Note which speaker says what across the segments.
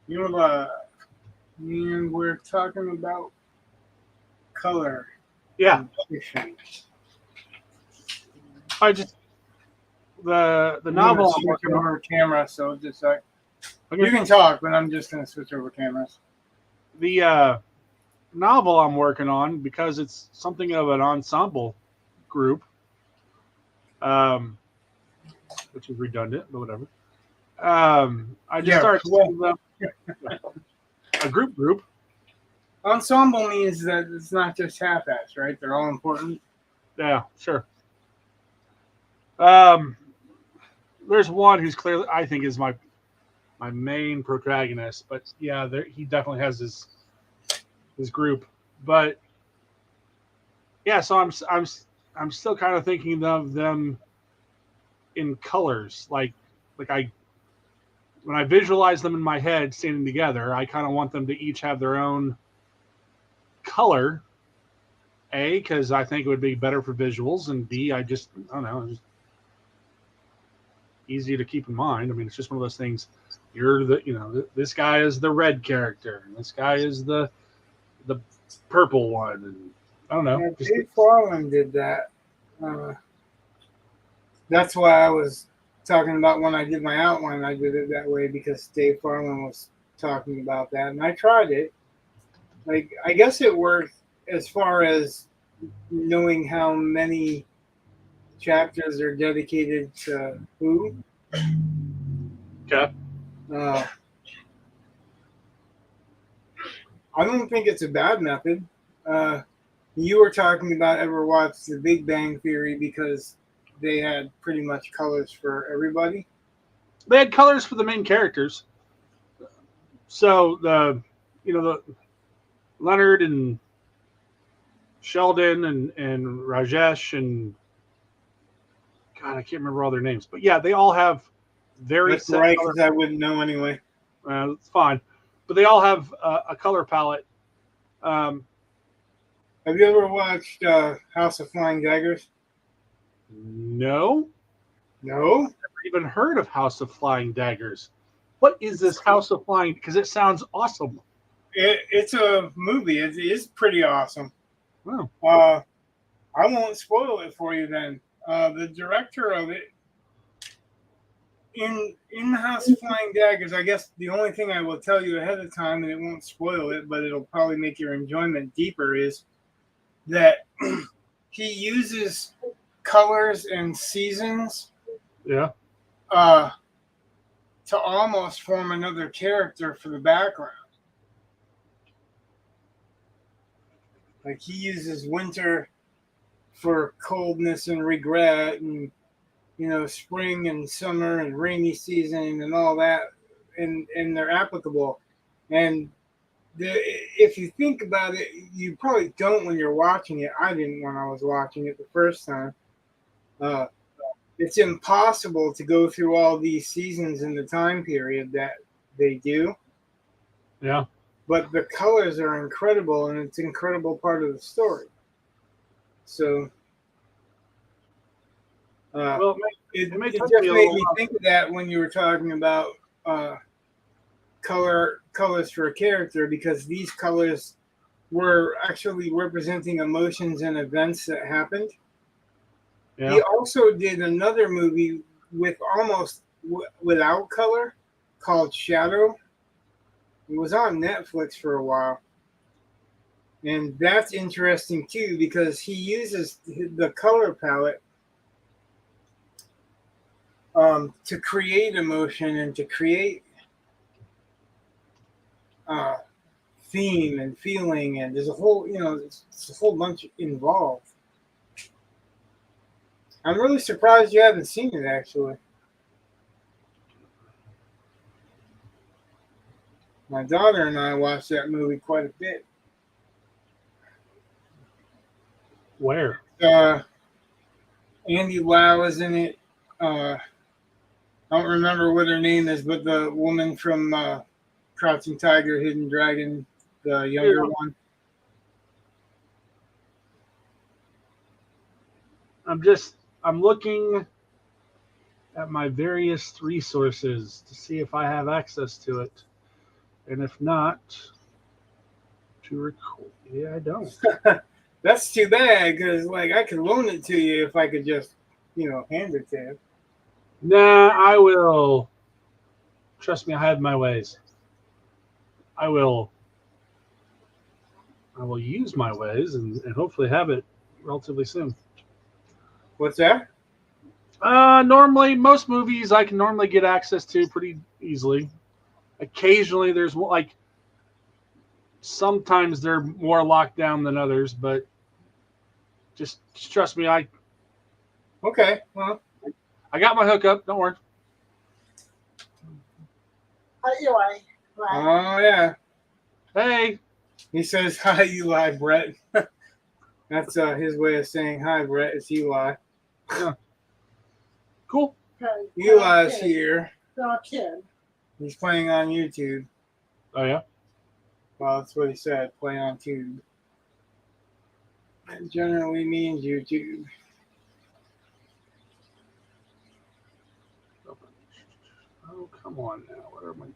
Speaker 1: You know, and we're talking about color
Speaker 2: Yeah,
Speaker 1: and fiction.
Speaker 2: I just the
Speaker 1: I'm gonna
Speaker 2: novel I'm
Speaker 1: switch
Speaker 2: working on.
Speaker 1: over camera, so just like you
Speaker 2: Okay,
Speaker 1: can talk, but I'm just gonna switch over cameras.
Speaker 2: the novel I'm working on because it's something of an ensemble group, um, which is redundant, but whatever. I just
Speaker 1: Yeah,
Speaker 2: started
Speaker 1: well,
Speaker 2: seeing them a group.
Speaker 1: ensemble means that it's not just half-ass, right? They're all important.
Speaker 2: Yeah, sure. Um, there's one who's clearly I think is my main protagonist, but yeah, he definitely has his group. But yeah, so I'm still kind of thinking of them in colors, like I when I visualize them in my head standing together, I kind of want them to each have their own color. A, because I think it would be better for visuals, and B, I don't know, just easy to keep in mind. I mean, it's just one of those things. You're this guy is the red character, and this guy is the purple one, and I don't know,
Speaker 1: Yeah,
Speaker 2: just
Speaker 1: Dave Farland did that. Uh, that's why I was talking about when I did my outline. I did it that way because Dave Farland was talking about that, and I tried it. Like, I guess it worked as far as knowing how many chapters are dedicated to who.
Speaker 2: okay.
Speaker 1: Uh, I don't think it's a bad method. Uh, you were talking about ever watched The Big Bang Theory because they had pretty much colors for everybody.
Speaker 2: They had colors for the main characters, so the Leonard and Sheldon and Rajesh and God, I can't remember all their names, but yeah, they all have very
Speaker 1: That's
Speaker 2: set
Speaker 1: right,
Speaker 2: color.
Speaker 1: because I wouldn't know anyway.
Speaker 2: It's fine, but they all have a color palette. Um,
Speaker 1: Have you ever watched House of Flying Daggers?
Speaker 2: no,
Speaker 1: No.
Speaker 2: even heard of House of Flying Daggers. What is this House of Flying? Because it sounds awesome.
Speaker 1: It's a movie. It is pretty awesome.
Speaker 2: Oh,
Speaker 1: Uh, I won't spoil it for you then. The director of it in the House of Flying Daggers. I guess the only thing I will tell you ahead of time, and it won't spoil it, but it'll probably make your enjoyment deeper, is that he uses colors and seasons
Speaker 2: yeah.
Speaker 1: uh, to almost form another character for the background. Like he uses winter for coldness and regret, and spring and summer and rainy season and all that, and they're applicable. And the, if you think about it, you probably don't when you're watching it. I didn't when I was watching it the first time. Uh, it's impossible to go through all these seasons in the time period that they do,
Speaker 2: Yeah.
Speaker 1: but the colors are incredible, and it's an incredible part of the story. So uh,
Speaker 2: Well,
Speaker 1: it
Speaker 2: it may
Speaker 1: it
Speaker 2: take me
Speaker 1: just
Speaker 2: a
Speaker 1: made
Speaker 2: little
Speaker 1: me
Speaker 2: while.
Speaker 1: think of that when you were talking about uh, colors for a character, because these colors were actually representing emotions and events that happened. He
Speaker 2: Yeah.
Speaker 1: also did another movie with almost without color called Shadow. It was on Netflix for a while. And that's interesting too because he uses the color palette to create emotion and to create uh, theme and feeling, and there's a whole it's a whole bunch involved. I'm really surprised you haven't seen it actually. My daughter and I watched that movie quite a bit.
Speaker 2: Where?
Speaker 1: Andy Lau is in it. I don't remember what her name is, but the woman from Crouching Tiger, Hidden Dragon, the
Speaker 2: Yeah.
Speaker 1: younger one.
Speaker 2: I'm looking at my various resources to see if I have access to it. And if not, to record. Yeah, I don't.
Speaker 1: That's too bad because like I could loan it to you if I could just hand it to you.
Speaker 2: Nah, I will. Trust me, I have my ways. I will. I will use my ways and hopefully have it relatively soon.
Speaker 1: What's that?
Speaker 2: Normally, most movies I can normally get access to pretty easily. Occasionally, there's like sometimes they're more locked down than others, but just trust me,
Speaker 1: Okay. Well.
Speaker 2: I got my hookup. Don't worry.
Speaker 1: Oh yeah.
Speaker 2: Hey.
Speaker 1: He says hi, Eli, Brett. That's his way of saying hi, Brett. It's Eli.
Speaker 2: Yeah. Cool.
Speaker 1: Eli's here. He's playing on YouTube.
Speaker 2: Oh yeah.
Speaker 1: Well, that's what he said. Play on Tube. It generally means YouTube.
Speaker 2: Oh, come on now. Where am I?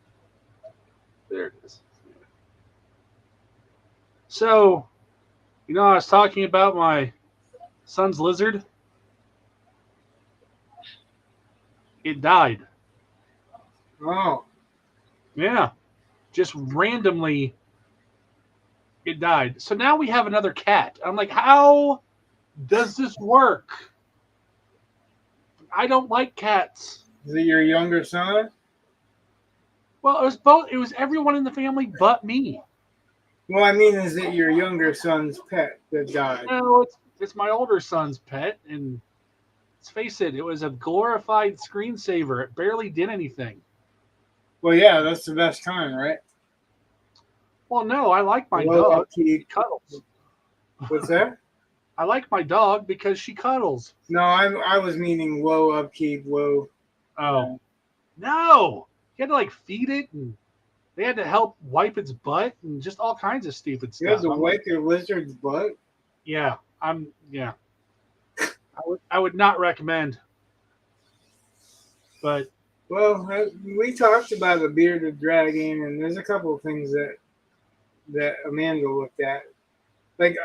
Speaker 2: There it is. So, I was talking about my son's lizard. It died.
Speaker 1: Oh.
Speaker 2: Yeah. Just randomly, it died. So now we have another cat. I'm like, how does this work? I don't like cats.
Speaker 1: Is it your younger son?
Speaker 2: Well, it was both. It was everyone in the family but me.
Speaker 1: Well, I mean, is it your younger son's pet that died?
Speaker 2: No, it's my older son's pet, and let's face it, it was a glorified screensaver. It barely did anything.
Speaker 1: Well, yeah, that's the best kind, right?
Speaker 2: Well, no, I like my dog. She cuddles.
Speaker 1: What's that?
Speaker 2: I like my dog because she cuddles.
Speaker 1: No, I was meaning low upkeep, low.
Speaker 2: Oh, no! You had to like feed it, and they had to help wipe its butt, and just all kinds of stupid stuff.
Speaker 1: You had to wipe your lizard's butt?
Speaker 2: Yeah, yeah. I would not recommend. But
Speaker 1: well, we talked about a bearded dragon, and there's a couple of things that Amanda looked at. Like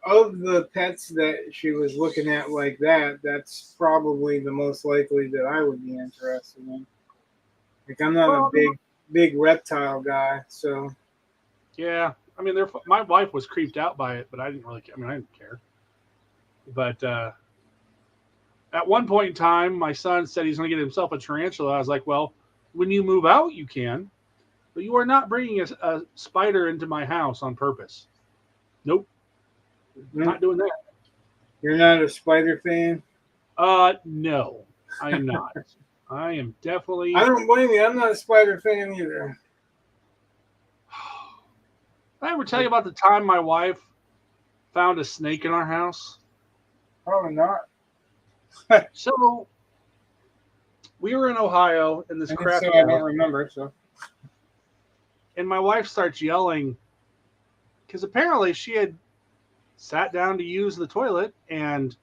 Speaker 1: of the pets that she was looking at like that, that's probably the most likely that I would be interested in. Like I'm not a big reptile guy, so.
Speaker 2: Yeah, I mean, my wife was creeped out by it, but I didn't really. I didn't care. But at one point in time, my son said he's going to get himself a tarantula. I was like, well, when you move out, you can, but you are not bringing a spider into my house on purpose. Nope. Not doing that.
Speaker 1: You're not a spider fan?
Speaker 2: No, I am not. I am definitely.
Speaker 1: I don't blame you. I'm not a spider fan either.
Speaker 2: Did I ever tell you about the time my wife found a snake in our house?
Speaker 1: Probably not.
Speaker 2: So we were in Ohio in this crappy.
Speaker 1: So I don't remember. So.
Speaker 2: And my wife starts yelling because apparently she had sat down to use the toilet and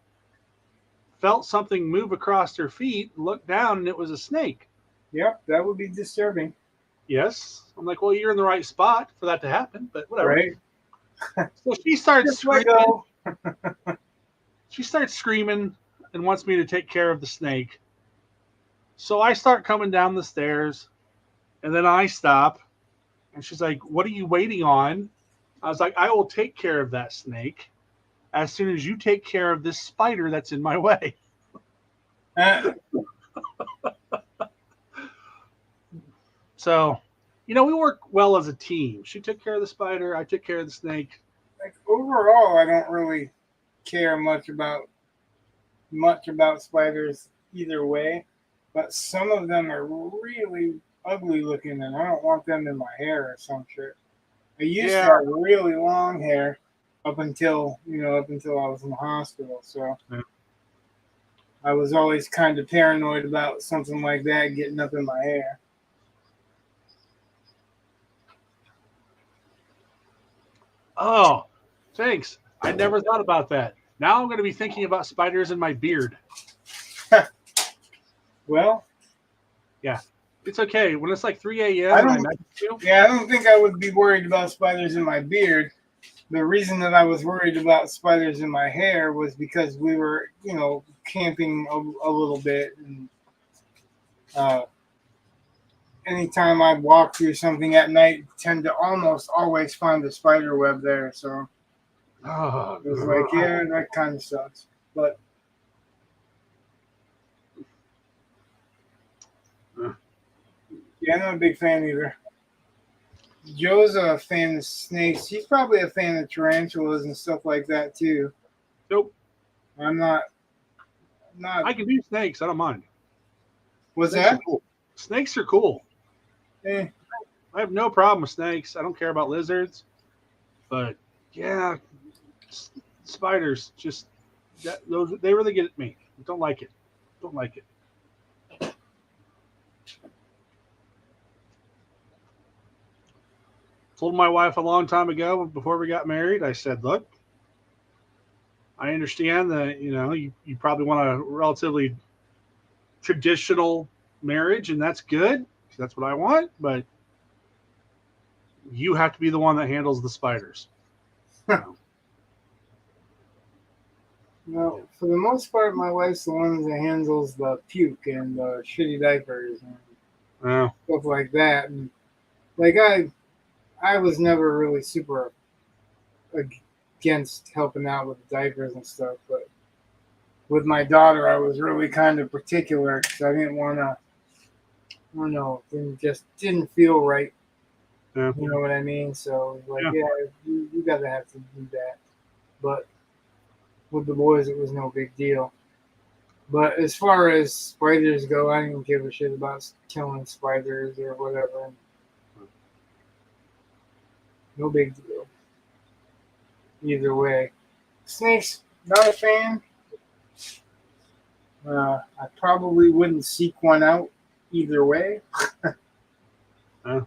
Speaker 2: felt something move across her feet, looked down, and it was a snake.
Speaker 1: Yep, that would be disturbing.
Speaker 2: Yes. I'm like, well, you're in the right spot for that to happen, but whatever.
Speaker 1: Right.
Speaker 2: So she starts screaming. She starts screaming and wants me to take care of the snake. So I start coming down the stairs, and then I stop. And she's like, what are you waiting on? I was like, I will take care of that snake as soon as you take care of this spider that's in my way. So, we work well as a team. She took care of the spider. I took care of the snake.
Speaker 1: Like overall, I don't really care much about spiders either way, but some of them are really ugly looking, and I don't want them in my hair or some shit. I used to have really long hair up until I was in the hospital, so yeah. I was always kind of paranoid about something like that getting up in my hair.
Speaker 2: Oh, thanks. I never thought about that. Now I'm going to be thinking about spiders in my beard.
Speaker 1: Well,
Speaker 2: yeah. It's okay. When it's like 3
Speaker 1: I
Speaker 2: a.m. and I
Speaker 1: don't.
Speaker 2: message you,
Speaker 1: Yeah, I don't think I would be worried about spiders in my beard. The reason that I was worried about spiders in my hair was because we were, camping a little bit, and uh, anytime I walk through something at night, tend to almost always find a spider web there. So it was like, yeah, that kind of sucks. But yeah, I'm not a big fan either. Joe's a fan of snakes. He's probably a fan of tarantulas and stuff like that too.
Speaker 2: nope.
Speaker 1: I'm not. Not.
Speaker 2: I can do snakes. I don't mind.
Speaker 1: What's
Speaker 2: Snakes are
Speaker 1: that?
Speaker 2: cool. Snakes are cool.
Speaker 1: Eh,
Speaker 2: I have no problem with snakes. I don't care about lizards, but yeah, spiders just those they really get at me. Don't like it. Don't like it. Told my wife a long time ago before we got married. I said, "Look, I understand that you probably want a relatively traditional marriage, and that's good. That's what I want. But you have to be the one that handles the spiders." So,
Speaker 1: well, for the most part, my wife's the one that handles the puke and the shitty diapers and
Speaker 2: uh,
Speaker 1: stuff like that. And like I was never really super against helping out with the diapers and stuff, but with my daughter, I was really kind of particular because I didn't want to. I don't know, didn't feel right.
Speaker 2: yeah,
Speaker 1: You know what I mean? So like,
Speaker 2: yeah.
Speaker 1: yeah, you gotta have to do that. But with the boys, it was no big deal. But as far as spiders go, I didn't give a shit about killing spiders or whatever. No big deal. Either way. Snakes, not a fan. I probably wouldn't seek one out either way.
Speaker 2: Uh,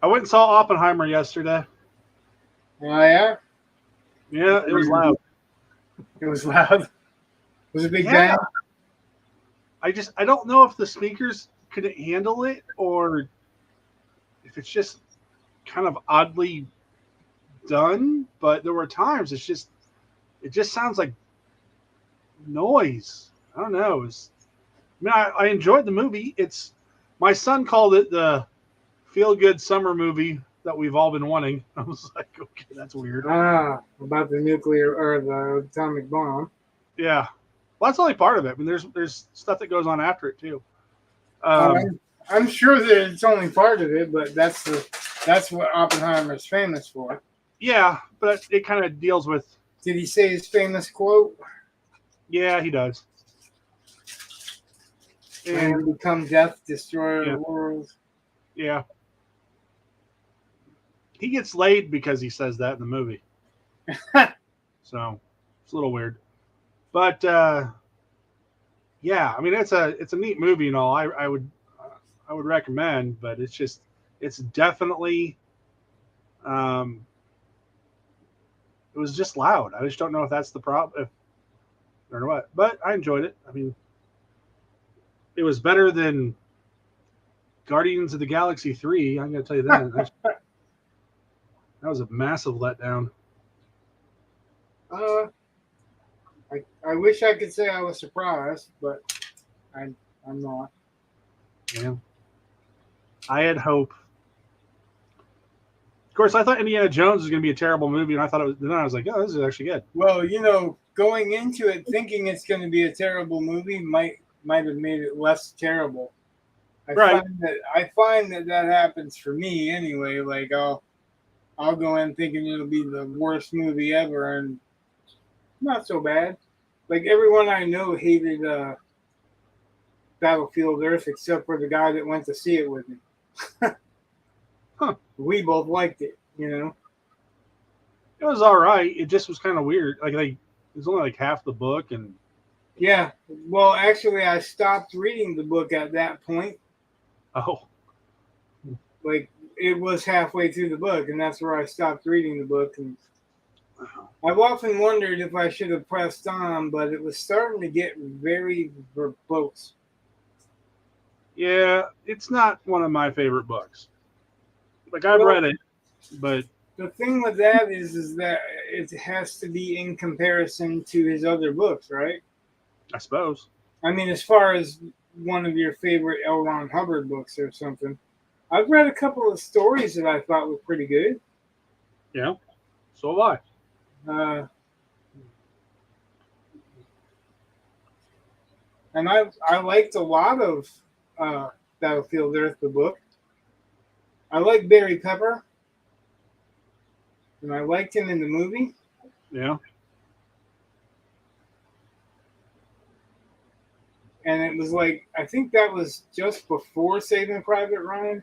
Speaker 2: I went and saw Oppenheimer yesterday.
Speaker 1: Oh, yeah?
Speaker 2: Yeah, it was loud.
Speaker 1: It was loud. Was it a big
Speaker 2: Yeah,
Speaker 1: bang?
Speaker 2: I don't know if the speakers couldn't handle it or if it's just kind of oddly done. But there were times it just sounds like noise. I don't know. I enjoyed the movie. It's my son called it the feel good summer movie that we've all been wanting. I was like, okay, that's weird.
Speaker 1: About the nuclear or the atomic bomb.
Speaker 2: Yeah, well, that's only part of it. I mean, there's stuff that goes on after it too. Um,
Speaker 1: I'm sure that it's only part of it, but that's what Oppenheimer's famous for.
Speaker 2: yeah, but it kind of deals with.
Speaker 1: Did he say his famous quote?
Speaker 2: Yeah, he does.
Speaker 1: And become death, destroyer
Speaker 2: yeah,
Speaker 1: of worlds.
Speaker 2: yeah. He gets laid because he says that in the movie. So it's a little weird. But yeah, I mean it's a neat movie and all. I would recommend, but it's definitely it was just loud. I just don't know if that's the problem or what. But I enjoyed it. I mean, it was better than Guardians of the Galaxy 3. I'm going to tell you that. That was a massive letdown.
Speaker 1: I wish I could say I was surprised, but I'm not.
Speaker 2: Yeah. I had hope. Of course, I thought Indiana Jones was going to be a terrible movie, and I thought it was. Then I was like, "Oh, this is actually good."
Speaker 1: Well, going into it thinking it's going to be a terrible movie might have made it less terrible.
Speaker 2: Right.
Speaker 1: I find that happens for me anyway. Like I'll go in thinking it'll be the worst movie ever, and not so bad. Like everyone I know hated Battlefield Earth except for the guy that went to see it with me.
Speaker 2: Huh.
Speaker 1: We both liked it,
Speaker 2: It was all right. It just was kind of weird. It was only like half the book, and
Speaker 1: Yeah. Well, actually, I stopped reading the book at that point.
Speaker 2: oh,
Speaker 1: Like it was halfway through the book, and that's where I stopped reading the book. And I've often wondered if I should have pressed on, but it was starting to get very verbose.
Speaker 2: Yeah, it's not one of my favorite books. Like I've
Speaker 1: Well,
Speaker 2: read it, but
Speaker 1: the thing with that is that it has to be in comparison to his other books, right?
Speaker 2: I suppose.
Speaker 1: I mean, as far as one of your favorite L. Ron Hubbard books or something, I've read a couple of stories that I thought were pretty good.
Speaker 2: You know, so have
Speaker 1: Uh, and I liked a lot of uh, Battlefield Earth, the book. I like Barry Pepper, and I liked him in the movie.
Speaker 2: Yeah,
Speaker 1: And it was like I think that was just before Saving Private Ryan,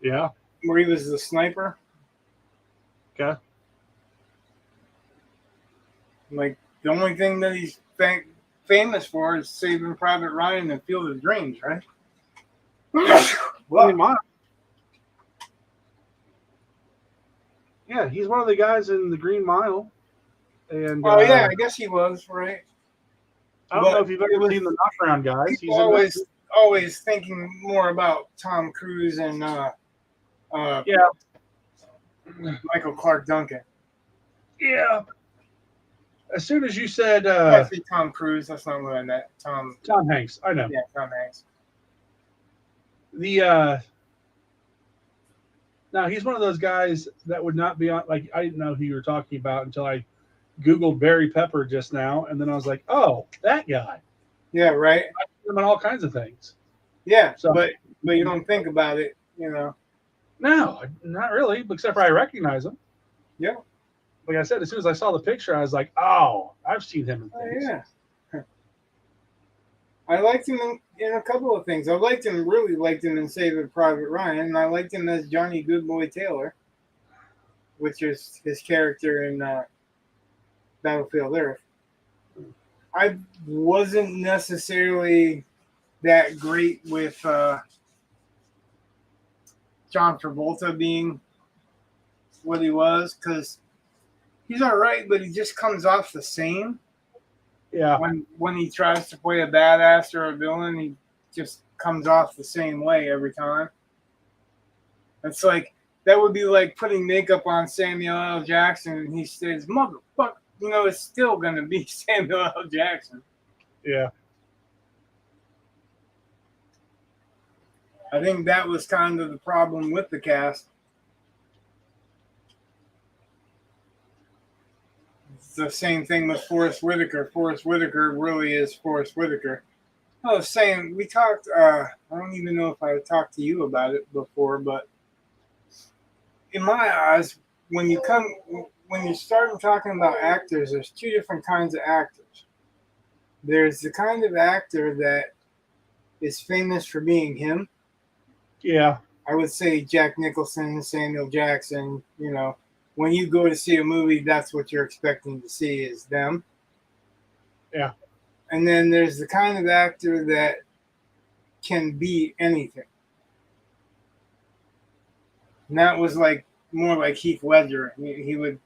Speaker 2: yeah.
Speaker 1: where he was the sniper.
Speaker 2: Okay.
Speaker 1: Like the only thing that he's famous for is Saving Private Ryan and Field of Dreams, right?
Speaker 2: Only
Speaker 1: Well,
Speaker 2: mine. Yeah, he's one of the guys in the Green Mile, and
Speaker 1: oh yeah, I guess he was right.
Speaker 2: I don't know
Speaker 1: But
Speaker 2: if you've
Speaker 1: it
Speaker 2: ever
Speaker 1: was
Speaker 2: seen the Knockaround guys.
Speaker 1: people
Speaker 2: He's in that.
Speaker 1: always thinking more about Tom Cruise and
Speaker 2: Yeah,
Speaker 1: Michael Clark Duncan.
Speaker 2: yeah. As soon as you said
Speaker 1: Actually, Tom Cruise. That's not what I meant.
Speaker 2: Tom Hanks, I know
Speaker 1: Yeah, Tom Hanks.
Speaker 2: the. Now he's one of those guys that would not be on. Like I didn't know who you were talking about until I Googled Barry Pepper just now, and then I was like, oh, that guy.
Speaker 1: Yeah, right.
Speaker 2: I see him in all kinds of things.
Speaker 1: Yeah,
Speaker 2: So,
Speaker 1: but you don't think about it, you know.
Speaker 2: no, not really, except for I recognize him.
Speaker 1: Yeah.
Speaker 2: Like I said, as soon as I saw the picture, I was like, oh, I've seen him in
Speaker 1: Oh
Speaker 2: things.
Speaker 1: yeah. I liked him in a couple of things. Really liked him in Saving Private Ryan, and I liked him as Johnny Goodboy Taylor, which is his character in Battlefield Earth. I wasn't necessarily that great with John Travolta being what he was, because he's all right, but he just comes off the same.
Speaker 2: Yeah.
Speaker 1: When he tries to play a badass or a villain, he just comes off the same way every time. It's like that would be like putting makeup on Samuel L. Jackson, and he says, "Motherfucker," it's still gonna be Samuel L. Jackson.
Speaker 2: Yeah.
Speaker 1: I think that was kind of the problem with the cast. It's the same thing with Forrest Whitaker. Forrest Whitaker really is Forrest Whitaker. I was saying we talked. I don't even know if I talked to you about it before, but in my eyes, when you start talking about actors, there's two different kinds of actors. There's the kind of actor that is famous for being him.
Speaker 2: Yeah.
Speaker 1: I would say Jack Nicholson, Samuel Jackson. When you go to see a movie, that's what you're expecting to see is them.
Speaker 2: Yeah.
Speaker 1: And then there's the kind of actor that can be anything. And that was like more like Heath Ledger. He would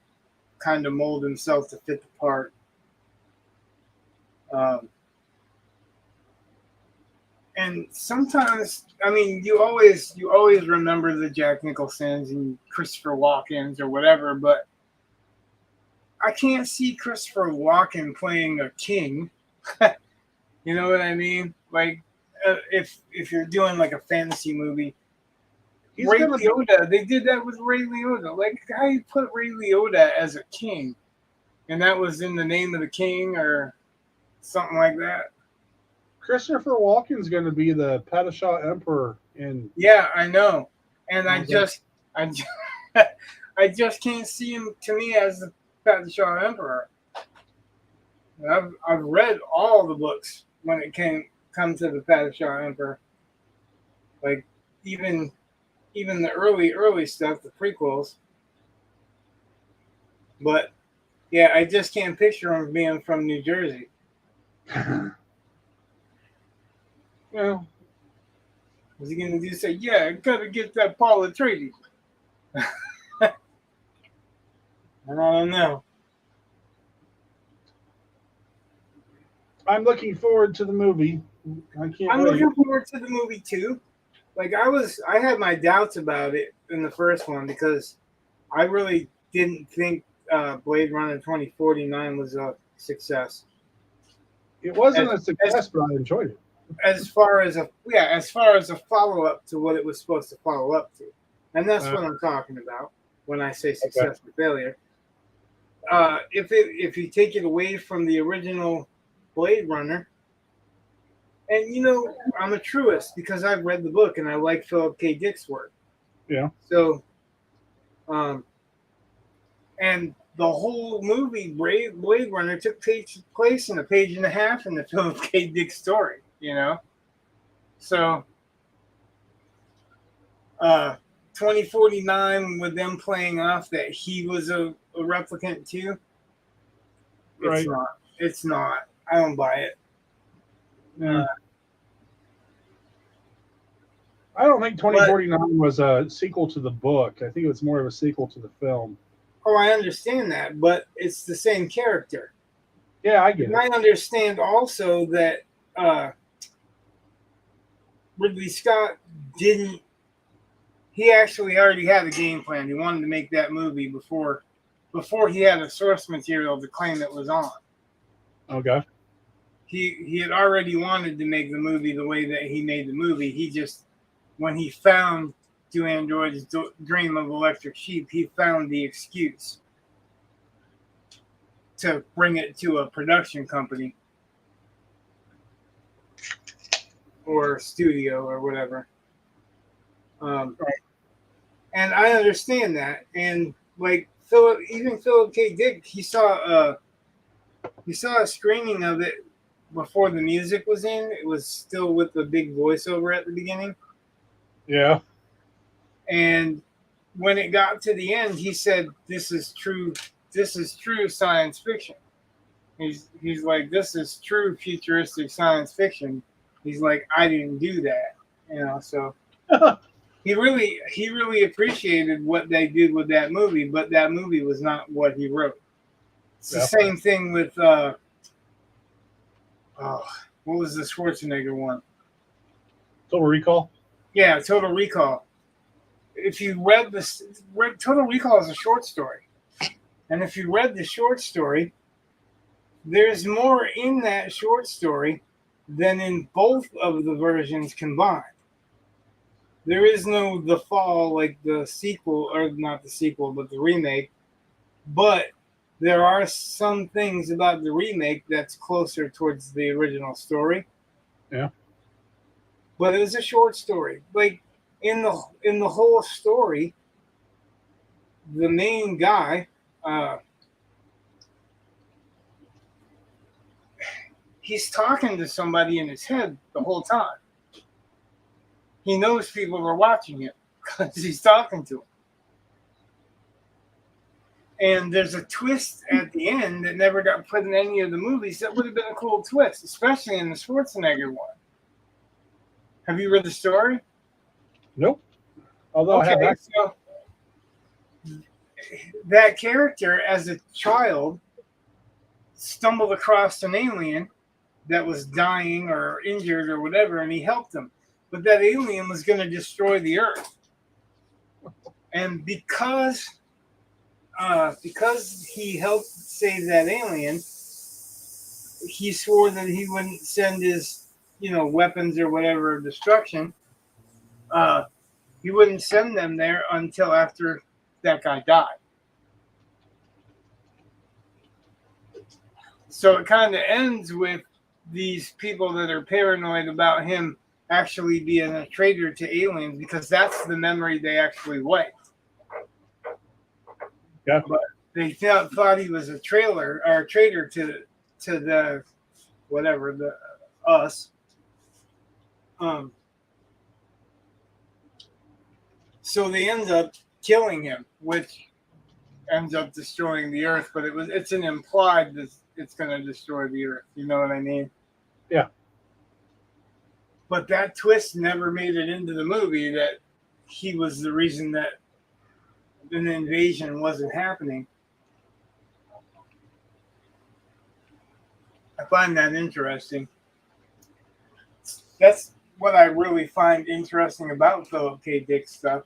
Speaker 1: kind of mold himself to fit the part. And sometimes, I mean, you always remember the Jack Nicholsons and Christopher Walkens or whatever, but I can't see Christopher Walken playing a king. You know what I mean? Like, if you're doing like a fantasy movie,
Speaker 2: He's
Speaker 1: Ray
Speaker 2: gonna be.
Speaker 1: Liotta, they did that with Ray Liotta. Like, I put Ray Liotta as a king, and that was In the Name of the King or something like that.
Speaker 2: Christopher Walken's going to be the Padishah Emperor in.
Speaker 1: Yeah, I know, and I
Speaker 2: Okay.
Speaker 1: just, I just can't see him to me as the Padishah Emperor. I've read all the books when it come to the Padishah Emperor, like even the early stuff, the prequels. But yeah, I just can't picture him being from New Jersey.
Speaker 2: Well,
Speaker 1: Is he gonna do say, yeah, I gotta get that Paul Atreides? And I don't know.
Speaker 2: I'm looking forward to the movie. I can't
Speaker 1: I'm
Speaker 2: wait.
Speaker 1: looking forward to the movie too. Like I had my doubts about it in the first one because I really didn't think Blade Runner 2049 was a success.
Speaker 2: It wasn't
Speaker 1: As,
Speaker 2: a
Speaker 1: as
Speaker 2: success, but I enjoyed it.
Speaker 1: as far as a follow up to what it was supposed to follow up to, and that's
Speaker 2: Uh,
Speaker 1: what I'm talking about when I say
Speaker 2: okay.
Speaker 1: success or failure. If you take it away from the original Blade Runner, and I'm a truist because I've read the book and I like Philip K. Dick's work.
Speaker 2: Yeah.
Speaker 1: So, um, and the whole movie Blade Runner took place in a page and a half in the Philip K. Dick story. So 2049 with them playing off that he was a replicant too. It's
Speaker 2: Right.
Speaker 1: not. It's not. I don't buy it.
Speaker 2: Yeah. I don't think
Speaker 1: But
Speaker 2: 2049 was a sequel to the book. I think it was more of a sequel to the film.
Speaker 1: I understand that, but it's the same character.
Speaker 2: Yeah, I get
Speaker 1: And
Speaker 2: it.
Speaker 1: I understand also that uh, Ridley Scott didn't. He actually already had a game plan. He wanted to make that movie before he had a source material to claim it was on.
Speaker 2: Okay.
Speaker 1: He had already wanted to make the movie the way that he made the movie. He just, when he found Do Androids Dream of Electric Sheep, he found the excuse to bring it to a production company or studio or whatever.
Speaker 2: Right.
Speaker 1: And I understand that. And like even Philip K. Dick, he saw a screening of it before the music was in. It was still with the big voiceover at the beginning.
Speaker 2: Yeah.
Speaker 1: And when it got to the end, he said, "This is true. This is true science fiction." He's like, "This is true futuristic science fiction." He's like, "I didn't do that," So he really appreciated what they did with that movie, but that movie was not what he wrote. It's the
Speaker 2: Yeah.
Speaker 1: same thing with what was the Schwarzenegger one?
Speaker 2: Total Recall.
Speaker 1: Yeah, Total Recall. If you read this, Total Recall is a short story, and if you read the short story, there's more in that short story than in both of the versions combined. There is no The Fall like the sequel, or not the sequel, but the remake. But there are some things about the remake that's closer towards the original story.
Speaker 2: Yeah.
Speaker 1: But it was a short story. Like in the whole story, the main guy, uh, he's talking to somebody in his head the whole time. He knows people are watching him because he's talking to them. And there's a twist at the end that never got put in any of the movies. That would have been a cool twist, especially in the Schwarzenegger one. Have you read the story?
Speaker 2: Nope. Although I have
Speaker 1: Okay,
Speaker 2: that.
Speaker 1: so that character, as a child, stumbled across an alien that was dying or injured or whatever, and he helped him. But that alien was going to destroy the Earth, and because he helped save that alien, he swore that he wouldn't send his weapons or whatever of destruction. He wouldn't send them there until after that guy died. So it kind of ends with these people that are paranoid about him actually being a traitor to aliens because that's the memory they actually wiped.
Speaker 2: Yeah.
Speaker 1: But they thought he was a traitor to the whatever the us. So they end up killing him, which ends up destroying the Earth. But it's an implied that it's going to destroy the Earth. You know what I mean?
Speaker 2: Yeah.
Speaker 1: But that twist never made it into the movie that he was the reason that an invasion wasn't happening. I find that interesting. That's what I really find interesting about Philip K. Dick stuff.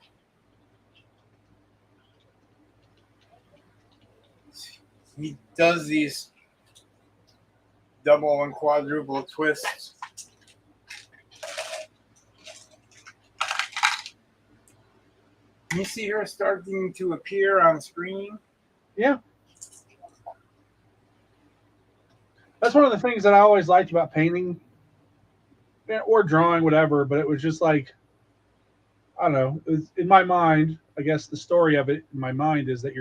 Speaker 1: He does these double and quadruple twists. You see her starting to appear on screen?
Speaker 2: Yeah. That's one of the things that I always liked about painting or drawing, whatever. But it was just like, I don't know. It was, in my mind, I guess the story of it in my mind is that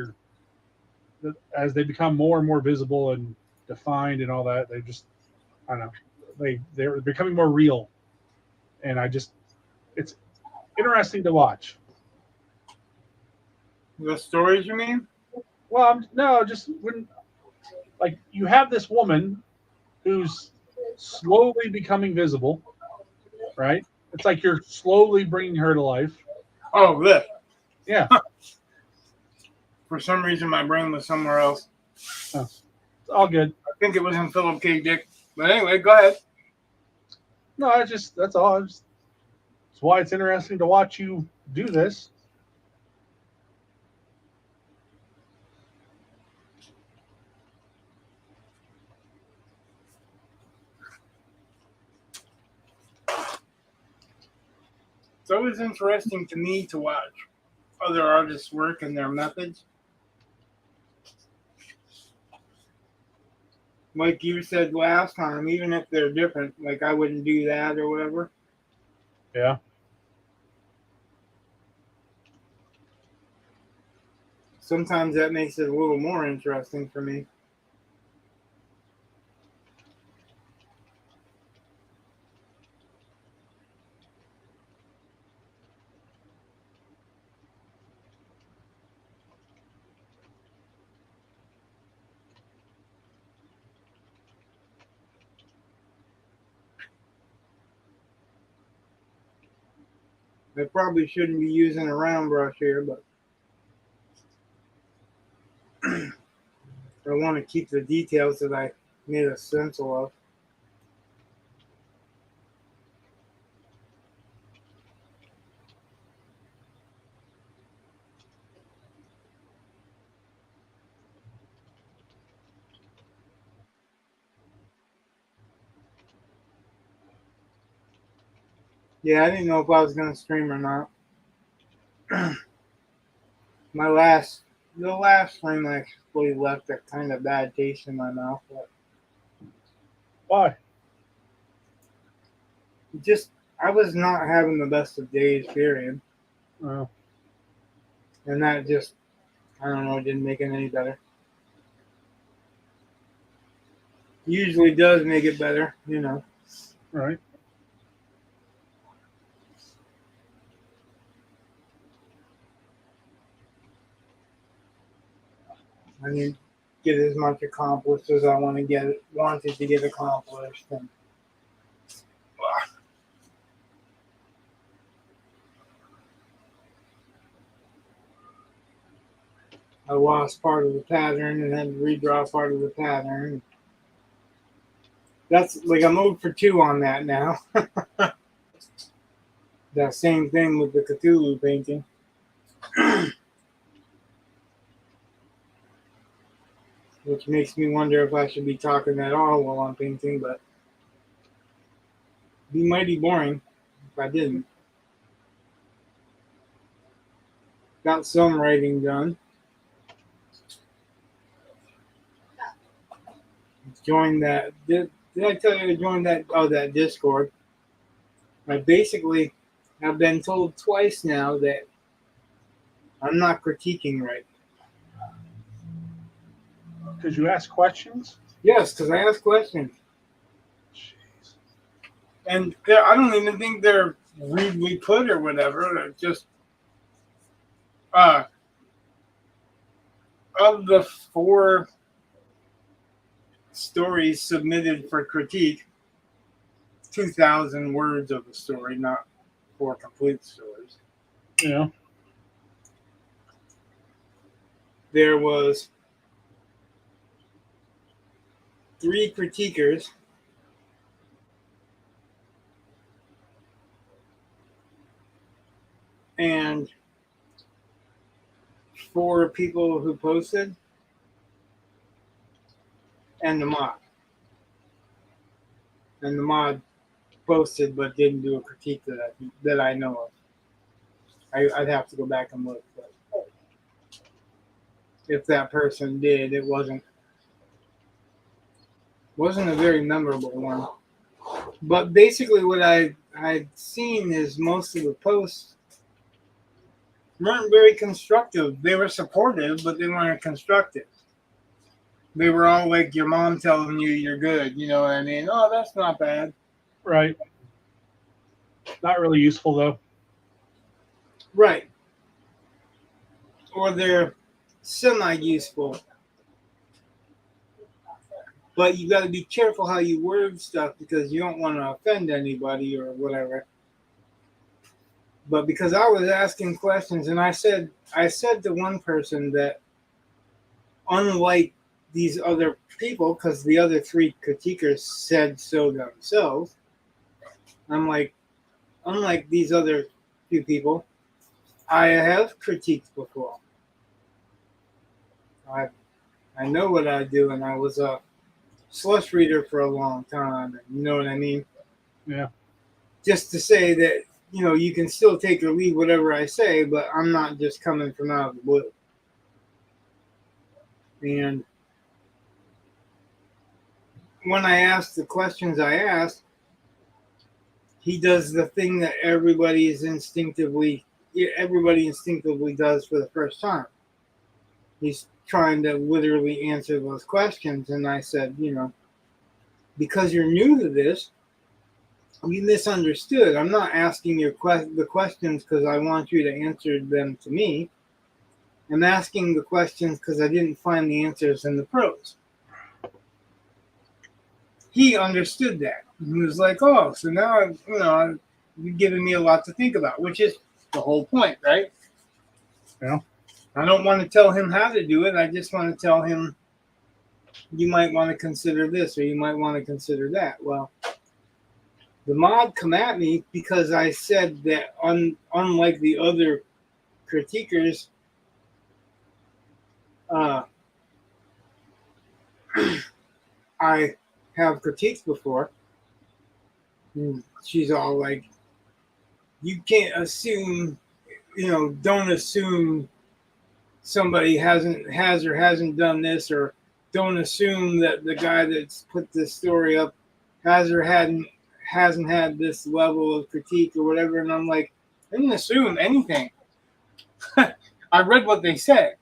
Speaker 2: as they become more and more visible and defined and all that, they just, I don't know, they're becoming more real. And it's interesting to watch.
Speaker 1: The stories, you mean?
Speaker 2: Well, no, just when like you have this woman who's slowly becoming visible, right? It's like you're slowly bringing her to life.
Speaker 1: Oh, this.
Speaker 2: Yeah.
Speaker 1: For some reason, my brain was somewhere else.
Speaker 2: Oh, it's all good.
Speaker 1: I think it was in Philip K. Dick. But anyway, go ahead.
Speaker 2: No, that's all. It's why it's interesting to watch you do this.
Speaker 1: It's always interesting to me to watch other artists' work and their methods. Like you said last time, even if they're different, like I wouldn't do that or whatever.
Speaker 2: Yeah.
Speaker 1: Sometimes that makes it a little more interesting for me. I probably shouldn't be using a round brush here, but I want to keep the details that I made a stencil of. Yeah, I didn't know if I was going to stream or not. My last, the last stream actually left a kind of bad taste in my mouth. But
Speaker 2: Why?
Speaker 1: just, I was not having the best of days, period.
Speaker 2: Oh,
Speaker 1: And that just, I don't know, didn't make it any better. Usually does make it better, you know.
Speaker 2: right.
Speaker 1: I mean, get as much accomplished as I want to wanted to get accomplished. And I lost part of the pattern and had to redraw part of the pattern. That's like I'm 0 for 2 on that now. That same thing with the Cthulhu painting. Which makes me wonder if I should be talking at all while I'm painting, but it'd be mighty boring if I didn't. Got some writing done. Joined that. Did I tell you to join that? Oh, that Discord. I basically have been told twice now that I'm not critiquing right.
Speaker 2: Because you ask questions.
Speaker 1: Yes, because I ask questions.
Speaker 2: Jeez.
Speaker 1: And I don't even think they're rudely put or whatever. They're just uh, of the 4 stories submitted for critique, 2,000 words of a story, not 4 complete stories.
Speaker 2: Yeah.
Speaker 1: There was 3 critiquers, and 4 people who posted, and the mod. And the mod posted but didn't do a critique that I know of. I'd have to go back and look, but if that person did, it wasn't a very memorable one. But basically, what I'd seen is most of the posts weren't very constructive. They were supportive, but they weren't constructive. They were all like your mom telling you you're good. You know what I mean? Oh, that's not bad.
Speaker 2: Right. Not really useful though.
Speaker 1: Right. Or they're semi-useful. But you got to be careful how you word stuff because you don't want to offend anybody or whatever. But because I was asking questions, and I said to one person that unlike these other people, because the other 3 critiquers said so themselves, I'm like, unlike these other few people, I have critiqued before. I know what I do, and I was a slush reader for a long time. You know what I mean?
Speaker 2: Yeah.
Speaker 1: Just to say that, you know, you can still take or leave whatever I say, but I'm not just coming from out of the blue. And when I ask the questions I ask, he does the thing that everybody instinctively does for the first time. He's trying to literally answer those questions. And I said, you know, because you're new to this, you misunderstood. I'm not asking you the questions because I want you to answer them to me. I'm asking the questions because I didn't find the answers in the prose. He understood that. He was like, oh, so now, you're giving me a lot to think about, which is the whole point, right?
Speaker 2: Yeah.
Speaker 1: I don't want to tell him how to do it. I just want to tell him, you might want to consider this or you might want to consider that. Well, the mod come at me because I said that unlike the other critiquers, I have critiqued before. And she's all like, you can't assume, don't assume somebody has or hasn't done this, or don't assume that the guy that's put this story up has or hasn't had this level of critique or whatever. And I'm like, I didn't assume anything. I read what they said.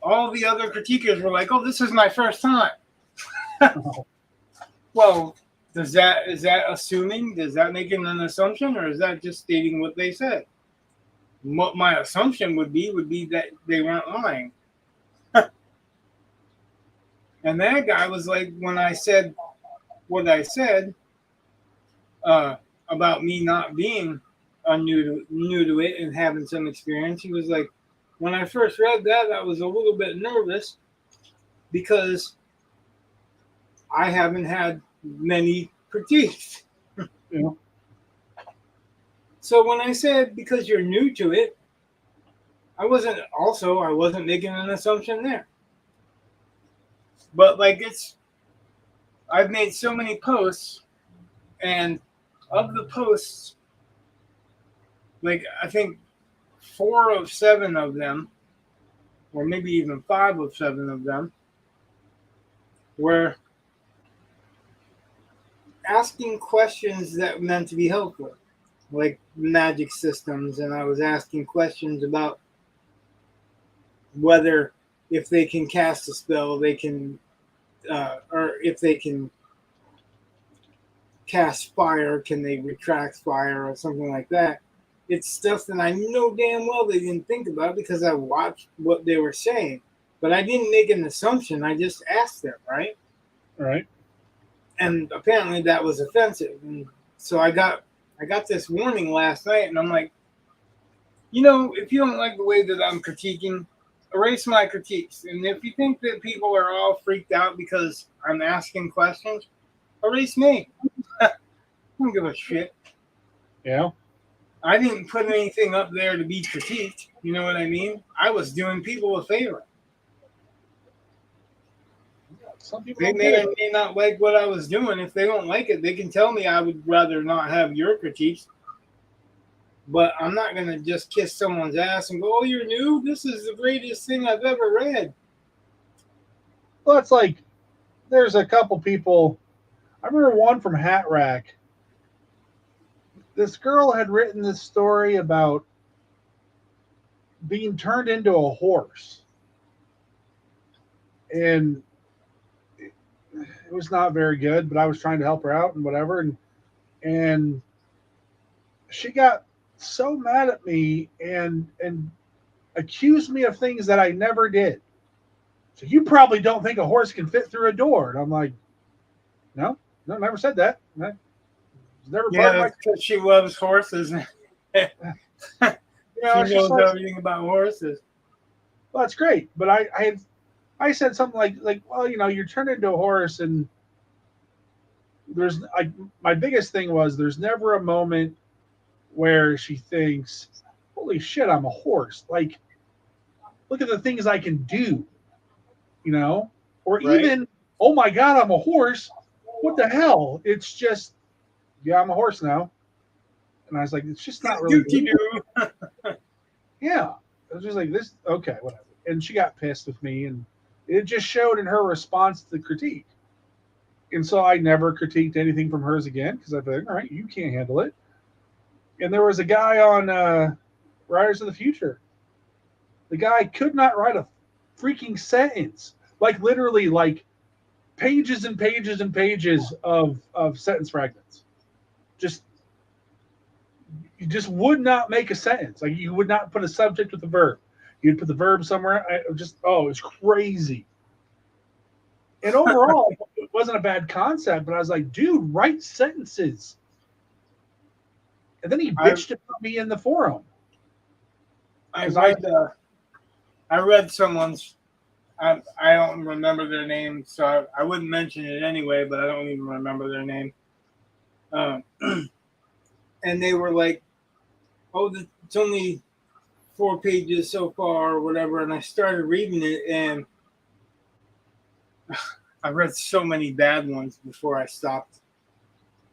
Speaker 1: All the other critiquers were like, oh, this is my first time. Well, is that assuming? Does that make it an assumption, or is that just stating what they said? What my assumption would be that they weren't lying. And that guy was like, when I said what I said about me not being new to it and having some experience, he was like, when I first read that, I was a little bit nervous because I haven't had many critiques.
Speaker 2: Yeah.
Speaker 1: So when I said because you're new to it, I wasn't making an assumption there. But like I've made so many posts, and of the posts, like I think 4 of 7 of them, or maybe even 5 of 7 of them, were asking questions that meant to be helpful, like magic systems, and I was asking questions about whether if they can cast a spell, they can, or if they can cast fire, can they retract fire or something like that. It's stuff that I know damn well they didn't think about because I watched what they were saying. But I didn't make an assumption. I just asked them, right?
Speaker 2: Right.
Speaker 1: And apparently that was offensive. And so I got this warning last night, and I'm like, if you don't like the way that I'm critiquing, erase my critiques. And if you think that people are all freaked out because I'm asking questions, erase me. I don't give a shit.
Speaker 2: Yeah.
Speaker 1: I didn't put anything up there to be critiqued. You know what I mean? I was doing people a favor.
Speaker 2: Some people
Speaker 1: They
Speaker 2: don't get
Speaker 1: may
Speaker 2: it.
Speaker 1: or may not like what I was doing. If they don't like it, they can tell me I would rather not have your critiques. But I'm not going to just kiss someone's ass and go, oh, you're new? This is the greatest thing I've ever read.
Speaker 2: Well, it's like there's a couple people. I remember one from Hat Rack. This girl had written this story about being turned into a horse. And it was not very good, but I was trying to help her out and whatever. And she got so mad at me and accused me of things that I never did. So you probably don't think a horse can fit through a door. And I'm like, no, never said that. It's never part
Speaker 1: Yeah,
Speaker 2: of my.
Speaker 1: that's because she loves horses. She
Speaker 2: It's just
Speaker 1: knows
Speaker 2: like,
Speaker 1: everything about horses.
Speaker 2: well, that's great, but I said something like, well, you're turned into a horse, and there's like my biggest thing was there's never a moment where she thinks, holy shit, I'm a horse. Like, look at the things I can do, or
Speaker 1: Right?
Speaker 2: even, oh my God, I'm a horse. What the hell? It's just, yeah, I'm a horse now. And I was like, it's just not really
Speaker 1: Dookie
Speaker 2: believable.
Speaker 1: doo.
Speaker 2: Yeah. I was just like, this, okay, whatever. And she got pissed with me, and it just showed in her response to the critique. And so I never critiqued anything from hers again because I thought, all right, you can't handle it. And there was a guy on Riders of the Future. The guy could not write a freaking sentence, like literally, like pages and pages and pages of sentence fragments. Just you just would not make a sentence. Like you would not put a subject with a verb. You'd put the verb somewhere. It's crazy. And overall, it wasn't a bad concept, but I was like, dude, write sentences. And then he
Speaker 1: I
Speaker 2: bitched about me in the forum
Speaker 1: I
Speaker 2: because
Speaker 1: read I read someone's. I don't remember their name, so I wouldn't mention it anyway. But I don't even remember their name. Um, and they were like, "Oh, it's only 4 pages so far, or whatever." And I started reading it, and I read so many bad ones before I stopped.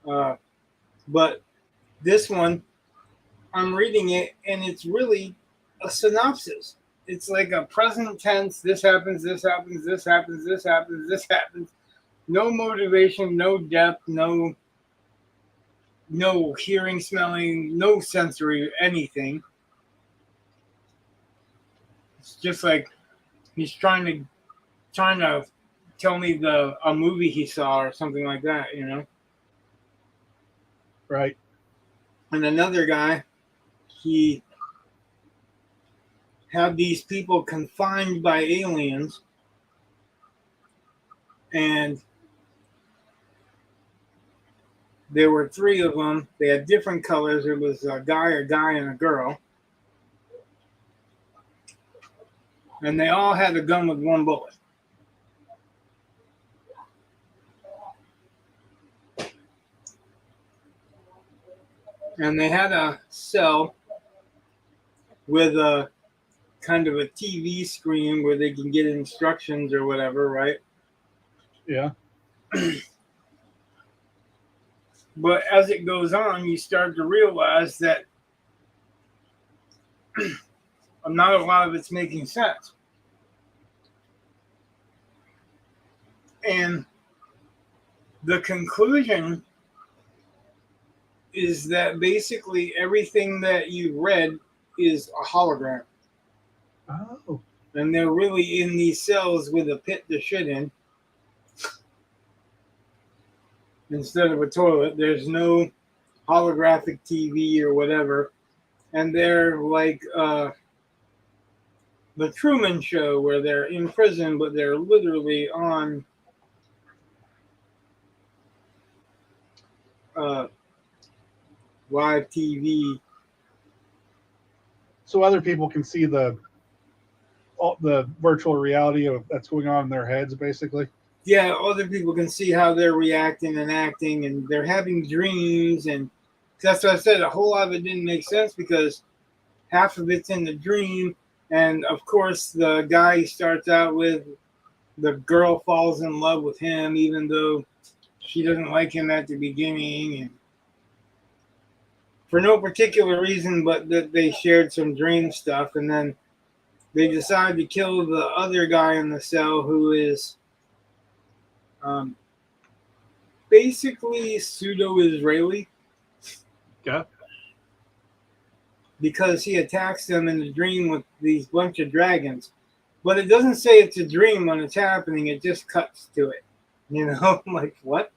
Speaker 1: Uh, but this one, I'm reading it, and it's really a synopsis. It's like a present tense. This happens. This happens. This happens. This happens. This happens. No motivation. No depth. No hearing, smelling. No sensory anything. It's just like he's trying to tell me a movie he saw or something like that.
Speaker 2: right.
Speaker 1: And another guy, he had these people confined by aliens, and there were three of them. They had different colors. It was a guy, and a girl, and they all had a gun with one bullet. And they had a cell with a kind of a TV screen where they can get instructions or whatever, right?
Speaker 2: Yeah.
Speaker 1: But as it goes on, you start to realize that not a lot of it's making sense. And the conclusion is that basically everything that you read is a hologram.
Speaker 2: Oh.
Speaker 1: And they're really in these cells with a pit to shit in. Instead of a toilet, there's no holographic TV or whatever. And they're like the Truman Show, where they're in prison, but they're literally on live TV.
Speaker 2: So other people can see the all the virtual reality of that's going on in their heads, basically.
Speaker 1: Yeah, other people can see how they're reacting and acting, and they're having dreams, and that's what I said. A whole lot of it didn't make sense because half of it's in the dream, and of course, the guy he starts out with, the girl falls in love with him, even though she doesn't like him at the beginning, and for no particular reason, but that they shared some dream stuff, and then they decide to kill the other guy in the cell who is um, basically pseudo-Israeli
Speaker 2: Yeah.
Speaker 1: because he attacks them in the dream with these bunch of dragons. But it doesn't say it's a dream when it's happening. It just cuts to it. You know, like what?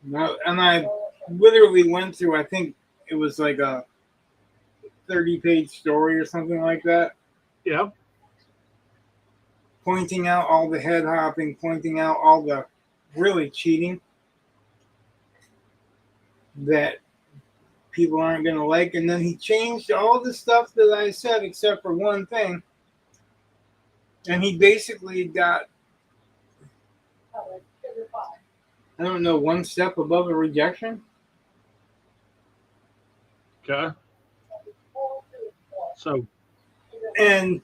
Speaker 1: No, and I literally went through. I think it was like a 30-page story or something like that,
Speaker 2: Yeah.
Speaker 1: pointing out all the head hopping, pointing out all the really cheating that people aren't going to like. And then he changed all the stuff that I said except for one thing. And he basically got, I don't know, one step above a rejection.
Speaker 2: Okay. So,
Speaker 1: And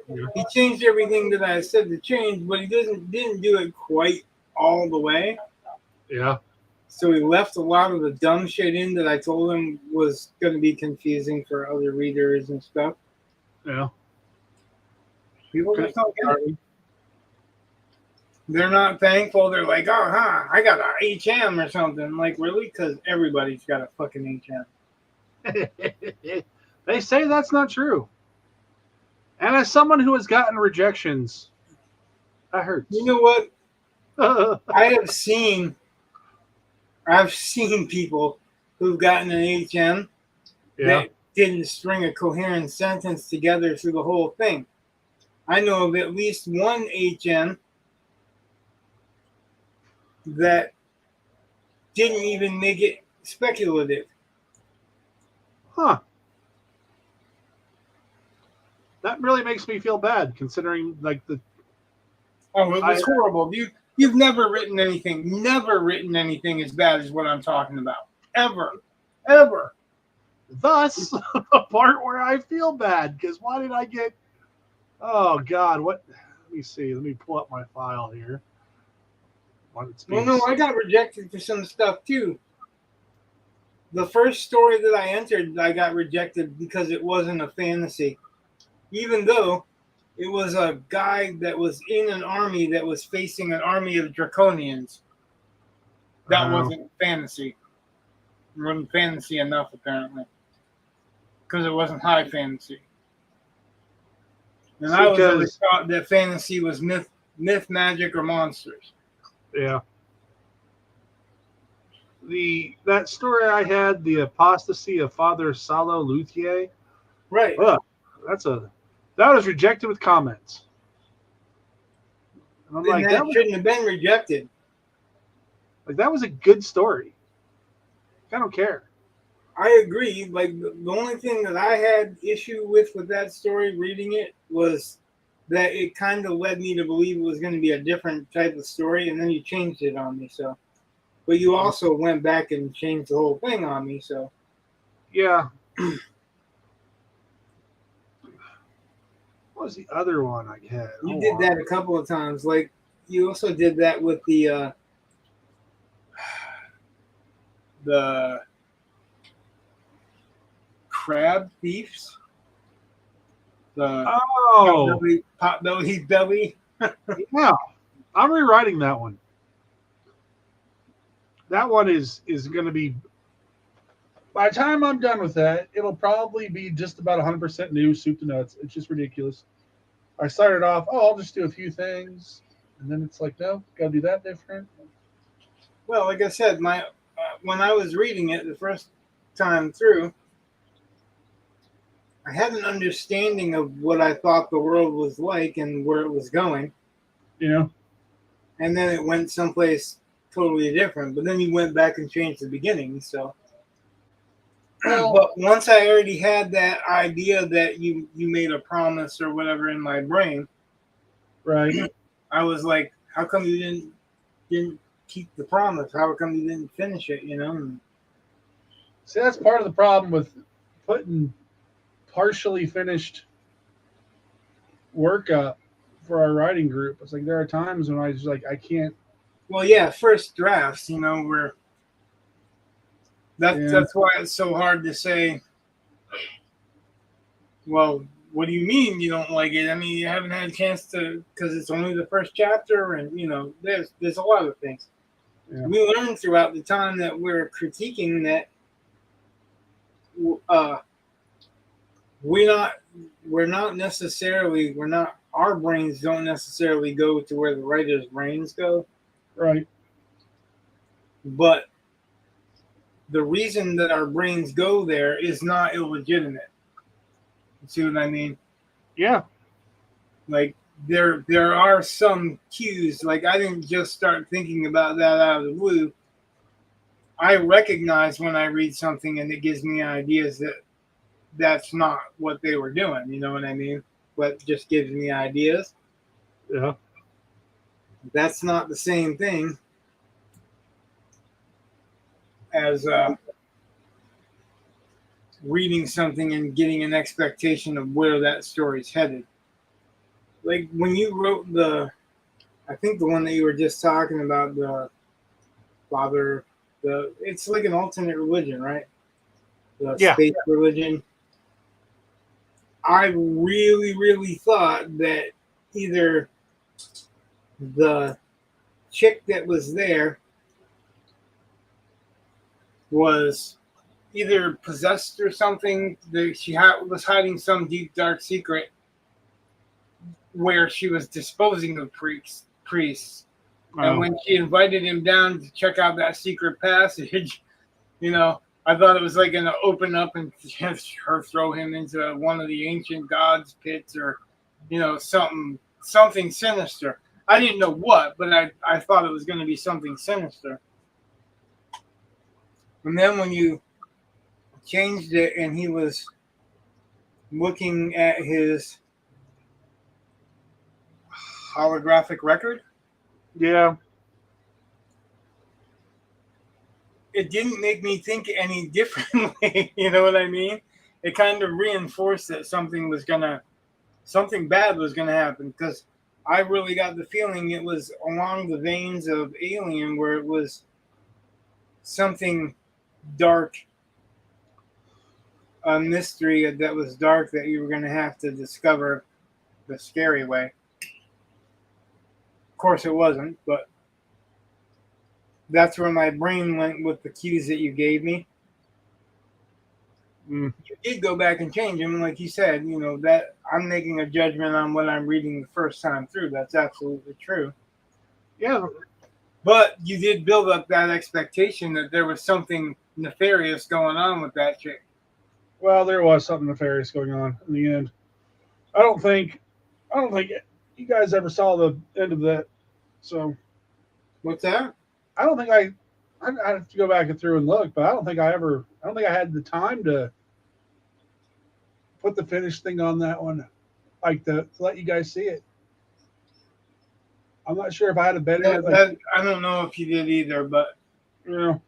Speaker 2: yeah.
Speaker 1: he changed everything that I said to change, but he didn't do it quite all the way.
Speaker 2: Yeah.
Speaker 1: So he left a lot of the dumb shit in that I told him was going to be confusing for other readers and stuff.
Speaker 2: Yeah.
Speaker 1: People just don't get it. They're not thankful. They're like, oh, huh, I got a HM or something. Like, really? Because everybody's got a fucking HM.
Speaker 2: They say that's not true. And as someone who has gotten rejections, that hurts.
Speaker 1: You know what? I've seen people who've gotten an HM that didn't string a coherent sentence together through the whole thing. I know of at least one HM that didn't even make it speculative.
Speaker 2: Huh. That really makes me feel bad, considering like the.
Speaker 1: Oh, it was horrible. You've never written anything as bad as what I'm talking about. Ever.
Speaker 2: Thus, the part where I feel bad, because why did I get? Oh God, what? Let me see. Let me pull up my file here.
Speaker 1: Well, no, I got rejected for some stuff too. The first story that I entered, I got rejected because it wasn't a fantasy, even though it was a guy that was in an army that was facing an army of draconians. That wasn't fantasy. It wasn't fantasy enough, apparently, because it wasn't high fantasy. And I always thought that fantasy was myth, magic, or monsters.
Speaker 2: Yeah. That story I had, the apostasy of Father Salo Luthier.
Speaker 1: Right.
Speaker 2: That was rejected with comments. And I'm like,
Speaker 1: that shouldn't have been rejected.
Speaker 2: Like, that was a good story. I don't care.
Speaker 1: I agree. Like, the only thing that I had issue with that story, reading it, was that it kind of led me to believe it was going to be a different type of story, and then you changed it on me. So, but you also went back and changed the whole thing on me. So,
Speaker 2: yeah. What was the other one I had?
Speaker 1: You did that a couple of times. Like, you also did that with the crab thieves. Potbelly belly.
Speaker 2: Yeah, I'm rewriting that one. That one is going to be. By the time I'm done with that, it'll probably be just about 100% new, soup to nuts. It's just ridiculous. I started off, I'll just do a few things, and then it's like, no, got to do that different.
Speaker 1: Well, like I said, when I was reading it the first time through, I had an understanding of what I thought the world was like and where it was going.
Speaker 2: Yeah.
Speaker 1: And then it went someplace totally different. But then you went back and changed the beginning, so.
Speaker 2: Well,
Speaker 1: But once I already had that idea that you made a promise or whatever in my brain,
Speaker 2: right.
Speaker 1: I was like, how come you didn't keep the promise? How come you didn't finish it? You know? And
Speaker 2: See, that's part of the problem with putting partially finished work up for our writing group. It's like there are times when I just like I can't.
Speaker 1: well, yeah, first drafts, you know, where
Speaker 2: Yeah,
Speaker 1: that's why it's so hard to say. Well, what do you mean you don't like it? I mean, you haven't had a chance to because it's only the first chapter, and you know, there's a lot of things
Speaker 2: yeah,
Speaker 1: we learn throughout the time that we're critiquing that uh, we not we're not necessarily we're not our brains don't necessarily go to where the writer's brains go,
Speaker 2: right.
Speaker 1: but the reason that our brains go there is not illegitimate. You see what I mean?
Speaker 2: Yeah,
Speaker 1: Like there are some cues. Like I didn't just start thinking about that out of the blue. I recognize when I read something and it gives me ideas that that's not what they were doing. You know what I mean? But just gives me ideas.
Speaker 2: yeah,
Speaker 1: That's not the same thing as reading something and getting an expectation of where that story's headed. Like when you wrote I think the one that you were just talking about, the father, it's like an alternate religion, right? The
Speaker 2: yeah.
Speaker 1: space religion. I really, really thought that either the chick that was there was either possessed or something, that was hiding some deep, dark secret where she was disposing of priests. And
Speaker 2: Oh,
Speaker 1: when she invited him down to check out that secret passage, you know, I thought it was like going to open up and her throw him into one of the ancient gods' pits or, you know, something sinister. I didn't know what, but I thought it was going to be something sinister. And then when you changed it and he was looking at his holographic record,
Speaker 2: yeah.
Speaker 1: it didn't make me think any differently. You know what I mean? It kind of reinforced that something bad was gonna happen because I really got the feeling it was along the veins of Alien, where it was something dark, a mystery that was dark that you were gonna have to discover the scary way. Of course, it wasn't, but that's where my brain went with the cues that you gave me.
Speaker 2: Mm.
Speaker 1: You did go back and change them, like you said. You know that I'm making a judgment on what I'm reading the first time through. That's absolutely true.
Speaker 2: Yeah.
Speaker 1: But you did build up that expectation that there was something nefarious going on with that chick.
Speaker 2: Well, there was something nefarious going on in the end. I don't think, I don't think you guys ever saw the end of that. So
Speaker 1: What's that?
Speaker 2: I don't think I have to go back and through and look, but I don't think I had the time to put the finished thing on that one, like to let you guys see it. I'm not sure if I had a better, like,
Speaker 1: That I don't know if you did either,
Speaker 2: you know,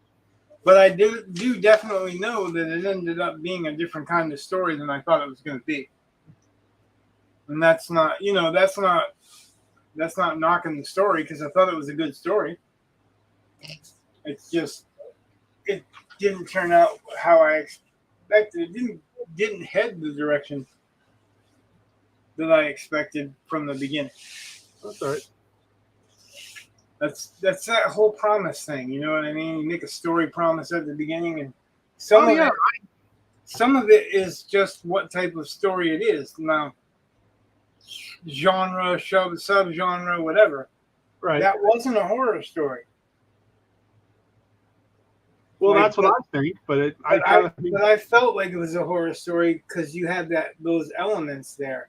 Speaker 1: but I do definitely know that it ended up being a different kind of story than I thought it was going to be. And that's not, that's not knocking the story because I thought it was a good story. It's just it didn't turn out how I expected. It didn't head the direction that I expected from the beginning.
Speaker 2: that's all right.
Speaker 1: That's that whole promise thing. You know what I mean? You make a story promise at the beginning, and
Speaker 2: Oh
Speaker 1: some of
Speaker 2: yeah,
Speaker 1: it some of it is just what type of story it is. Now, genre, subgenre, whatever.
Speaker 2: right.
Speaker 1: That wasn't a horror story.
Speaker 2: Well,
Speaker 1: Like,
Speaker 2: that's what I think, but I kind of think,
Speaker 1: but I felt like it was a horror story because you had those elements there.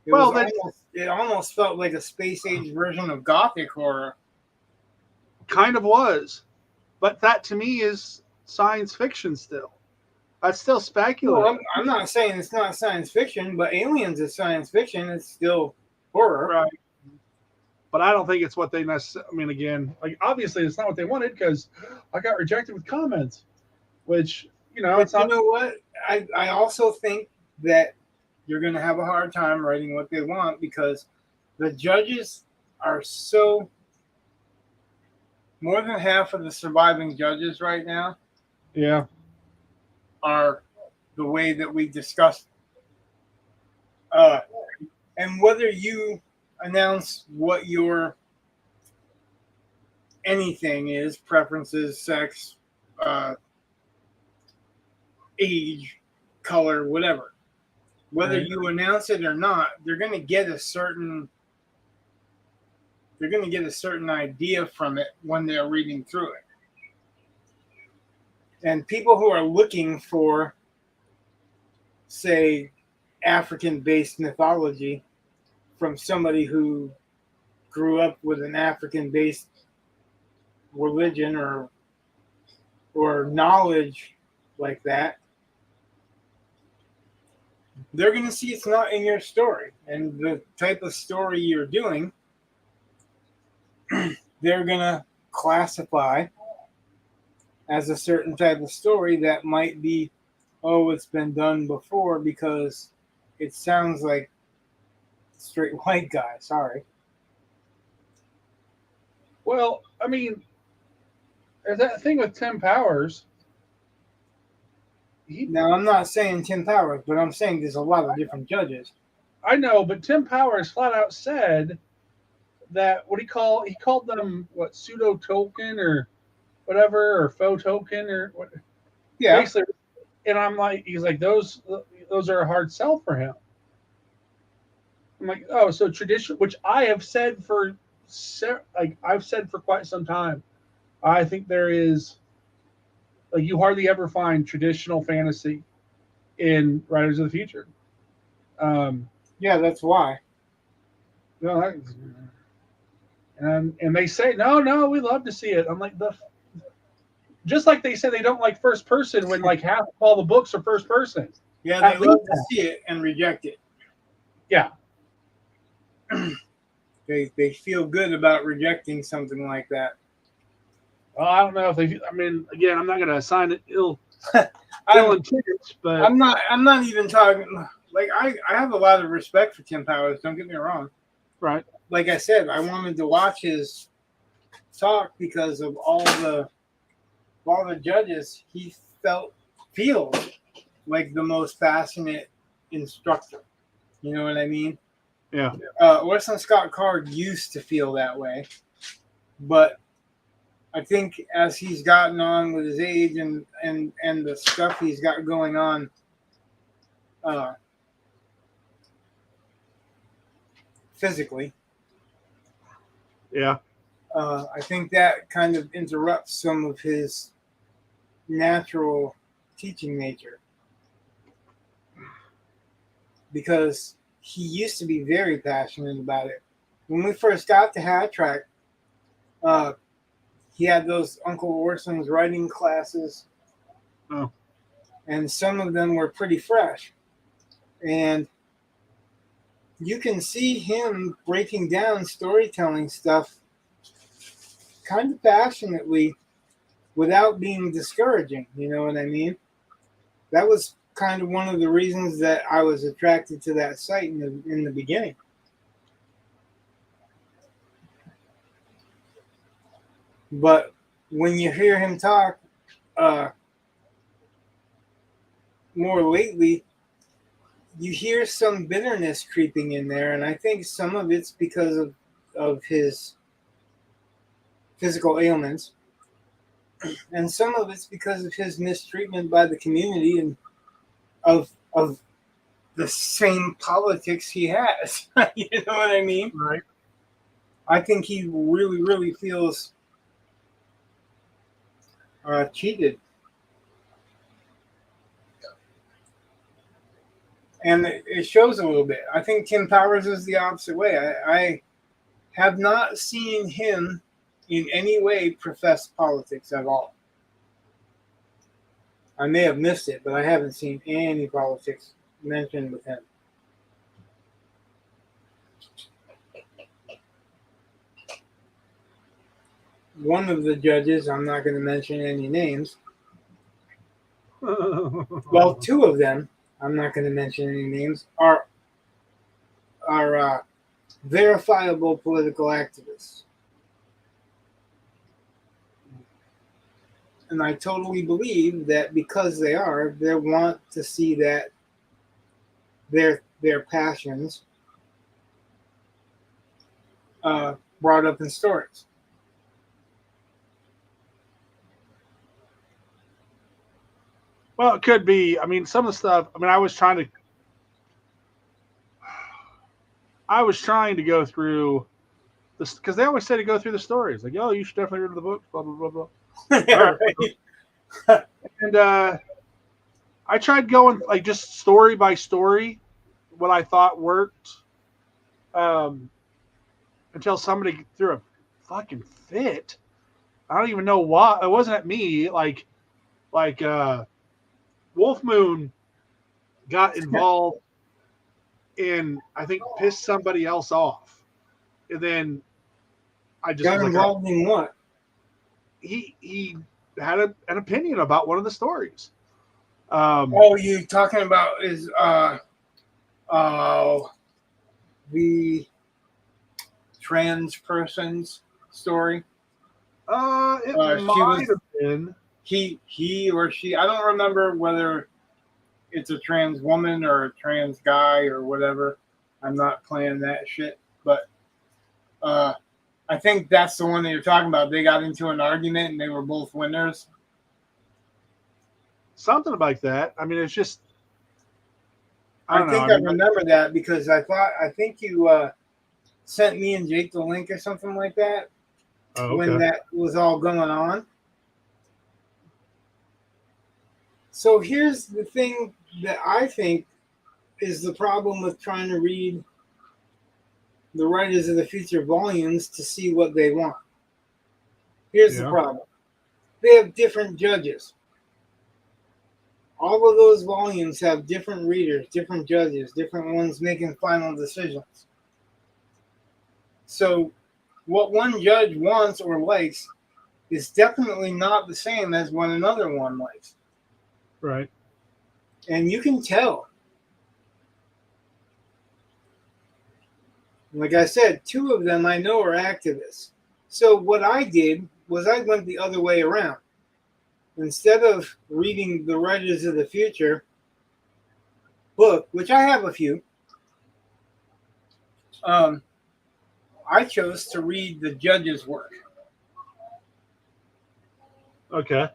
Speaker 2: well, that
Speaker 1: It almost felt like a space age version of gothic horror.
Speaker 2: kind of was, but that to me is science fiction still. That's still
Speaker 1: Well,
Speaker 2: speculative.
Speaker 1: I'm not saying it's not science fiction, but Aliens is science fiction. It's still horror.
Speaker 2: Right. But I don't think it's what they necessarily. I mean, again, like obviously it's not what they wanted because I got rejected with comments, which
Speaker 1: But
Speaker 2: it's
Speaker 1: you
Speaker 2: not.
Speaker 1: know what? I also think that you're going to have a hard time writing what they want because the judges are so. More than half of the surviving judges right now
Speaker 2: Yeah.
Speaker 1: are the way that we discussed. Uh, and whether you announce what your anything is, preferences, sex, uh, age, color, whatever, whether
Speaker 2: Right.
Speaker 1: you announce it or not, they're going to get a certain idea from it when they're reading through it. And people who are looking for, say, African-based mythology from somebody who grew up with an African-based religion or knowledge like that, they're going to see it's not in your story. And the type of story you're doing, they're going to classify as a certain type of story that might be, oh, it's been done before because it sounds like straight white guy. Sorry.
Speaker 2: Well, I mean, there's that thing with Tim Powers.
Speaker 1: Now, I'm not saying Tim Powers, but I'm saying there's a lot of different judges.
Speaker 2: I know, but Tim Powers flat out said that he called them what pseudo token or whatever or faux token or what
Speaker 1: Yeah.
Speaker 2: basically. And I'm like, he's like those are a hard sell for him. I'm like, oh, so tradition, which I have said for like I've said for quite some time. I think there is like you hardly ever find traditional fantasy in Riders of the Future. Um,
Speaker 1: Yeah, that's why.
Speaker 2: you know, and they say no, we love to see it. I'm like the just like they say they don't like first person when like half of all the books are first person.
Speaker 1: Yeah, they
Speaker 2: At least
Speaker 1: love to see it and reject it.
Speaker 2: yeah.
Speaker 1: They feel good about rejecting something like that.
Speaker 2: Well, I don't know if they. I mean, again, I'm not going to assign it ill
Speaker 1: I'm
Speaker 2: intent, but
Speaker 1: I'm not even talking like I have a lot of respect for Tim Powers, don't get me wrong.
Speaker 2: right.
Speaker 1: Like I said, I wanted to watch his talk because of all the judges he feels like the most passionate instructor. You know what I mean?
Speaker 2: Yeah.
Speaker 1: Orson Scott Card used to feel that way, but I think as he's gotten on with his age and the stuff he's got going on, uh, physically,
Speaker 2: Yeah.
Speaker 1: I think that kind of interrupts some of his natural teaching nature because he used to be very passionate about it. When we first got to Hat Track, uh, he had those Uncle Orson's writing classes,
Speaker 2: Oh.
Speaker 1: and some of them were pretty fresh. And you can see him breaking down storytelling stuff kind of passionately without being discouraging. You know what I mean? That was kind of one of the reasons that I was attracted to that site in the beginning. But when you hear him talk more lately, you hear some bitterness creeping in there, and I think some of it's because of his physical ailments, and some of it's because of his mistreatment by the community and of the same politics he has. You know what I mean?
Speaker 2: Right.
Speaker 1: I think he really, really feels cheated, and it shows a little bit. I think Tim Powers is the opposite way. I have not seen him in any way profess politics at all. I may have missed it, but I haven't seen any politics mentioned with him. One of the judges, I'm not going to mention any names. Well, two of them, I'm not going to mention any names, are verifiable political activists. And I totally believe that because they are, they want to see that their passions brought up in stories.
Speaker 2: Well, it could be. I mean, some of the stuff. I mean, I was trying to go through this because they always say to go through the stories. Like, oh, you should definitely read the books. Blah blah blah blah. All right. And I tried going like just story by story, what I thought worked, until somebody threw a fucking fit. I don't even know why. It wasn't at me. Like Wolf Moon got involved in, I think, pissed somebody else off, and then I just
Speaker 1: Got
Speaker 2: was like,
Speaker 1: involved in what?
Speaker 2: he had an opinion about one of the stories.
Speaker 1: Oh, you talking about is uh the trans person's story?
Speaker 2: It
Speaker 1: She
Speaker 2: might
Speaker 1: was
Speaker 2: have been.
Speaker 1: he or she. I don't remember whether it's a trans woman or a trans guy or whatever. I'm not playing that shit, but I think that's the one that you're talking about. They got into an argument and they were both winners.
Speaker 2: Something like that. I mean, it's just I
Speaker 1: I
Speaker 2: don't know.
Speaker 1: think
Speaker 2: I
Speaker 1: I
Speaker 2: mean,
Speaker 1: remember that because I think you sent me and Jake the link or something like that
Speaker 2: oh,
Speaker 1: when
Speaker 2: okay.
Speaker 1: that was all going on. So here's the thing that I think is the problem with trying to read the Writers of the Future volumes to see what they want. Here's the
Speaker 2: Yeah.
Speaker 1: problem. They have different judges. All of those volumes have different readers, different judges, different ones making final decisions. So what one judge wants or likes is definitely not the same as what another one likes.
Speaker 2: Right.
Speaker 1: And you can tell. Like I said, two of them I know are activists. So what I did was I went the other way around. Instead of reading the Writers of the Future book, which I have a few, I chose to read the judge's work.
Speaker 2: Okay.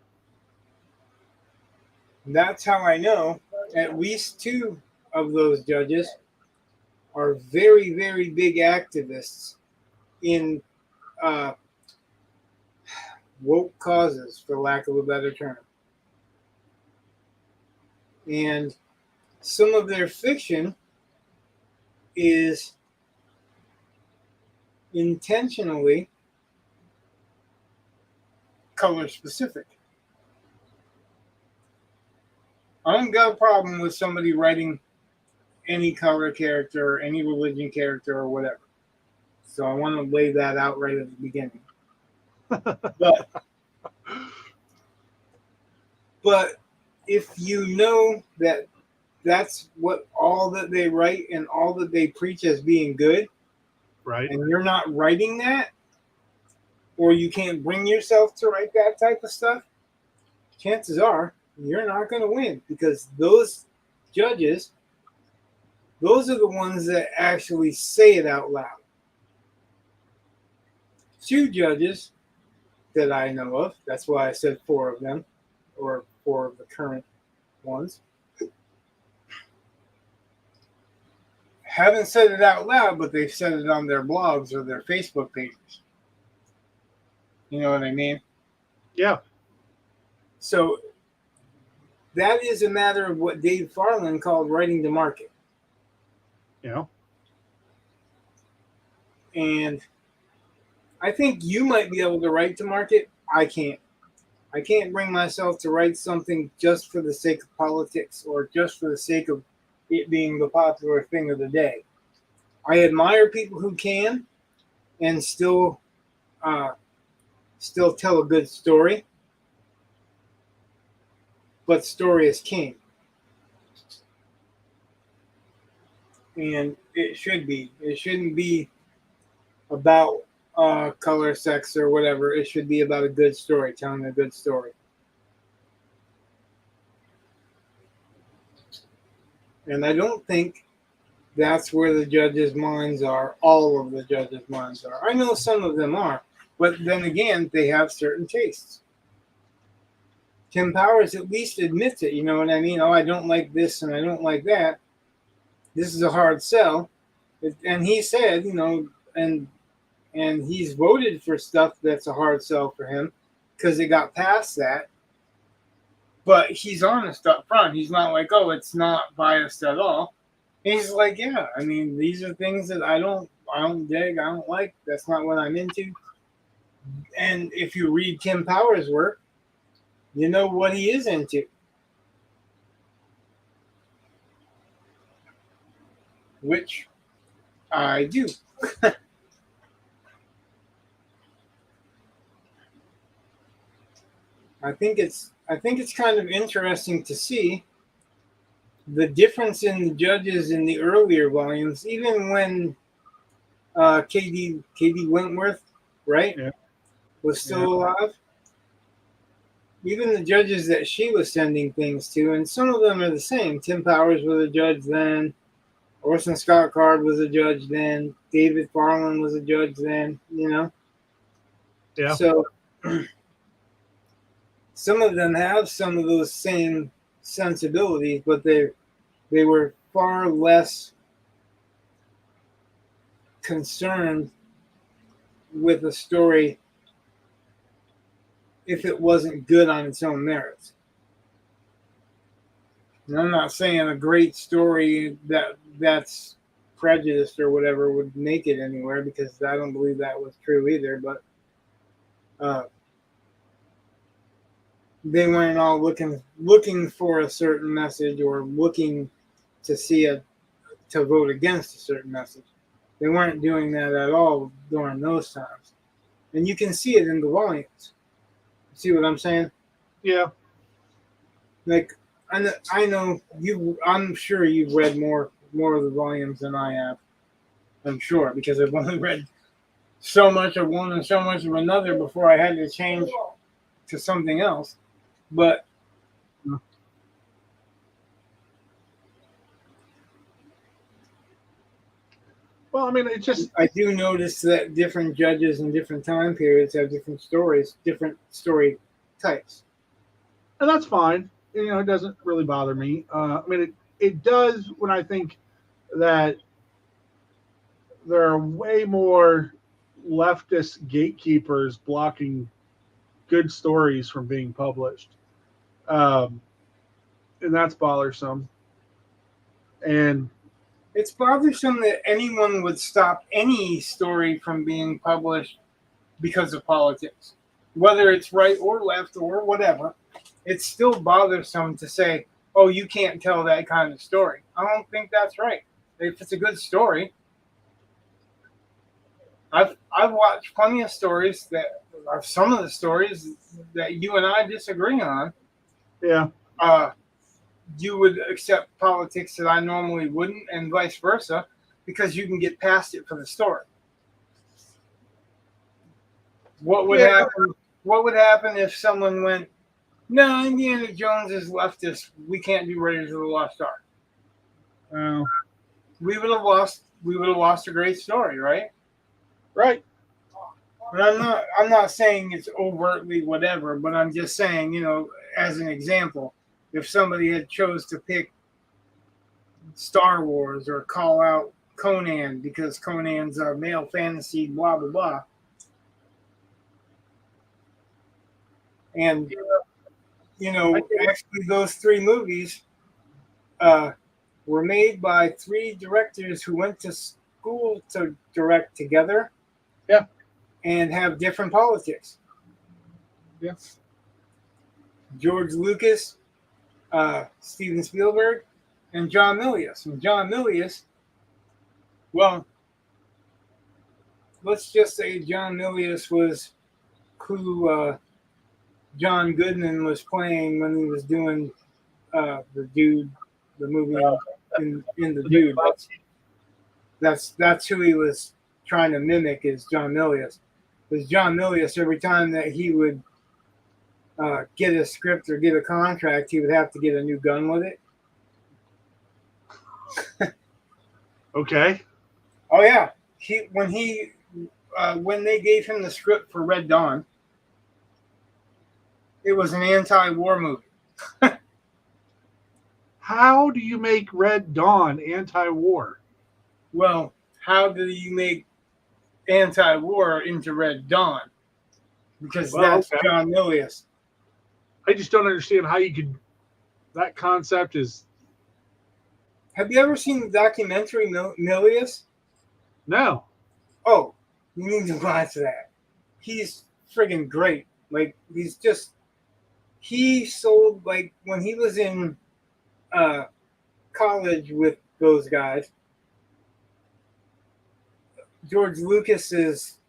Speaker 1: That's how I know at least two of those judges are very, very big activists in uh, woke causes, for lack of a better term. And some of their fiction is intentionally color specific. I don't got a problem with somebody writing any color character, any religion character, or whatever. So I want to lay that out right at the beginning. But if you know that that's what all that they write and all that they preach as being good,
Speaker 2: Right.
Speaker 1: and you're not writing that, or you can't bring yourself to write that type of stuff, chances are you're not going to win because those judges, those are the ones that actually say it out loud. Two judges that I know of, that's why I said four of them, or four of the current ones, haven't said it out loud, but they've said it on their blogs or their Facebook pages. You know what I mean?
Speaker 2: Yeah.
Speaker 1: So that is a matter of what Dave Farland called writing to market.
Speaker 2: You know.
Speaker 1: And I think you might be able to write to market. I can't. I can't bring myself to write something just for the sake of politics or just for the sake of it being the popular thing of the day. I admire people who can and uh, still tell a good story, but story is king, and it should be. It shouldn't be about color, sex, or whatever. It should be about a good story, telling a good story. And I don't think that's where the judges' minds are. All of the judges' minds are. I know some of them are, but then again, they have certain tastes. Tim Powers at least admits it. You know what I mean? Oh, I don't like this and I don't like that. This is a hard sell. And he said, and he's voted for stuff that's a hard sell for him because it got past that. But he's honest up front. He's not like, oh, it's not biased at all. He's like, yeah, I mean, these are things that I don't dig, I don't like. That's not what I'm into. And if you read Tim Powers' work, you know what he is into, which I do. I think it's kind of interesting to see the difference in the judges in the earlier volumes, even when KD Wentworth, right,
Speaker 2: Yeah.
Speaker 1: was still
Speaker 2: Yeah.
Speaker 1: alive. Even the judges that she was sending things to, and some of them are the same. Tim Powers was a judge then. Orson Scott Card was a judge then. David Farland was a judge then. You know,
Speaker 2: Yeah.
Speaker 1: so some of them have some of those same sensibilities, but they were far less concerned with a story if it wasn't good on its own merits. And I'm not saying a great story that's prejudiced or whatever would make it anywhere because I don't believe that was true either. But uh, they weren't all looking for a certain message or looking to see to vote against a certain message. They weren't doing that at all during those times, and you can see it in the volumes. See what I'm saying?
Speaker 2: Yeah.
Speaker 1: Like I know you. I'm sure you've read more of the volumes than I have. I'm sure because I've only read so much of one and so much of another before I had to change to something else. But
Speaker 2: Well, I mean, it just
Speaker 1: I do notice that different judges in different time periods have different stories, different story types.
Speaker 2: and that's fine. You know, it doesn't really bother me. I mean, it does when I think that there are way more leftist gatekeepers blocking good stories from being published, um, and that's bothersome. And
Speaker 1: It's bothersome that anyone would stop any story from being published because of politics, whether it's right or left or whatever. It's still bothersome to say, "Oh, you can't tell that kind of story." I don't think that's right. If it's a good story, I've watched plenty of stories that are some of the stories that you and I disagree on.
Speaker 2: yeah,
Speaker 1: Uh, you would accept politics that I normally wouldn't, and vice versa, because you can get past it for the story. What would
Speaker 2: yeah,
Speaker 1: happen? What would happen if someone went, "No, Indiana Jones is leftist. We can't do Raiders of the Lost Ark."
Speaker 2: well,
Speaker 1: We would have lost. We would have lost a great story, right?
Speaker 2: right.
Speaker 1: But I'm not saying it's overtly whatever, but I'm just saying, as an example, if somebody had chose to pick Star Wars or call out Conan because Conan's a male fantasy, blah blah blah, and
Speaker 2: I get
Speaker 1: actually those three movies uh, were made by three directors who went to school to direct together
Speaker 2: Yeah,
Speaker 1: and have different politics.
Speaker 2: yeah.
Speaker 1: George Lucas, Steven Spielberg, and John Milius. And John Milius, well, let's just say John Milius was who John Goodman was playing when he was doing the dude, the movie in the dude. That's who he was trying to mimic is John Milius. Because John Milius, every time that he would get a script or get a contract, he would have to get a new gun with it.
Speaker 2: Okay.
Speaker 1: Oh yeah, when they gave him the script for Red Dawn, it was an anti-war movie.
Speaker 2: How do you make Red Dawn anti-war?
Speaker 1: Well, how do you make anti-war into Red Dawn? Because that's
Speaker 2: okay.
Speaker 1: John Milius.
Speaker 2: I just don't understand how you could. That concept is.
Speaker 1: Have you ever seen the documentary Milius?
Speaker 2: No.
Speaker 1: Oh, you need to watch that. He's friggin' great. Like he sold, like, when he was in college with those guys, George Lucas's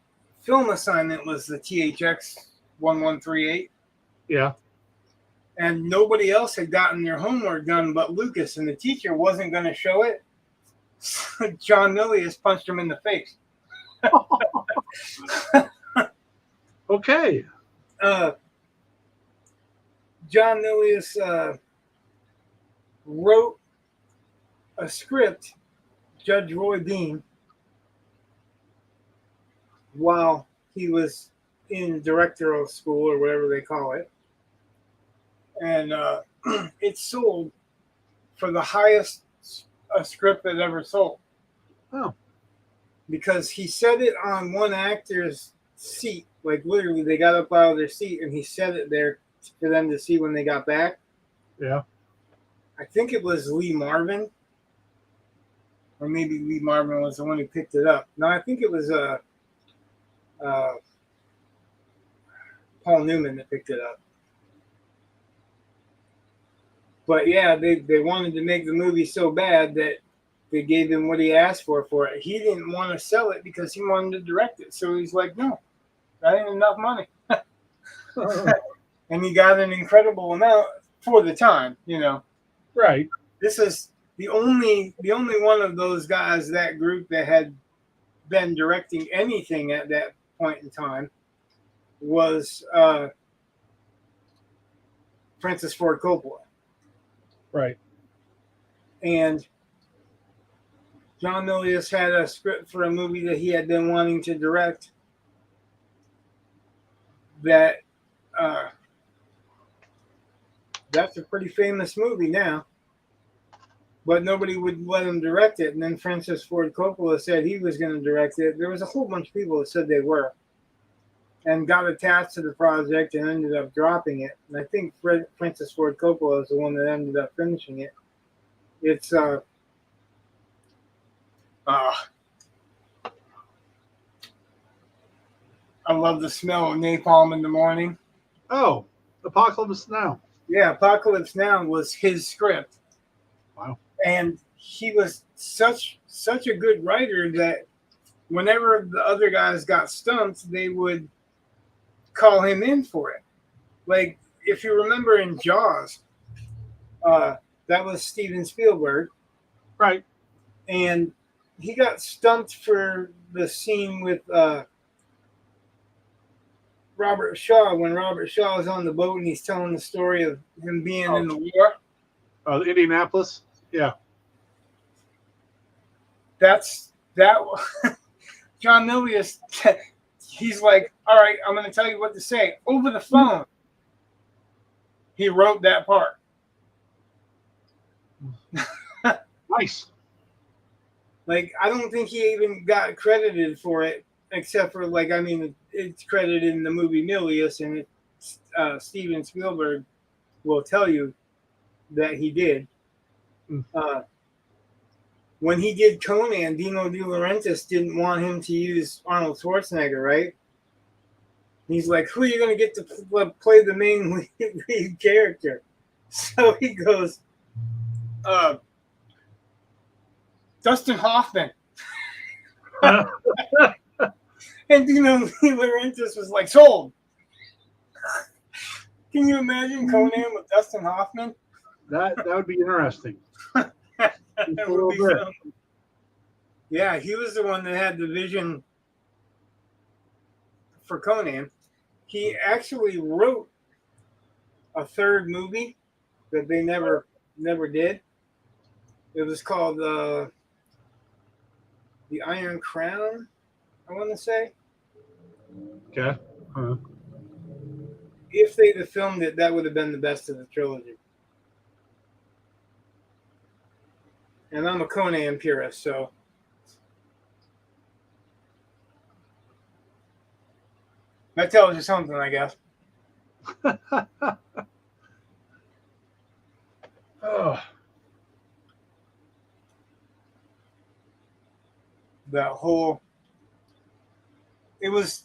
Speaker 1: film assignment was the THX 1138.
Speaker 2: Yeah.
Speaker 1: And nobody else had gotten their homework done but Lucas, and the teacher wasn't going to show it. So John Milius punched him in the face.
Speaker 2: Okay.
Speaker 1: John Milius wrote a script, Judge Roy Bean, while he was in directorial school or whatever they call it. And it sold for the highest a script that ever sold.
Speaker 2: Oh.
Speaker 1: Because he said it on one actor's seat. Like, literally, they got up out of their seat and he said it there for them to see when they got back.
Speaker 2: Yeah.
Speaker 1: I think it was Lee Marvin. Or maybe Lee Marvin was the one who picked it up. No, I think it was Paul Newman that picked it up. But yeah, they wanted to make the movie so bad that they gave him what he asked for it. He didn't want to sell it because he wanted to direct it. So he's like, no, that ain't enough money. And he got an incredible amount for the time, you know.
Speaker 2: Right.
Speaker 1: This is the only one of those guys, that group, that had been directing anything at that point in time was Francis Ford Coppola.
Speaker 2: Right.
Speaker 1: And John Milius had a script for a movie that he had been wanting to direct that that's a pretty famous movie now, but nobody would let him direct it. And then Francis Ford Coppola said he was going to direct it. There was a whole bunch of people that said they were and got attached to the project and ended up dropping it. And I think Francis Ford Coppola is the one that ended up finishing it. It's I love the smell of napalm in the morning.
Speaker 2: Oh, Apocalypse Now.
Speaker 1: Yeah, Apocalypse Now was his script.
Speaker 2: Wow.
Speaker 1: And he was such a good writer that whenever the other guys got stumped, they would call him in for it. Like, if you remember in Jaws, that was Steven Spielberg.
Speaker 2: Right.
Speaker 1: And he got stumped for the scene with Robert Shaw, when Robert Shaw is on the boat and he's telling the story of him being in the war.
Speaker 2: Indianapolis? Yeah.
Speaker 1: That's that. John Milius, he's like, all right, I'm going to tell you what to say. Over the phone, he wrote that part.
Speaker 2: Nice.
Speaker 1: Like, I don't think he even got credited for it, except for, like, I mean, it's credited in the movie Milius, and Steven Spielberg will tell you that he did. When he did Conan, Dino De Laurentiis didn't want him to use Arnold Schwarzenegger, right? He's like, who are you going to get to play the main lead character? So he goes, Dustin Hoffman. And, Laurentis was like, sold. Can you imagine Conan with Dustin Hoffman?
Speaker 2: That would be interesting.
Speaker 1: That would be something. Yeah, he was the one that had the vision for Conan. He actually wrote a third movie that they never did. It was called The Iron Crown, I want to say.
Speaker 2: Okay. Uh-huh.
Speaker 1: If they'd have filmed it, that would have been the best of the trilogy. And I'm a Conan purist, so that tells you something, I guess.
Speaker 2: Oh.
Speaker 1: That whole it was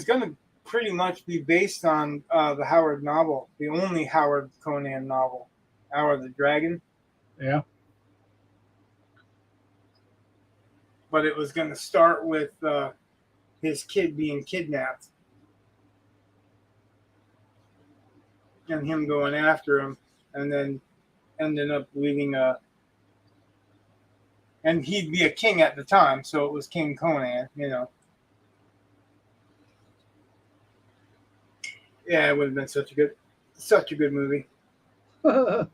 Speaker 1: going to pretty much be based on the Howard novel, the only Howard Conan novel, Hour of the Dragon.
Speaker 2: Yeah.
Speaker 1: But it was going to start with his kid being kidnapped and him going after him, and then ending up leaving and he'd be a king at the time, so it was King Conan, Yeah, it would have been such a good movie.
Speaker 2: Well,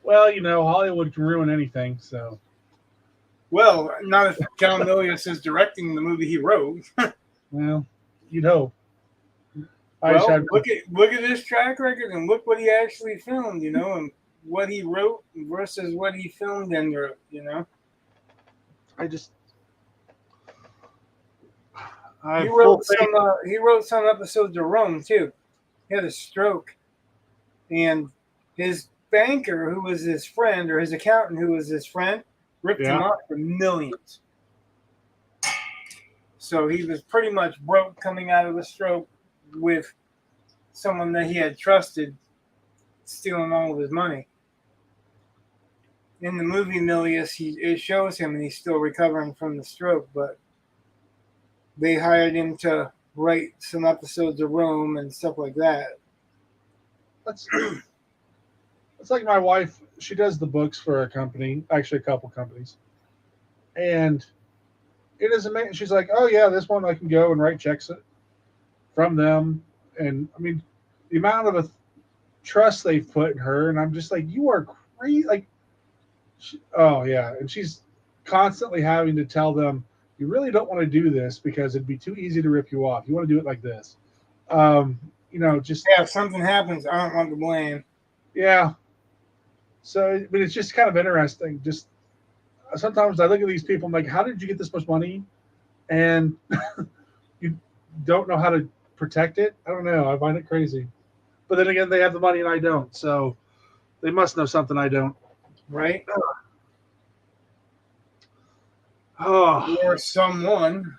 Speaker 2: Hollywood can ruin anything, so.
Speaker 1: Well, not if John Milius is directing the movie he wrote.
Speaker 2: Well, you'd hope.
Speaker 1: Look at his track record and look what he actually filmed, and what he wrote versus what he filmed and wrote, He wrote some episodes of Rome too. He had a stroke, and his banker, who was his friend, or his accountant, who was his friend, ripped him off for millions. So he was pretty much broke coming out of the stroke, with someone that he had trusted stealing all of his money. In the movie Milius, it shows him and he's still recovering from the stroke, but they hired him to write some episodes of Rome and stuff like that.
Speaker 2: It's like my wife. She does the books for a company, actually a couple companies, and it is amazing. She's like, "Oh yeah, this one I can go and write checks from them," and I mean, the amount of trust they've put in her, and I'm just like, "You are crazy!" Like, oh yeah, and she's constantly having to tell them, "You really don't want to do this because it'd be too easy to rip you off. You want to do it like this." Just
Speaker 1: if something happens, I don't want the blame.
Speaker 2: Yeah. So, but it's just kind of interesting. Just sometimes I look at these people, I'm like, how did you get this much money? And you don't know how to protect it? I don't know. I find it crazy. But then again, they have the money and I don't. So they must know something I don't.
Speaker 1: Right?
Speaker 2: Oh.
Speaker 1: Or someone.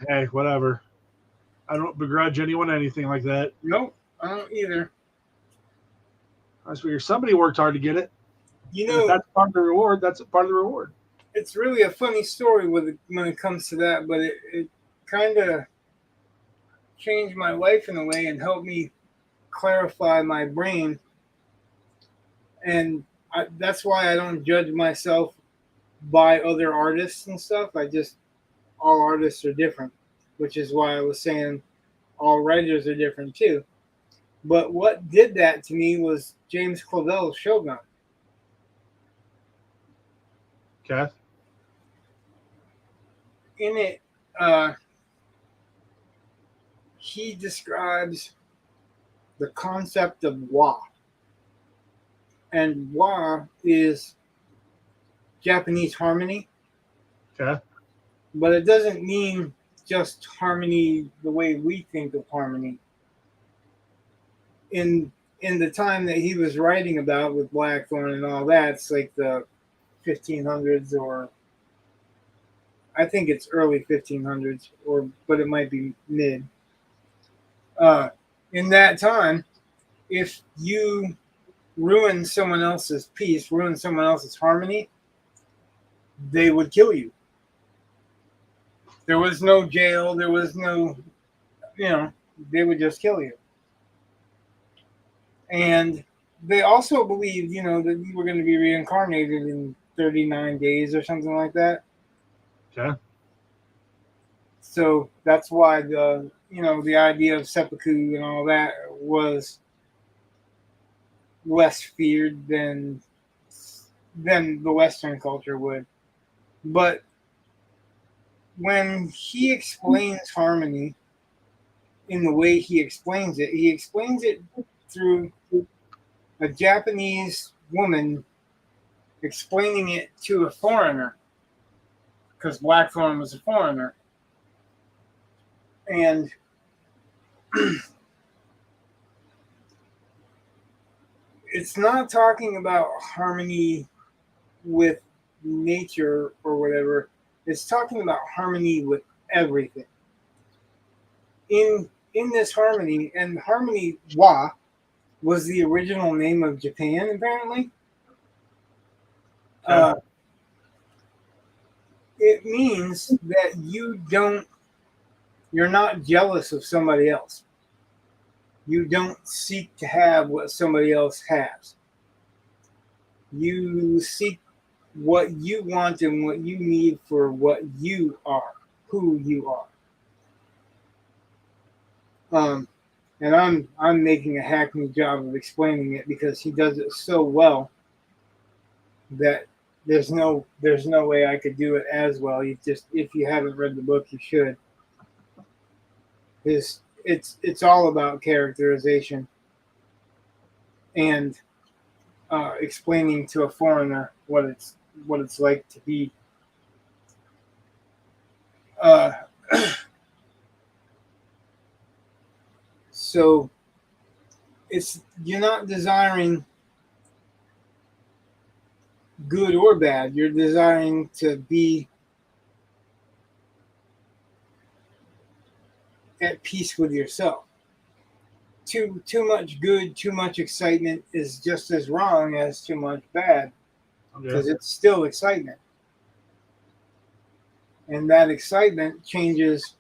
Speaker 2: Hey, whatever. I don't begrudge anyone anything like that.
Speaker 1: Nope, I don't either.
Speaker 2: I figure somebody worked hard to get it. If that's part of the reward, that's part of the reward.
Speaker 1: It's really a funny story when it comes to that, but it kind of changed my life in a way and helped me clarify my brain. And that's why I don't judge myself by other artists and stuff. All artists are different, which is why I was saying all writers are different too. But what did that to me was James Clavell's Shogun.
Speaker 2: Okay.
Speaker 1: In it, he describes the concept of wa. And wa is Japanese harmony.
Speaker 2: Okay.
Speaker 1: But it doesn't mean just harmony the way we think of harmony. In the time that he was writing about with Blackthorn and all that, it's like the 1500s or I think it's early 1500s, but it might be mid. In that time, if you ruin someone else's peace, ruin someone else's harmony, they would kill you. There was no jail. There was no, you know, they would just kill you. And they also believed, that you were going to be reincarnated in 39 days or something like that.
Speaker 2: Okay.
Speaker 1: So that's why the idea of seppuku and all that was less feared than the Western culture would. But when he explains harmony in the way he explains it through a Japanese woman explaining it to a foreigner, because Blackthorn was a foreigner. And it's not talking about harmony with nature or whatever. It's talking about harmony with everything. In this harmony, and harmony wa was the original name of Japan, apparently.
Speaker 2: Okay.
Speaker 1: It means that you're not jealous of somebody else. You don't seek to have what somebody else has. You seek what you want and what you need for what you are, who you are. And I'm making a hackney job of explaining it because he does it so well that there's no way I could do it as well. If you haven't read the book, you should. It's all about characterization and explaining to a foreigner what it's like to be. So you're not desiring good or bad. You're desiring to be at peace with yourself. Too much good, too much excitement is just as wrong as too much bad, because it's still excitement. And that excitement changes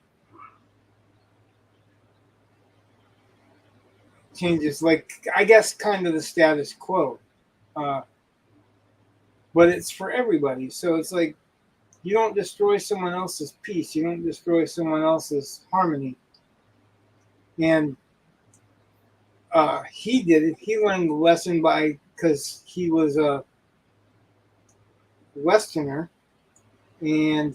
Speaker 1: like, I guess, kind of the status quo. But it's for everybody. So it's like, you don't destroy someone else's peace. You don't destroy someone else's harmony. And he did it. He learned the lesson because he was a Westerner, and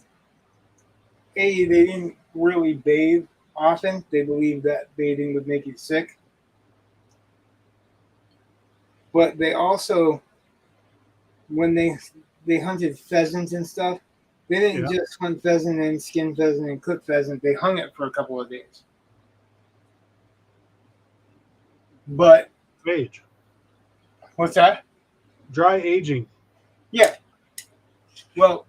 Speaker 1: they didn't really bathe often. They believed that bathing would make you sick. But they also, when they hunted pheasant and stuff, they didn't just hunt pheasant and skin pheasant and cook pheasant. They hung it for a couple of days. But
Speaker 2: age.
Speaker 1: What's that?
Speaker 2: Dry aging.
Speaker 1: Yeah. Well,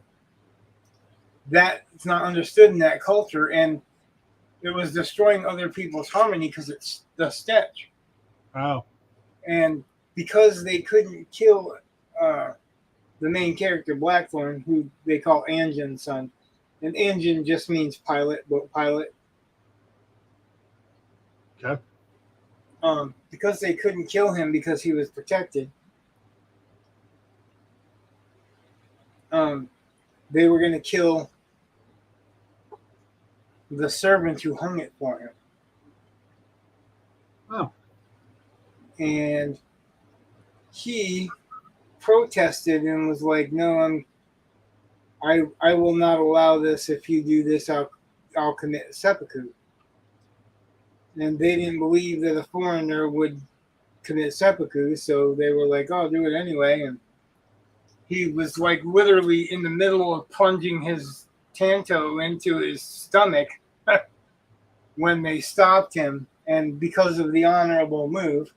Speaker 1: that's not understood in that culture, and it was destroying other people's harmony because it's the stench.
Speaker 2: Oh.
Speaker 1: And because they couldn't kill the main character, Blackthorn, who they call Anjin's son, and Anjin just means pilot, boat pilot.
Speaker 2: Okay.
Speaker 1: Because they couldn't kill him because he was protected, they were going to kill the servant who hung it for him.
Speaker 2: Oh.
Speaker 1: And he protested and was like, "No, I will not allow this. If you do this, I'll commit seppuku." And they didn't believe that a foreigner would commit seppuku, so they were like, "Oh, do it anyway." And he was like literally in the middle of plunging his tanto into his stomach when they stopped him, and because of the honorable move,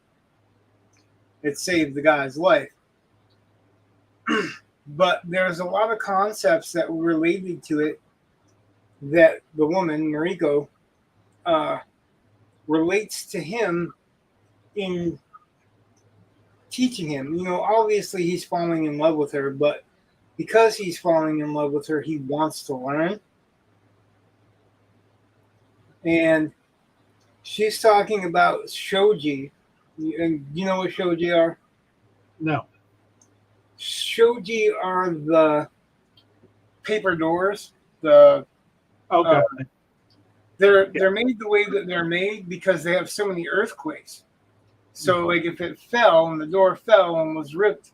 Speaker 1: it saved the guy's life. But there's a lot of concepts that were related to it that the woman, Mariko, uh, relates to him in teaching him. Obviously he's falling in love with her, but because he's falling in love with her, he wants to learn. And she's talking about shoji. And you know what shoji are?
Speaker 2: No.
Speaker 1: Shoji are the paper doors. The
Speaker 2: Okay.
Speaker 1: they're made the way that they're made because they have so many earthquakes. So like if it fell and the door fell and was ripped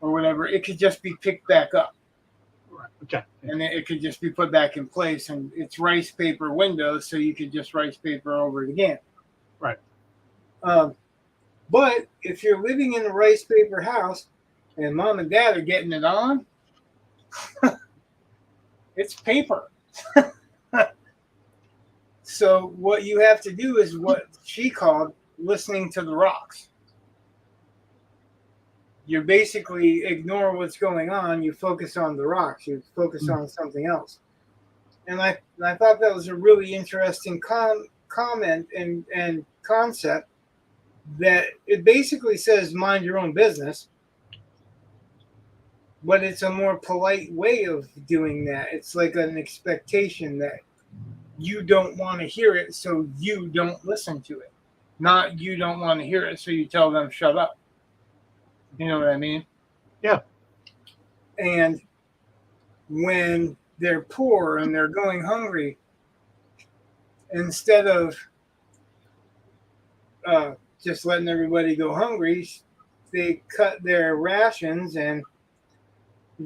Speaker 1: or whatever, it could just be picked back up.
Speaker 2: Right. Okay.
Speaker 1: And it could just be put back in place. And it's rice paper windows, so you could just rice paper over it again.
Speaker 2: Right.
Speaker 1: But if you're living in a rice paper house and mom and dad are getting it on, it's paper. So what you have to do is what she called listening to the rocks. You basically ignore what's going on. You focus on the rocks. You focus on something else. And I thought that was a really interesting comment and concept, that it basically says mind your own business, but it's a more polite way of doing that. It's like an expectation that you don't want to hear it, so you don't listen to it. Not you don't want to hear it, so you tell them shut up. You know what I mean?
Speaker 2: Yeah.
Speaker 1: And when they're poor and they're going hungry, instead of just letting everybody go hungry, they cut their rations and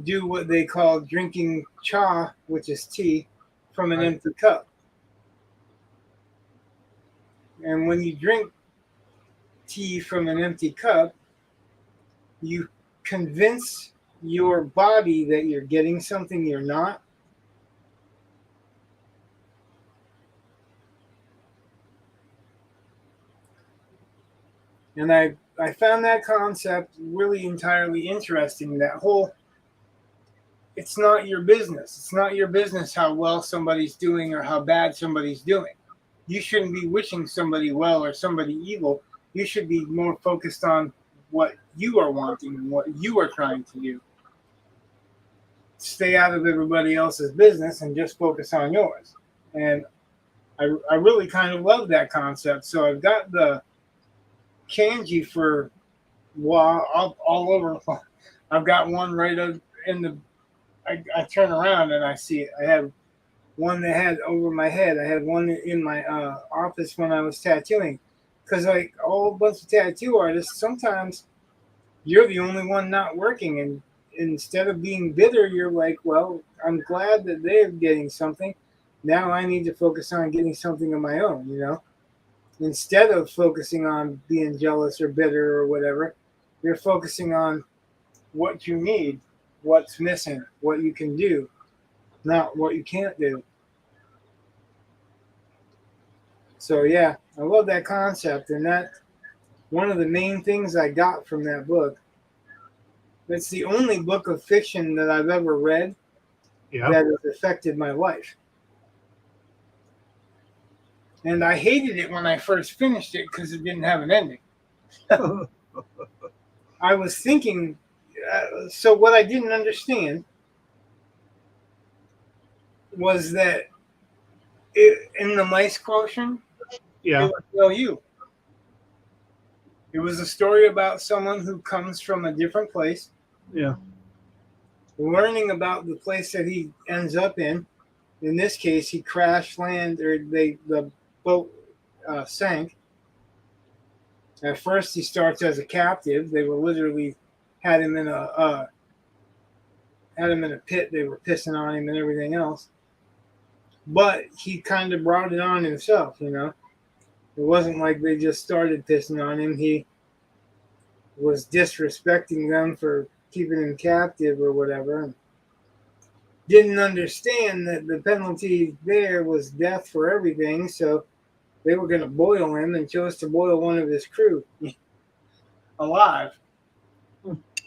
Speaker 1: do what they call drinking cha, which is tea, from an empty cup. And when you drink tea from an empty cup, you convince your body that you're getting something you're not. And I found that concept really entirely interesting. That whole, it's not your business. It's not your business how well somebody's doing or how bad somebody's doing. You shouldn't be wishing somebody well or somebody evil. You should be more focused on what you are wanting and what you are trying to do. Stay out of everybody else's business and just focus on yours. And I really kind of love that concept. So I've got the kanji for all over. I've got one right in the. I turn around and I see it. I have one that had over my head. I had one in my office when I was tattooing, because like a whole bunch of tattoo artists, sometimes you're the only one not working, and instead of being bitter, you're like, well, I'm glad that they're getting something. Now I need to focus on getting something of my own, instead of focusing on being jealous or bitter or whatever. You're focusing on what you need, what's missing, what you can do, not what you can't do. So yeah, I love that concept, and that one of the main things I got from that book. It's the only book of fiction that I've ever read that has affected my life. And I hated it when I first finished it because it didn't have an ending. I was thinking, so what I didn't understand was that in the mice quotient, it would tell you. It was a story about someone who comes from a different place.
Speaker 2: Yeah.
Speaker 1: Learning about the place that he ends up in. In this case, he crash landed, or the boat sank. At first, he starts as a captive. They were literally had him in a pit. They were pissing on him and everything else. But he kind of brought it on himself, It wasn't like they just started pissing on him. He was disrespecting them for keeping him captive or whatever. And didn't understand that the penalty there was death for everything, so they were going to boil him, and chose to boil one of his crew alive.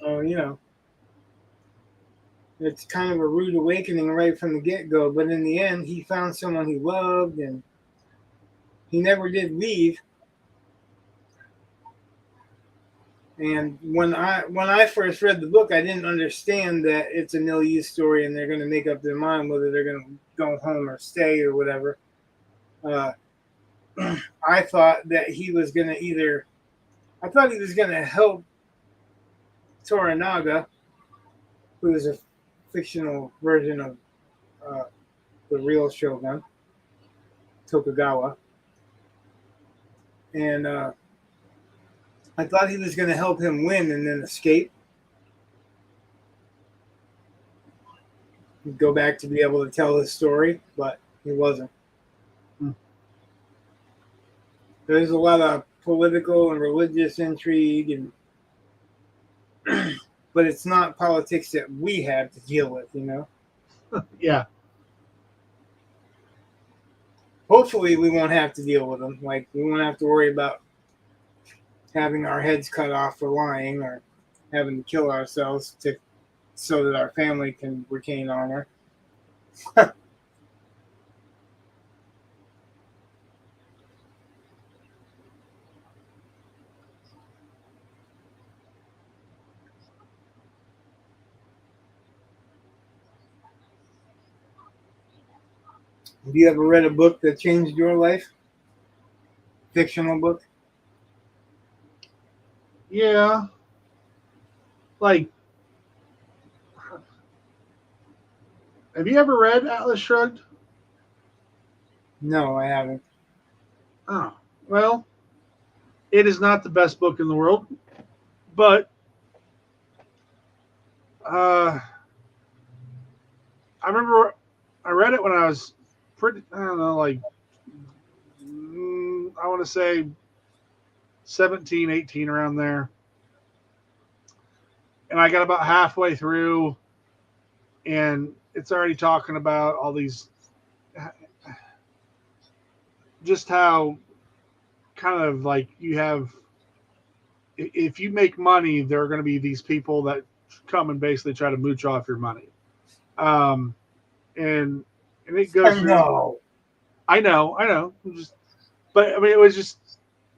Speaker 1: Oh, it's kind of a rude awakening right from the get go. But in the end, he found someone he loved, and he never did leave. And when I first read the book, I didn't understand that it's a nil use story, and they're going to make up their mind whether they're going to go home or stay or whatever. Uh, I thought that he was going to either. I thought he was going to help Toranaga, who is a fictional version of uh, the real Shogun, Tokugawa, and I thought he was going to help him win and then escape, go back to be able to tell his story, but he wasn't. There's a lot of political and religious intrigue, and but it's not politics that we have to deal with, you know.
Speaker 2: Yeah.
Speaker 1: Hopefully, we won't have to deal with them. Like, we won't have to worry about having our heads cut off for lying or having to kill ourselves so that our family can retain honor. Have you ever read a book that changed your life? Fictional book?
Speaker 2: Yeah. Like, have you ever read Atlas Shrugged?
Speaker 1: No, I haven't.
Speaker 2: Oh, well, it is not the best book in the world, but I remember I read it when I was pretty, I don't know, like, I want to say 17, 18, around there. And I got about halfway through, and it's already talking about all these, just how kind of like you have, if you make money, there are going to be these people that come and basically try to mooch off your money. Um, and it goes through.
Speaker 1: No.
Speaker 2: I know. But I mean, it was just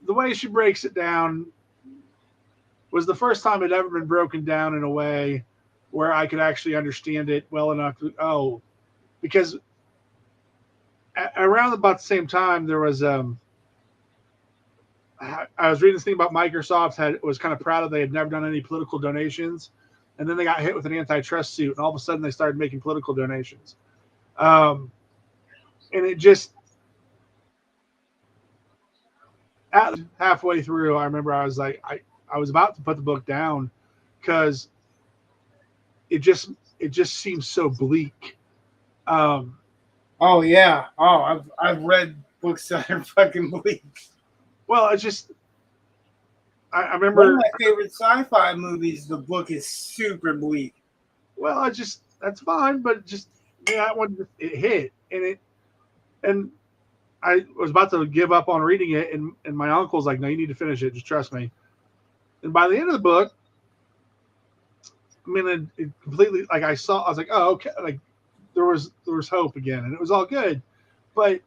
Speaker 2: the way she breaks it down was the first time it ever been broken down in a way where I could actually understand it well enough to because around about the same time there was I was reading this thing about Microsoft was kind of proud of they had never done any political donations, and then they got hit with an antitrust suit, and all of a sudden they started making political donations, and it just halfway through, I remember I was like, I was about to put the book down because it just seems so bleak.
Speaker 1: Oh yeah. Oh, I've read books that are fucking bleak.
Speaker 2: Well, it's just I
Speaker 1: One of
Speaker 2: remember.
Speaker 1: my favorite sci-fi movies, the book is super bleak.
Speaker 2: Well, I just that's fine, but just that one it hit and I was about to give up on reading it, and my uncle's like, "No, you need to finish it. Just trust me." And by the end of the book, I mean, it completely like I was like, "Oh, okay." Like there was hope again, and it was all good. But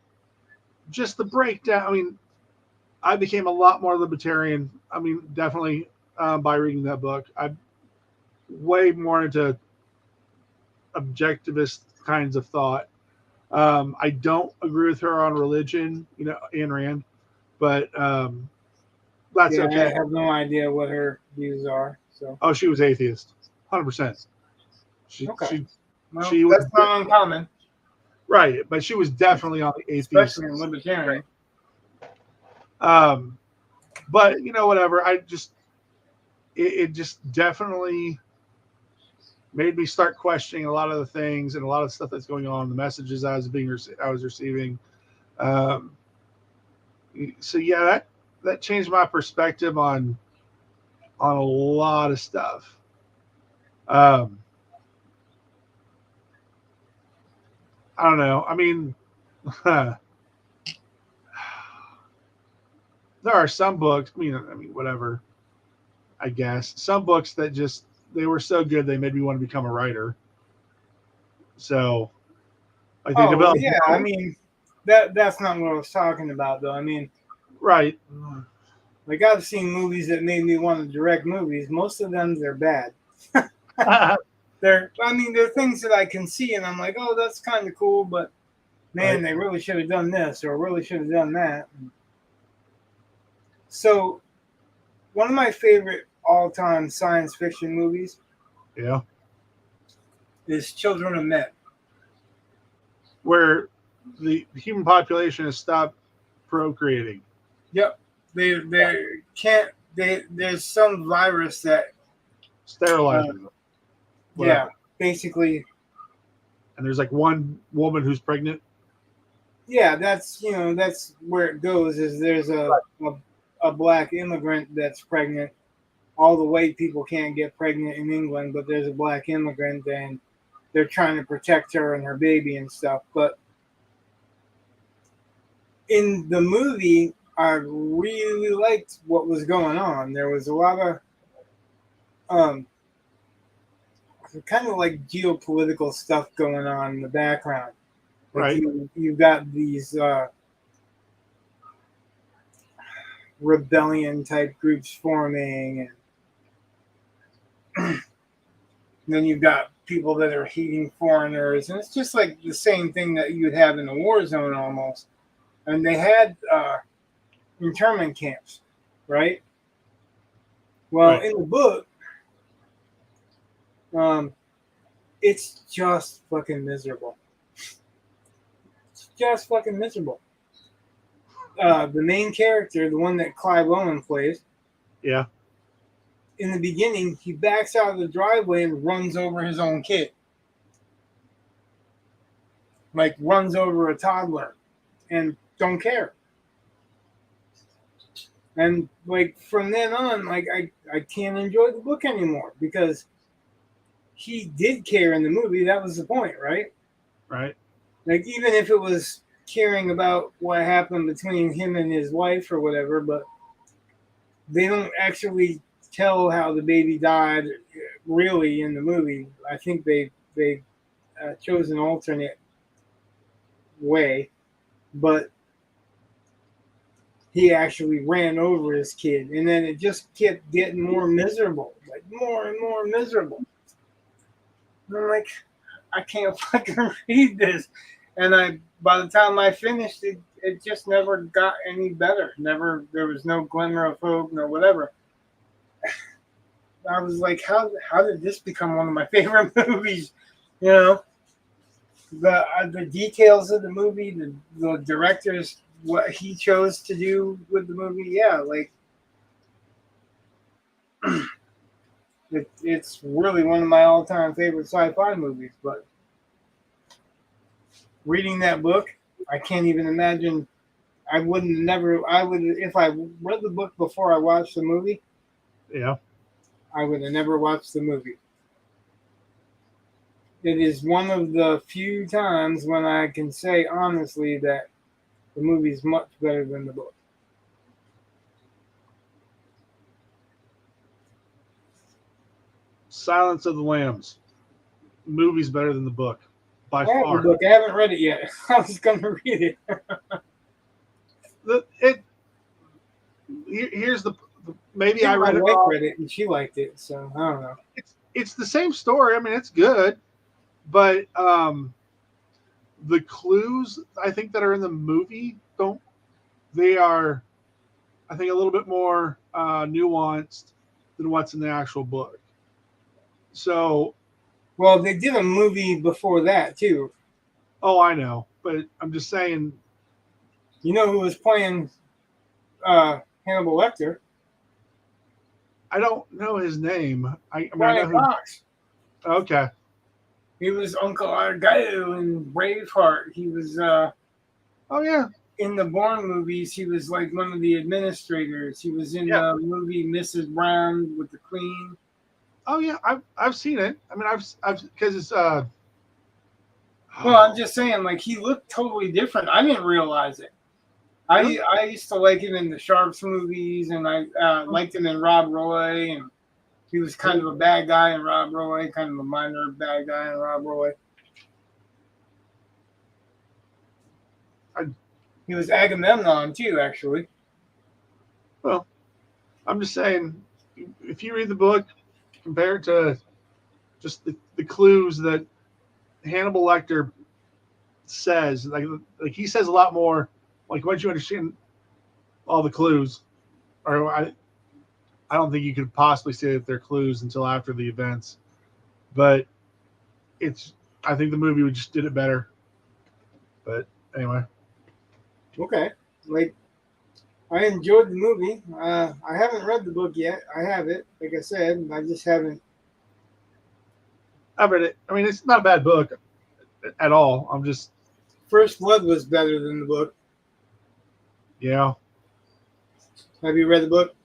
Speaker 2: just the breakdown. I mean, I became a lot more libertarian. I mean, definitely by reading that book. I'm way more into objectivist kinds of thought. I don't agree with her on religion, Ayn Rand, but that's
Speaker 1: Yeah, I
Speaker 2: okay.
Speaker 1: have no idea what her views are. So
Speaker 2: Oh, she was atheist, 100%. She
Speaker 1: okay,
Speaker 2: she
Speaker 1: well,
Speaker 2: she was
Speaker 1: that's not uncommon,
Speaker 2: right, but she was definitely on the atheist.
Speaker 1: especially in libertarian.
Speaker 2: Um, but whatever. It just definitely made me start questioning a lot of the things and a lot of stuff that's going on, the messages I was receiving. Um, so yeah, that changed my perspective on a lot of stuff. Um, I don't know. I mean, there are some books. I mean, whatever. I guess some books that just they were so good they made me want to become a writer. So like they
Speaker 1: Oh, well,
Speaker 2: developed
Speaker 1: yeah. I mean, that's not what I was talking about, though. I mean,
Speaker 2: right.
Speaker 1: like I've seen movies that made me want to direct movies. Most of them they're bad. I mean, they're things that I can see, and I'm like, oh, that's kind of cool, but man,
Speaker 2: Right.
Speaker 1: they really should have done this or really should have done that. So, one of my favorite all-time science fiction movies
Speaker 2: Yeah.
Speaker 1: is Children of Men.
Speaker 2: Where the human population has stopped procreating.
Speaker 1: Yep, they can't. There's some virus that,
Speaker 2: Sterilizes
Speaker 1: uh,
Speaker 2: them.
Speaker 1: yeah,
Speaker 2: Whatever.
Speaker 1: basically,
Speaker 2: And there's like one woman who's pregnant.
Speaker 1: yeah, that's where it goes. Is there's a black immigrant that's pregnant. All the white people can't get pregnant in England, but there's a black immigrant, and they're trying to protect her and her baby and stuff. But in the movie, I really liked what was going on. There was a lot of um, kind of like geopolitical stuff going on in the background. Like
Speaker 2: Right.
Speaker 1: you've got these rebellion type groups forming, and then you've got people that are hating foreigners, and it's just like the same thing that you'd have in a war zone almost. And they had internment camps, right? Well,
Speaker 2: Right.
Speaker 1: in the book, um, it's just fucking miserable. It's just fucking miserable. The main character, the one that Clive Owen plays,
Speaker 2: Yeah.
Speaker 1: in the beginning, he backs out of the driveway and runs over his own kid. Like, runs over a toddler and don't care. And, like, from then on, like, I can't enjoy the book anymore because he did care in the movie. That was the point, right?
Speaker 2: Right.
Speaker 1: Like, even if it was caring about what happened between him and his wife or whatever, but they don't actually tell how the baby died really in the movie. I think they chose an alternate way, but he actually ran over his kid, and then it just kept getting more miserable, like more and more miserable. And I'm like, I can't fucking read this, and by the time I finished it, it just never got any better. Never, there was no glimmer of hope, no whatever. I was like, how did this become one of my favorite movies? You know, the details of the movie, the director's what he chose to do with the movie. Yeah, like it's really one of my all-time favorite sci-fi movies. But reading that book, I can't even imagine. I wouldn't never. I would if I read the book before I watched the movie.
Speaker 2: Yeah.
Speaker 1: I would have never watched the movie. It is one of the few times when I can say honestly that the movie is much better than the book.
Speaker 2: Silence of the Lambs. Movie's better than the book by
Speaker 1: I have the
Speaker 2: far.
Speaker 1: book. I haven't read it yet. I was going to read it.
Speaker 2: Here's the
Speaker 1: I
Speaker 2: maybe I
Speaker 1: think my
Speaker 2: read it
Speaker 1: wife
Speaker 2: wrong.
Speaker 1: read it and she liked it, so I don't know.
Speaker 2: It's the same story. I mean, it's good, but the clues I think that are in the movie don't. They are, I think, a little bit more nuanced than what's in the actual book. So,
Speaker 1: Well, they did a movie before that too.
Speaker 2: oh, I know, but I'm just saying.
Speaker 1: You know who was playing Hannibal Lecter?
Speaker 2: I don't know his name. I mean, I know
Speaker 1: Brian
Speaker 2: who.
Speaker 1: Cox.
Speaker 2: Okay.
Speaker 1: He was Uncle Argyle in Braveheart. He was
Speaker 2: Oh yeah.
Speaker 1: in the Bourne movies. He was like one of the administrators. He was in
Speaker 2: Yeah.
Speaker 1: the movie Mrs. Brown with the Queen.
Speaker 2: Oh yeah. I've seen it. I mean, I've because it's
Speaker 1: Well, I'm just saying, like he looked totally different. I didn't realize it. I used to like him in the Sharps movies, and I liked him in Rob Roy, and he was kind of a bad guy in Rob Roy, kind of a minor bad guy in Rob Roy. He was Agamemnon too, actually.
Speaker 2: Well, I'm just saying, if you read the book, compare it to just the clues that Hannibal Lecter says, like he says a lot more. Like once you understand all the clues, or I don't think you could possibly say that they're clues until after the events. But I think the movie just did it better. But anyway.
Speaker 1: Okay. Like, I enjoyed the movie. I haven't read the book yet. I have it, like I said. I just haven't.
Speaker 2: I've read it. I mean, it's not a bad book at all. I'm just.
Speaker 1: First Blood was better than the book.
Speaker 2: Yeah.
Speaker 1: Have you read the book?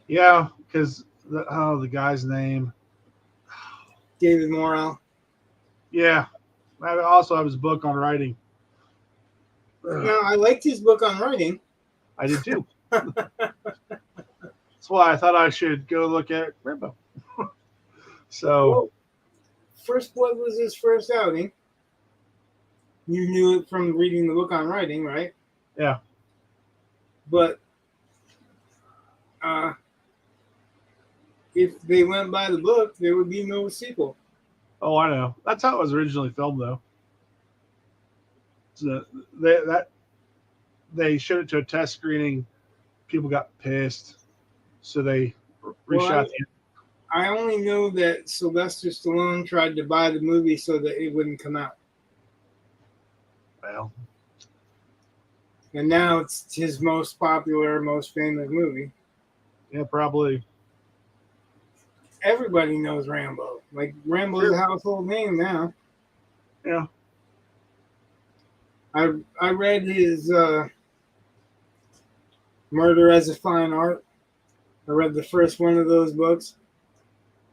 Speaker 2: Yeah, because the guy's name.
Speaker 1: David Morrell.
Speaker 2: Yeah. I also have his book on writing.
Speaker 1: No, I liked his book on writing.
Speaker 2: I did too. That's why I thought I should go look at Rambo. So.
Speaker 1: Well, First Blood was his first outing. You knew it from reading the book on writing, right?
Speaker 2: Yeah.
Speaker 1: But if they went by the book, there would be no sequel.
Speaker 2: Oh, I know. That's how it was originally filmed, though. So they showed it to a test screening. People got pissed, so they reshot the.
Speaker 1: I only know that Sylvester Stallone tried to buy the movie so that it wouldn't come out.
Speaker 2: Well.
Speaker 1: And now it's his most popular, most famous movie.
Speaker 2: Yeah, probably.
Speaker 1: Everybody knows Rambo. Like, Rambo's a household name now.
Speaker 2: Yeah.
Speaker 1: I read his Murder as a Fine Art. I read the first one of those books.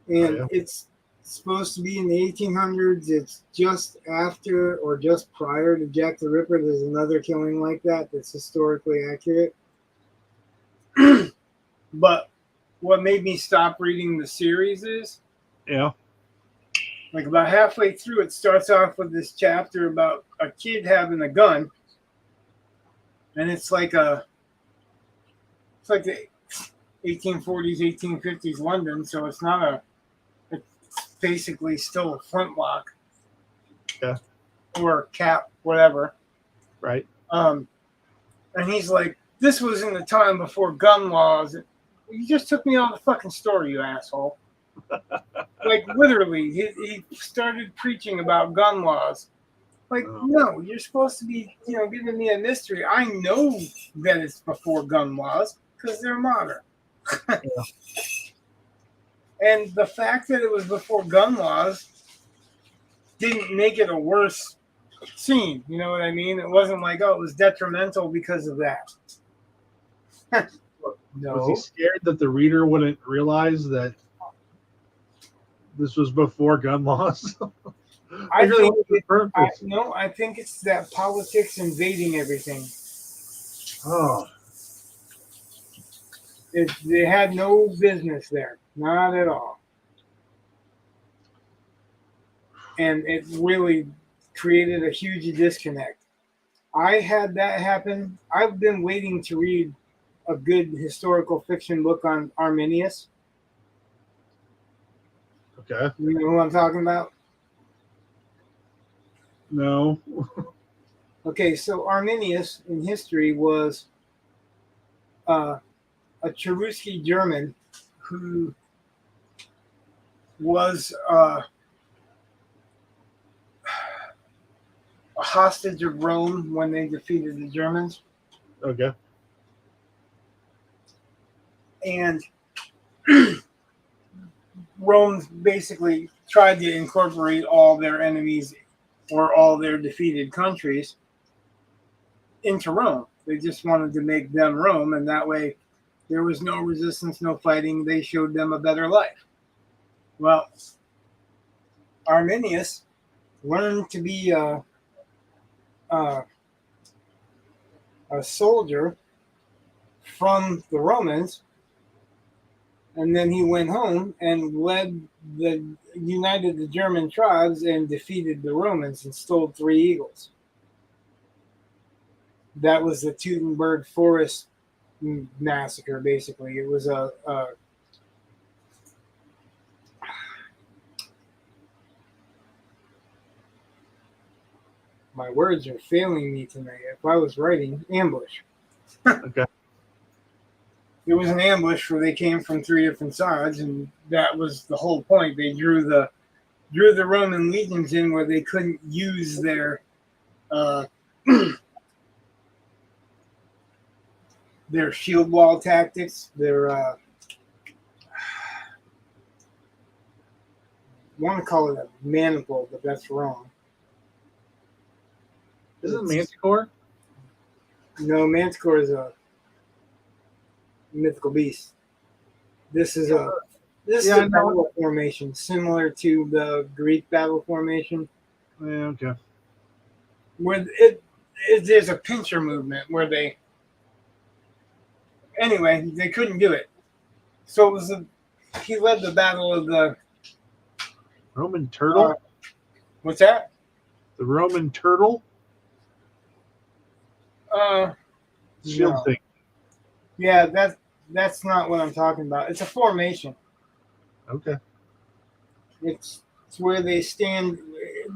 Speaker 1: And it's supposed to be in the 1800s. It's just after or just prior to Jack the Ripper. There's another killing like that's historically accurate. But what made me stop reading the series is, like about halfway through, it starts off with this chapter about a kid having a gun, and it's like the 1840s, 1850s London, so it's not it's basically still a flintlock, or cap, whatever,
Speaker 2: right?
Speaker 1: And he's like, "This was in the time before gun laws." You just took me on the fucking story, you asshole. Like, literally, he started preaching about gun laws. Like, no, you're supposed to be, giving me a mystery. I know that it's before gun laws because they're modern. And the fact that it was before gun laws didn't make it a worse scene. You know what I mean? It wasn't like, oh, it was detrimental because of that. No.
Speaker 2: Was he scared that the reader wouldn't realize that this was before gun laws?
Speaker 1: I think it's that politics invading everything.
Speaker 2: Oh.
Speaker 1: They had no business there. Not at all. And it really created a huge disconnect. I had that happen. I've been waiting to read a good historical fiction book on Arminius.
Speaker 2: Okay.
Speaker 1: You know who I'm talking about?
Speaker 2: No.
Speaker 1: Okay, so Arminius in history was a Cherusci German who was a hostage of Rome when they defeated the Germans.
Speaker 2: Okay.
Speaker 1: And Rome basically tried to incorporate all their enemies or all their defeated countries into Rome. They just wanted to make them Rome, and that way there was no resistance, no fighting. They showed them a better life. Well, Arminius learned to be a soldier from the Romans, and then he went home and united the German tribes and defeated the Romans and stole 3 eagles. That was the Teutonberg Forest massacre. Basically, it was a my words are failing me tonight. If I was writing, ambush.
Speaker 2: Okay.
Speaker 1: It was an ambush where they came from three different sides, and that was the whole point. They drew the Roman legions in where they couldn't use uh, their shield wall tactics. Their want to call it a maniple, but that's wrong.
Speaker 2: This is Manticore.
Speaker 1: No, Manticore is a mythical beast. This is a battle formation similar to the Greek battle formation.
Speaker 2: Yeah, okay.
Speaker 1: Where there's a pincher movement where they couldn't do it. So it was he led the battle of the
Speaker 2: Roman turtle.
Speaker 1: What's that?
Speaker 2: The Roman turtle. Shield
Speaker 1: No.
Speaker 2: thing.
Speaker 1: Yeah, that's not what I'm talking about. It's a formation.
Speaker 2: Okay.
Speaker 1: It's where they stand.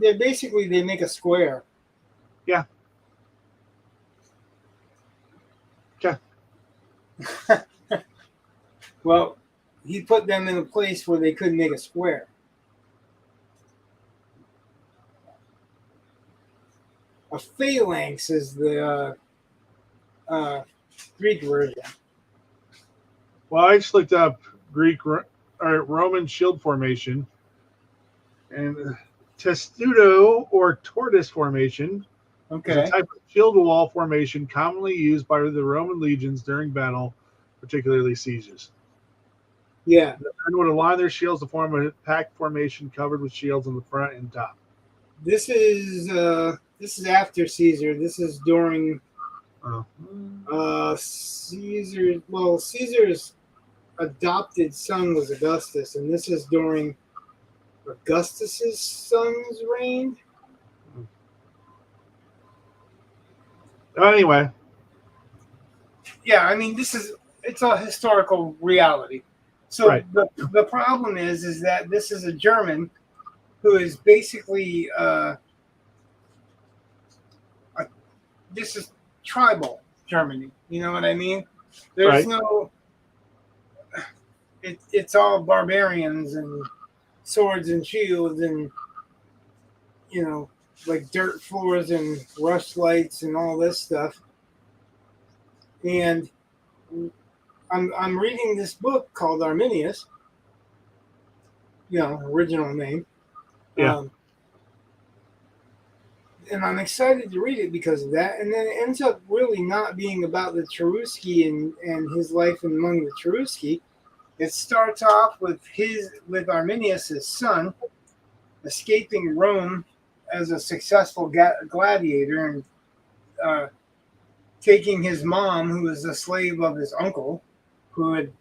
Speaker 1: They make a square.
Speaker 2: Yeah. Okay.
Speaker 1: Well, he put them in a place where they couldn't make a square. A phalanx is the Greek version.
Speaker 2: Well, I just looked up Greek or Roman shield formation, and testudo or tortoise formation is a
Speaker 1: Okay.
Speaker 2: type of shield wall formation commonly used by the Roman legions during battle, particularly sieges.
Speaker 1: Yeah.
Speaker 2: The men would align their shields to form a packed formation covered with shields on the front and top.
Speaker 1: This is after Caesar. This is during Caesar. Well, Caesar's adopted son was Augustus, and this is during Augustus's son's reign.
Speaker 2: Anyway.
Speaker 1: Yeah, I mean, it's a historical reality. So
Speaker 2: right.
Speaker 1: the problem is that this is a German who is basically this is tribal Germany. You know what I mean? There's no. It's all barbarians and swords and shields and like dirt floors and rush lights and all this stuff. And I'm reading this book called Arminius. Original name.
Speaker 2: Yeah.
Speaker 1: And I'm excited to read it because of that. And then it ends up really not being about the Cherusci and his life among the Cherusci. It starts off with Arminius' son escaping Rome as a successful gladiator and taking his mom, who was a slave of his uncle, who had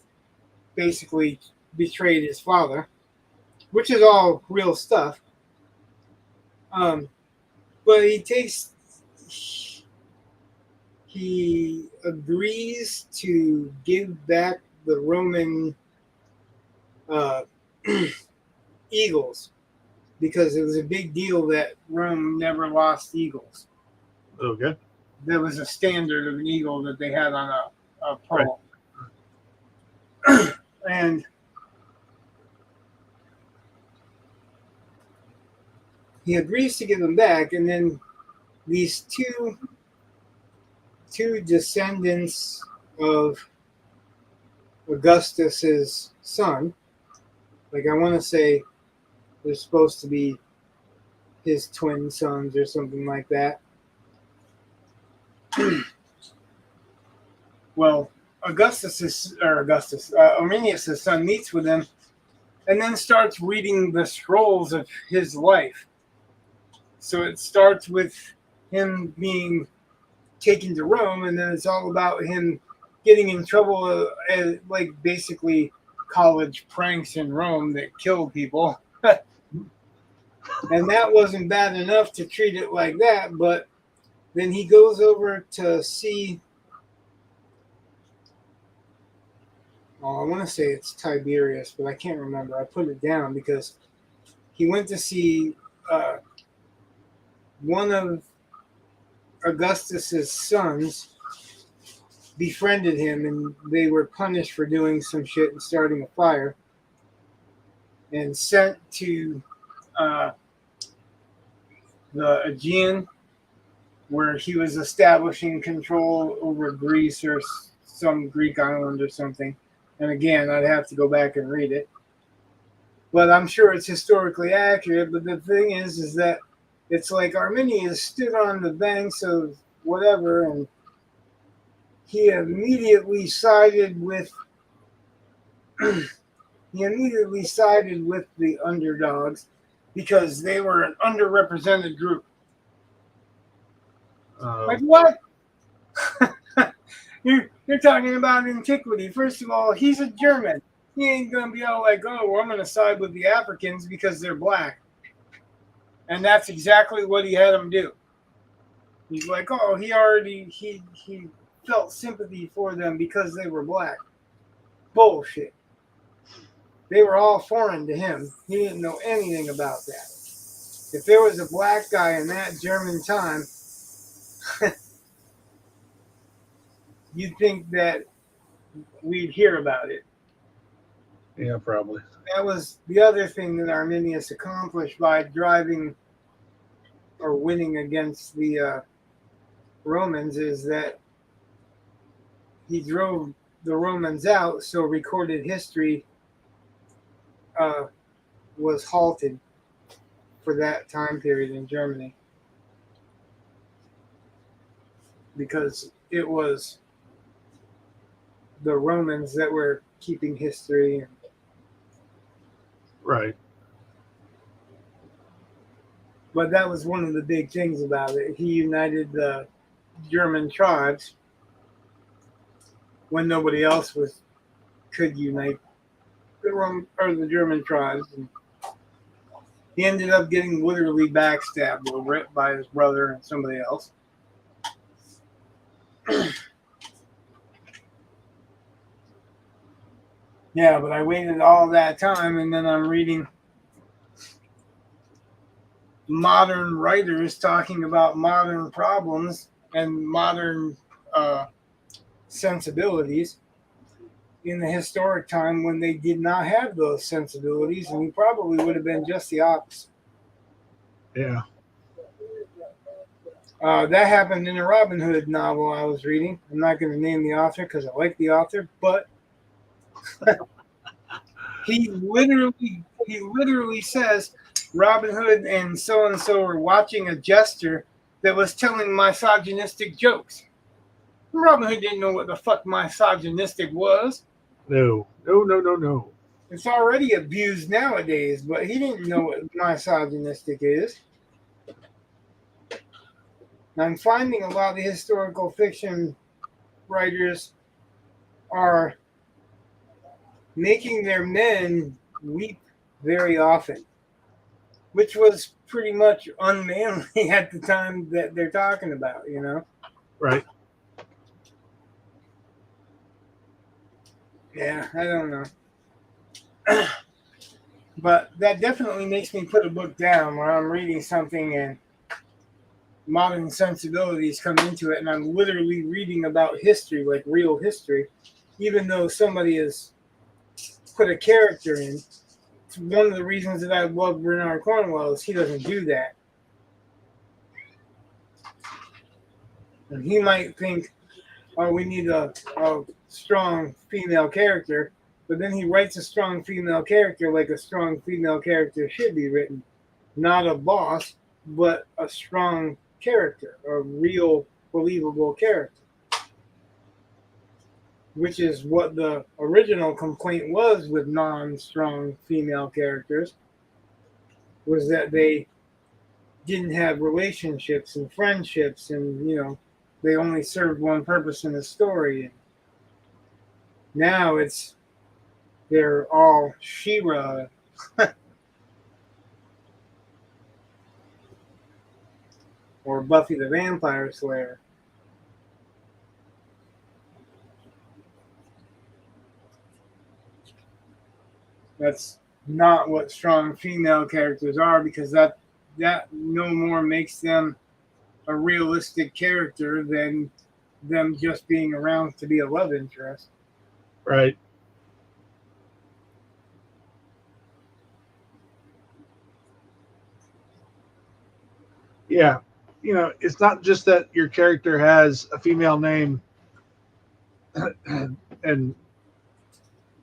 Speaker 1: basically betrayed his father, which is all real stuff. But he agrees to give back the Roman eagles because it was a big deal that Rome never lost eagles.
Speaker 2: Okay.
Speaker 1: There was a standard of an eagle that they had on a pole.
Speaker 2: Right.
Speaker 1: And he agrees to give them back, and then these two descendants of Augustus's son, like I want to say they're supposed to be his twin sons or something like that. Well, Arminius' son meets with him and then starts reading the scrolls of his life. So it starts with him being taken to Rome, and then it's all about him getting in trouble, like basically college pranks in Rome that kill people. And that wasn't bad enough to treat it like that, but Then he goes over to see. Oh, I want to say it's Tiberius, but I can't remember. I put it down because he went to see uh, one of Augustus's sons befriended him, and they were punished for doing some shit and starting a fire, and sent to uh, the Aegean, where he was establishing control over Greece or some Greek island or something. And again, I'd have to go back and read it, but I'm sure it's historically accurate. But the thing is that it's like Arminius stood on the banks of whatever, and he immediately sided with he immediately sided with the underdogs because they were an underrepresented group. Like what? you're talking about antiquity. First of all, he's a German. He ain't gonna be all like, oh, well, I'm gonna side with the Africans because they're black. And that's exactly what he had them do. He's like, oh, he felt sympathy for them because they were black. Bullshit. They were all foreign to him. He didn't know anything about that. If there was a black guy in that German time, you'd think that we'd hear about it.
Speaker 2: Yeah, probably.
Speaker 1: That was the other thing that Arminius accomplished by driving or winning against the Romans, is that he drove the Romans out, so recorded history uh, was halted for that time period in Germany because it was the Romans that were keeping history.
Speaker 2: Right.
Speaker 1: But that was one of the big things about it. He united the German tribes when nobody else could unite the German tribes. And he ended up getting literally backstabbed over it by his brother and somebody else. Yeah, but I waited all that time, and then I'm reading modern writers talking about modern problems and modern sensibilities in the historic time when they did not have those sensibilities, and he probably would have been just the opposite.
Speaker 2: Yeah.
Speaker 1: That happened in a Robin Hood novel I was reading. I'm not going to name the author because I like the author, but he literally says Robin Hood and so were watching a jester that was telling misogynistic jokes. Robin Hood didn't know what the fuck misogynistic was.
Speaker 2: No. No.
Speaker 1: It's already abused nowadays, but he didn't know what misogynistic is. I'm finding a lot of the historical fiction writers are making their men weep very often, which was pretty much unmanly at the time that they're talking about, you know?
Speaker 2: Right.
Speaker 1: Yeah, I don't know. But that definitely makes me put a book down where I'm reading something and modern sensibilities come into it, and I'm literally reading about history, like real history, even though somebody has put a character in. It's one of the reasons that I love Bernard Cornwell is he doesn't do that. And he might think, oh, we need a strong female character, but then he writes a strong female character like a strong female character should be written. Not a boss, but a strong character, a real believable character. Which is what the original complaint was with non-strong female characters, was that they didn't have relationships and friendships, and they only served one purpose in the story. And now they're all She-Ra. or Buffy the Vampire Slayer. That's not what strong female characters are, because that no more makes them a realistic character than them just being around to be a love interest.
Speaker 2: Right. Yeah. It's not just that your character has a female name and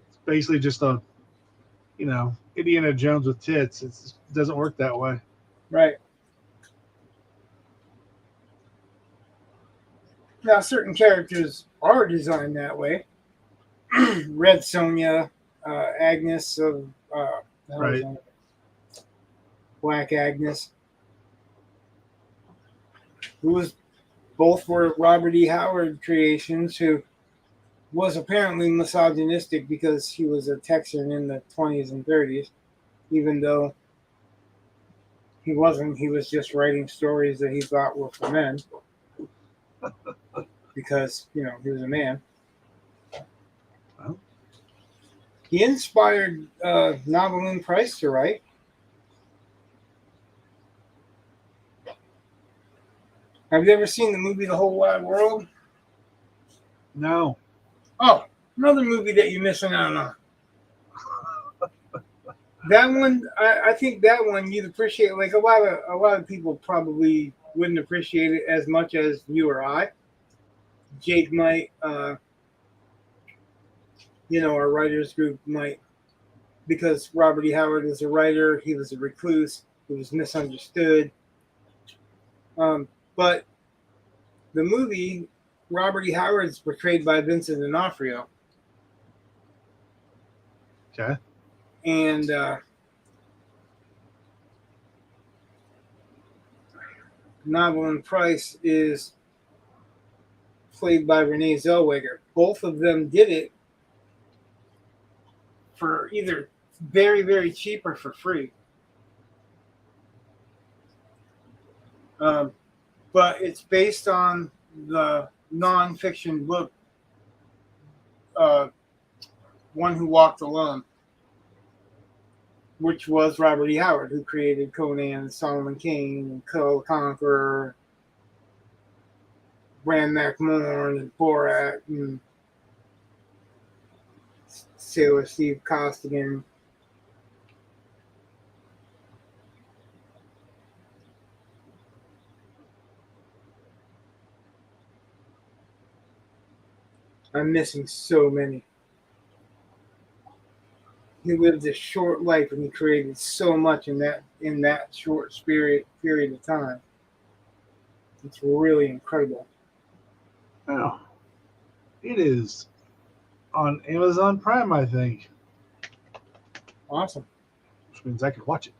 Speaker 2: it's basically just a, Indiana Jones with tits. It doesn't work that way.
Speaker 1: Right. Now, certain characters are designed that way. Red Sonja, Agnes of the hell is
Speaker 2: Right.
Speaker 1: that? Black Agnes, who was both were Robert E. Howard creations, who was apparently misogynistic because he was a Texan in the 20s and 30s, even though he wasn't. He was just writing stories that he thought were for men because, he was a man.
Speaker 2: Well,
Speaker 1: He inspired Novelyn Price to write. Have you ever seen the movie The Whole Wide World?
Speaker 2: no.
Speaker 1: Oh, another movie that you're missing out on. That one, I think that one you'd appreciate. Like a lot of people probably wouldn't appreciate it as much as you or I. Jake might, our writers group might, because Robert E. Howard was a writer. He was a recluse. He was misunderstood. But the movie, Robert E. Howard is portrayed by Vincent D'Onofrio,
Speaker 2: Okay.
Speaker 1: and Novelyn Price is played by Renee Zellweger. Both of them did it for either very, very cheap or for free. Um, but it's based on the nonfiction book, uh, One Who Walked Alone, which was Robert E. Howard, who created Conan, Solomon Kane, Kull Conqueror, Bran McMorn, and Borat, and Sailor Steve Costigan. I'm missing so many. He lived a short life and he created so much in that short period of time. It's really incredible.
Speaker 2: Oh, it is on Amazon Prime, I think,
Speaker 1: Awesome.
Speaker 2: which means I could watch it.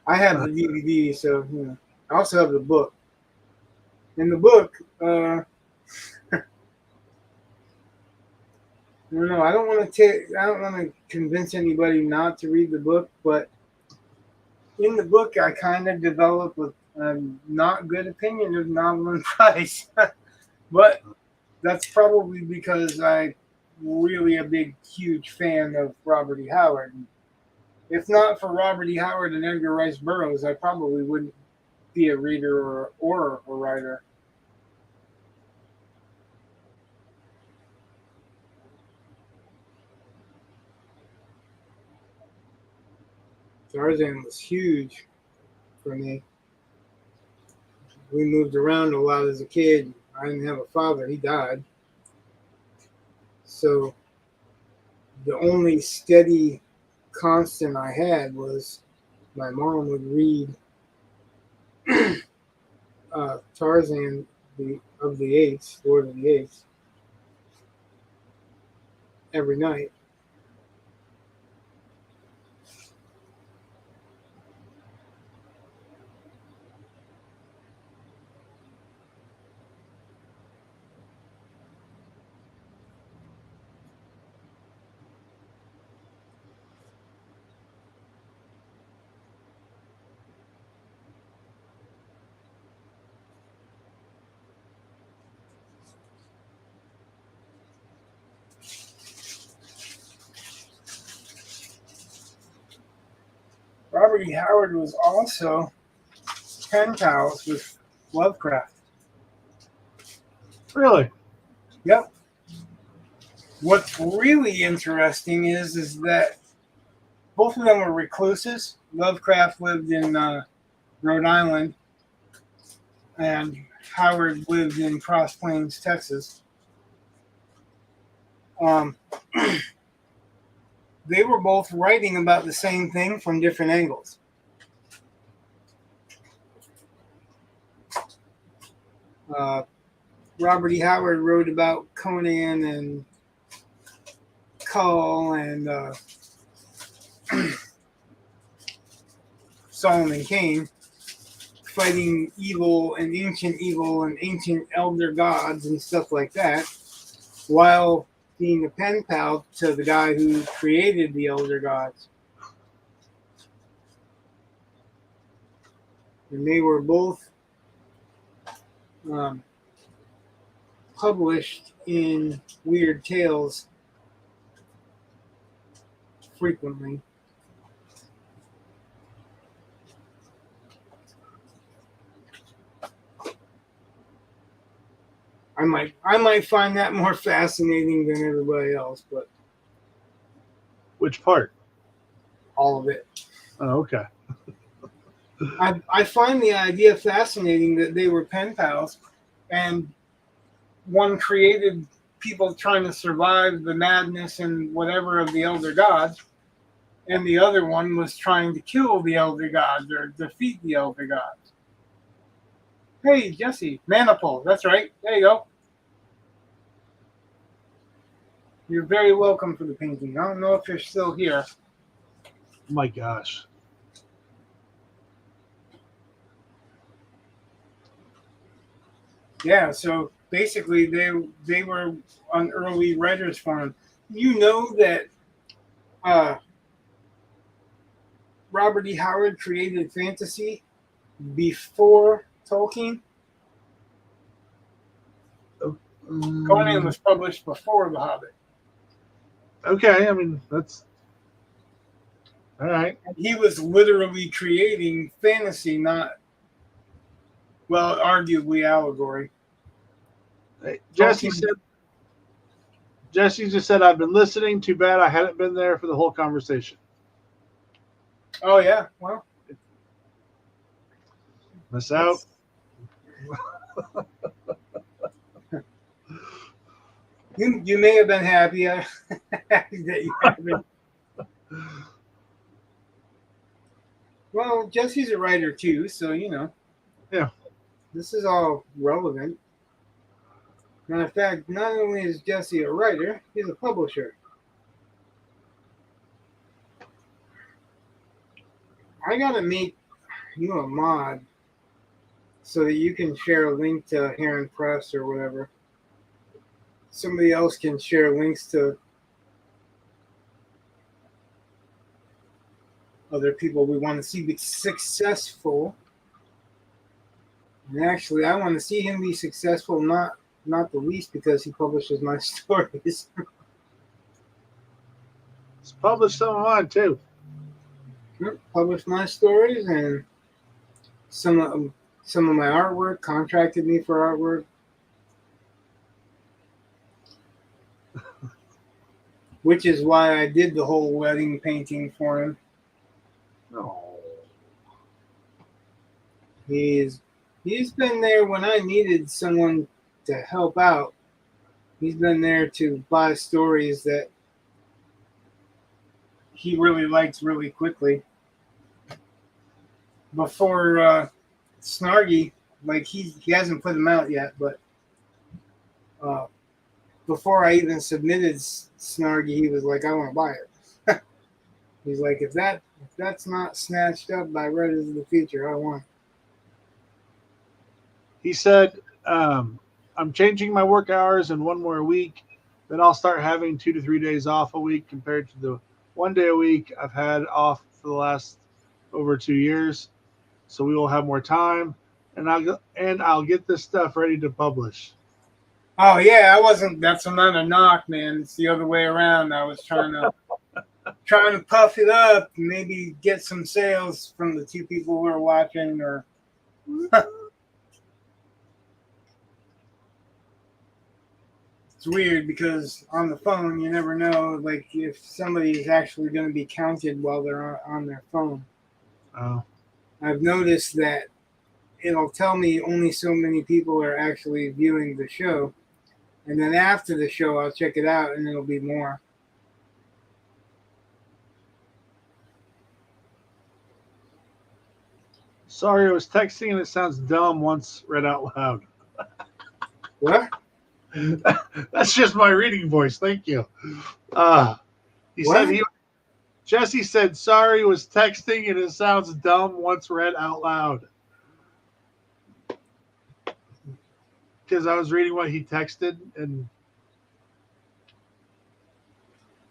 Speaker 1: I have the DVD, so I also have the book. In the book, I don't know. I don't want to convince anybody not to read the book, but in the book, I kind of develop a not good opinion of Novelyn Price. But that's probably because I'm really a big, huge fan of Robert E. Howard. If not for Robert E. Howard and Edgar Rice Burroughs, I probably wouldn't be a reader or a writer. Tarzan was huge for me. We moved around a lot as a kid. I didn't have a father, he died. So the only steady constant I had was my mom would read Tarzan of the Apes, Lord of the Apes, every night. Robert E. Howard was also pen pals with Lovecraft.
Speaker 2: Really?
Speaker 1: Yep. What's really interesting is that both of them were recluses. Lovecraft lived in Rhode Island, and Howard lived in Cross Plains, Texas. Um, they were both writing about the same thing from different angles. Robert E. Howard wrote about Conan and Kull and Solomon Kane fighting evil and ancient elder gods and stuff like that, while being a pen pal to the guy who created the elder gods. And they were both published in Weird Tales frequently. I might find that more fascinating than everybody else, but
Speaker 2: Which part?
Speaker 1: all of it.
Speaker 2: Oh, okay.
Speaker 1: I find the idea fascinating that they were pen pals, and one created people trying to survive the madness and whatever of the elder gods, and the other one was trying to kill the elder gods or defeat the elder gods. Hey, Jesse, Maniple, that's right. There you go. You're very welcome for the painting. I don't know if you're still here.
Speaker 2: Oh my gosh.
Speaker 1: Yeah, so basically they were on early writers forum. You know that Robert E. Howard created fantasy before Tolkien. Conan was published before The Hobbit.
Speaker 2: Okay, I mean, that's all right.
Speaker 1: And he was literally creating fantasy, not, well, arguably allegory.
Speaker 2: Hey, Jesse just said, I've been listening. Too bad I hadn't been there for the whole conversation.
Speaker 1: Oh, yeah. Well,
Speaker 2: Miss out.
Speaker 1: You may have been happy that you haven't. Well, Jesse's a writer too, so you know.
Speaker 2: Yeah.
Speaker 1: This is all relevant. Matter of fact, not only is Jesse a writer, he's a publisher. I gotta make you a mod so that you can share a link to Heron Press or whatever. Somebody else can share links to other people we want to see be successful. And actually, I want to see him be successful, not the least because he publishes my stories.
Speaker 2: Let's publish some of mine too.
Speaker 1: Published my stories and some of my artwork. Contracted me for artwork. Which is why I did the whole wedding painting for him.
Speaker 2: Oh.
Speaker 1: He's been there when I needed someone to help out. He's been there to buy stories that he really likes really quickly. Before Snargy, like he hasn't put them out yet, but before I even submitted Snargy, he was like, I want to buy it. He's like, if that's not snatched up by Writers of the Future, I want it.
Speaker 2: He said, I'm changing my work hours in one more week. Then I'll start having 2 to 3 days off a week compared to the 1 day a week I've had off for the last over 2 years. So we will have more time, and I'll get this stuff ready to publish.
Speaker 1: Oh yeah, that's not a knock, man. It's the other way around. I was trying trying to puff it up, maybe get some sales from the two people who are watching, or it's weird because on the phone you never know, like if somebody is actually going to be counted while they're on their phone.
Speaker 2: Oh,
Speaker 1: I've noticed that it'll tell me only so many people are actually viewing the show, and then after the show I'll check it out and it'll be more.
Speaker 2: sorry, I was texting and it sounds dumb once read out loud.
Speaker 1: What?
Speaker 2: That's just my reading voice. Thank you. He
Speaker 1: What?
Speaker 2: said Jesse said sorry was texting and it sounds dumb once read out loud. Because I was reading what he texted and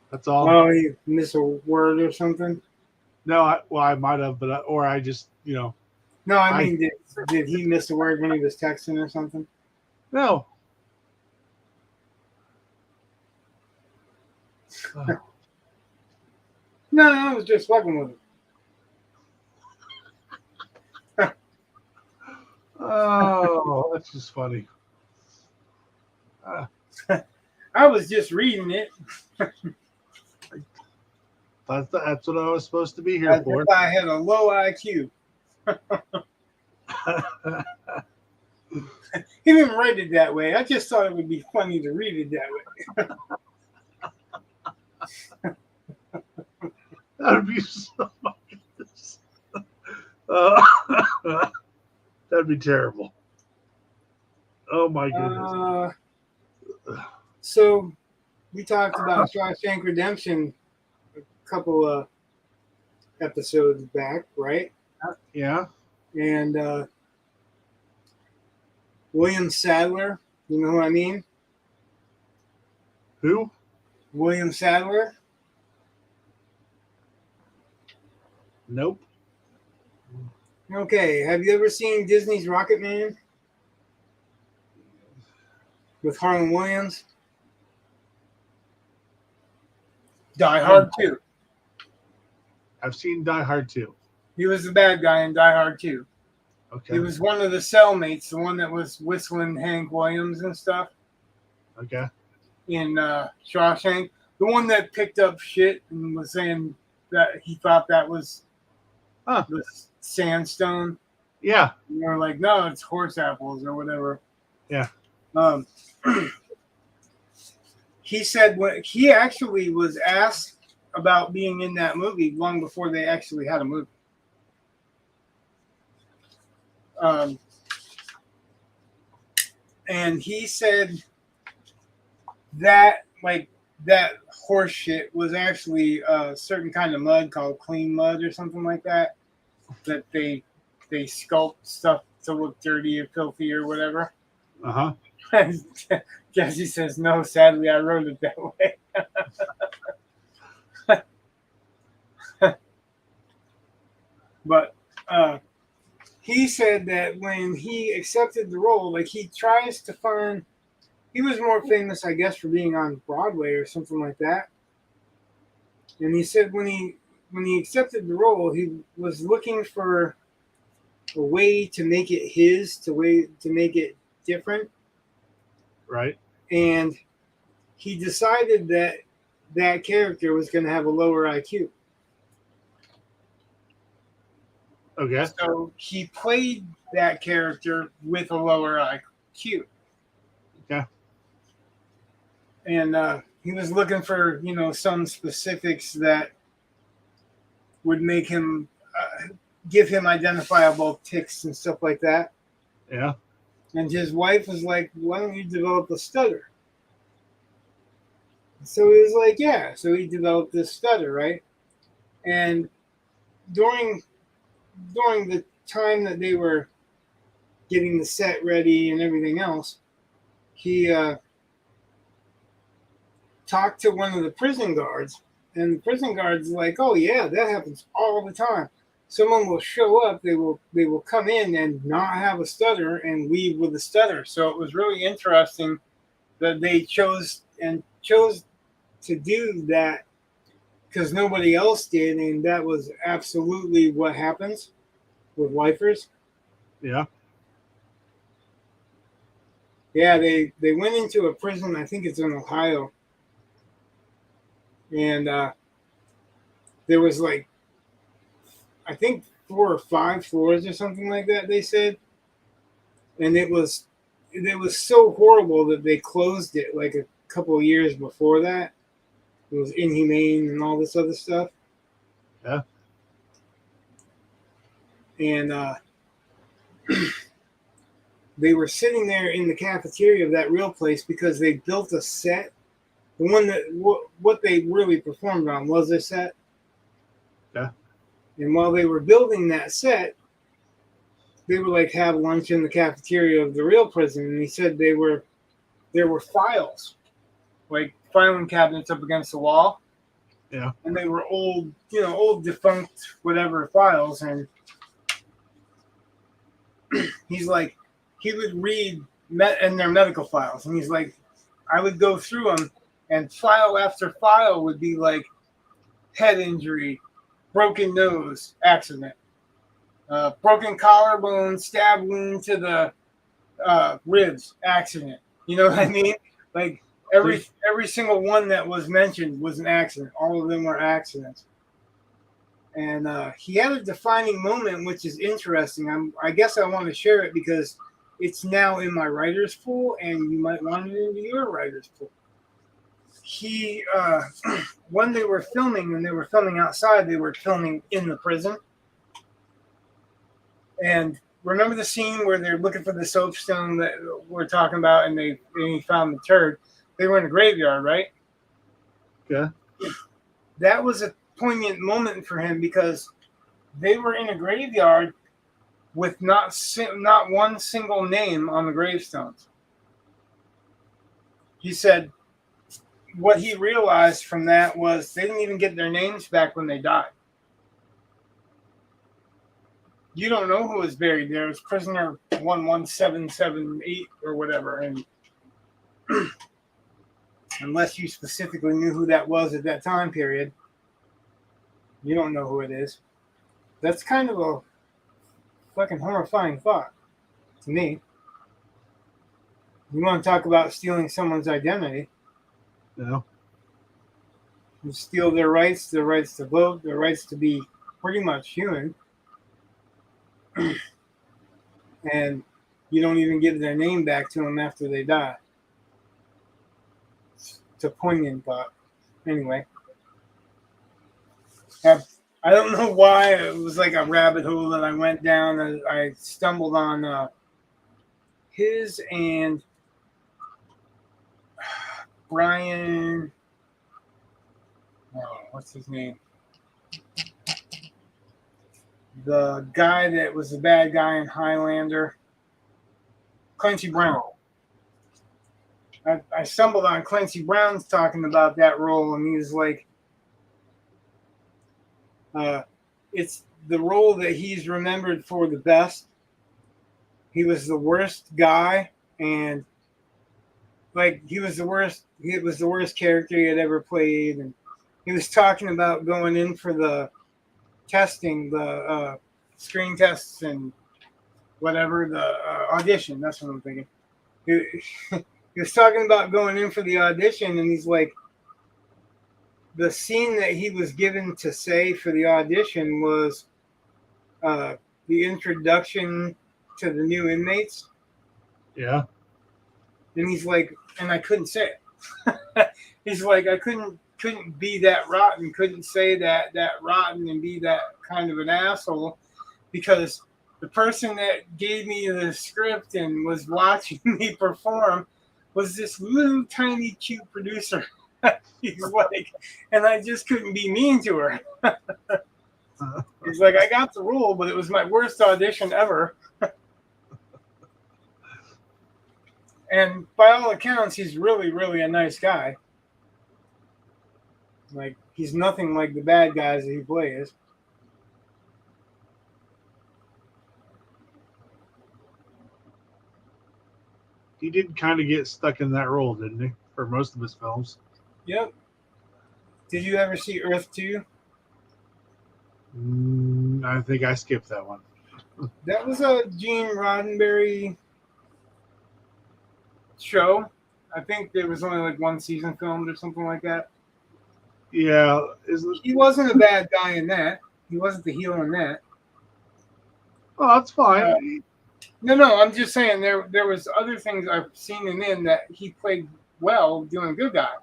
Speaker 2: that's all.
Speaker 1: Oh, you miss a word or something?
Speaker 2: No, I might have, but or I just
Speaker 1: No, I mean, did he miss a word when he was texting or something?
Speaker 2: no.
Speaker 1: No, I was just fucking with him.
Speaker 2: Oh, that's just funny.
Speaker 1: I was just reading it.
Speaker 2: That's what I was supposed to be here
Speaker 1: As
Speaker 2: for.
Speaker 1: if I had a low IQ. He didn't write it that way. I just thought it would be funny to read it that way.
Speaker 2: That would be so that'd be terrible. Oh my goodness.
Speaker 1: So we talked about Shawshank Redemption a couple of episodes back, right?
Speaker 2: Yeah.
Speaker 1: And William Sadler, you know who I mean?
Speaker 2: Who?
Speaker 1: William Sadler.
Speaker 2: Nope.
Speaker 1: Okay, have you ever seen Disney's Rocket Man with Harlan Williams? Die Hard 2.
Speaker 2: I've seen Die Hard 2.
Speaker 1: He was the bad guy in Die Hard 2.
Speaker 2: Okay.
Speaker 1: He was one of the cellmates, the one that was whistling Hank Williams and stuff
Speaker 2: Okay.
Speaker 1: in Shawshank. The one that picked up shit and was saying that he thought that was the sandstone.
Speaker 2: Yeah.
Speaker 1: And they're like, no, it's horse apples or whatever.
Speaker 2: Yeah.
Speaker 1: He said he actually was asked about being in that movie long before they actually had a movie. And he said that that horse shit was actually a certain kind of mud called clean mud or something like that they sculpt stuff to look dirty or filthy or whatever.
Speaker 2: Uh-huh.
Speaker 1: Jesse says, no, sadly, I wrote it that way. But he said that when he accepted the role, like he tries to find, he was more famous, I guess, for being on Broadway or something like that. And he said when he accepted the role, he was looking for a way to make it to make it different.
Speaker 2: Right.
Speaker 1: And he decided that that character was going to have a lower IQ.
Speaker 2: Okay.
Speaker 1: So he played that character with a lower IQ.
Speaker 2: Okay.
Speaker 1: And he was looking for, some specifics that would make him, give him identifiable tics and stuff like that.
Speaker 2: Yeah.
Speaker 1: And his wife was like, why don't you develop a stutter? So he was like, yeah. So he developed this stutter, right? And during the time that they were getting the set ready and everything else, he talked to one of the prison guards, and the prison guard's like, oh yeah, that happens all the time. Someone will show up, they will come in and not have a stutter and leave with a stutter. So it was really interesting that they chose to do that because nobody else did, and that was absolutely what happens with lifers.
Speaker 2: Yeah.
Speaker 1: Yeah, they went into a prison. I think it's in Ohio, and there was like I think 4 or 5 floors or something like that. They said, and it was so horrible that they closed it like a couple of years before that. It was inhumane and all this other stuff.
Speaker 2: Yeah.
Speaker 1: And they were sitting there in the cafeteria of that real place because they built a set. The one that what they really performed on was a set.
Speaker 2: Yeah.
Speaker 1: And while they were building that set, they would like have lunch in the cafeteria of the real prison. And he said there were files, like filing cabinets up against the wall.
Speaker 2: Yeah.
Speaker 1: And they were old defunct whatever files. And he's like, he would read and their medical files, and he's like, I would go through them, and file after file would be like head injury, broken nose, accident, broken collarbone, stab wound to the ribs, accident. You know what I mean? Like every single one that was mentioned was an accident. All of them were accidents. And he had a defining moment, which is interesting. I guess I want to share it because it's now in my writer's pool, and you might want it into your writer's pool. He, when they were filming, and they were filming outside, they were filming in the prison. And remember the scene where they're looking for the soapstone that we're talking about, and he found the turd. They were in a graveyard, right?
Speaker 2: Yeah.
Speaker 1: That was a poignant moment for him because they were in a graveyard with not one single name on the gravestones. He said what he realized from that was they didn't even get their names back when they died. You don't know who was buried there. It was prisoner 11778 or whatever, and unless you specifically knew who that was at that time period, you don't know who it is. That's kind of a fucking horrifying thought to me. You want to talk about stealing someone's identity?
Speaker 2: No.
Speaker 1: You steal their rights to vote, their rights to be pretty much human, and you don't even give their name back to them after they die. It's a poignant thought. Anyway, I don't know why it was like a rabbit hole that I went down. I stumbled on his and Brian. Oh, what's his name? The guy that was the bad guy in Highlander, Clancy Brown. I stumbled on Clancy Brown's talking about that role, and he was like, it's the role that he's remembered for the best. He was the worst guy, and like he was the worst. It was the worst character he had ever played, and he was talking about going in for the testing, the screen tests, and whatever the audition. That's what I'm thinking. He was talking about going in for the audition, and he's like, the scene that he was given to say for the audition was the introduction to the new inmates.
Speaker 2: Yeah.
Speaker 1: And he's like, and I couldn't say it. He's like, I couldn't be that rotten, couldn't say that rotten and be that kind of an asshole because the person that gave me the script and was watching me perform was this little tiny cute producer. He's like, and I just couldn't be mean to her. He's like, I got the role, but it was my worst audition ever. And by all accounts, he's really, really a nice guy. Like, he's nothing like the bad guys that he plays.
Speaker 2: He did kind of get stuck in that role, didn't he? For most of his films.
Speaker 1: Yep. Did you ever see Earth 2?
Speaker 2: I think I skipped that one.
Speaker 1: That was a Gene Roddenberry show. I think there was only like one season filmed or something like that.
Speaker 2: Yeah,
Speaker 1: He wasn't a bad guy in that. He wasn't the hero in that.
Speaker 2: oh, that's
Speaker 1: Uh,
Speaker 2: fine.
Speaker 1: no, I'm just saying there was other things I've seen him in that he played well doing good guy,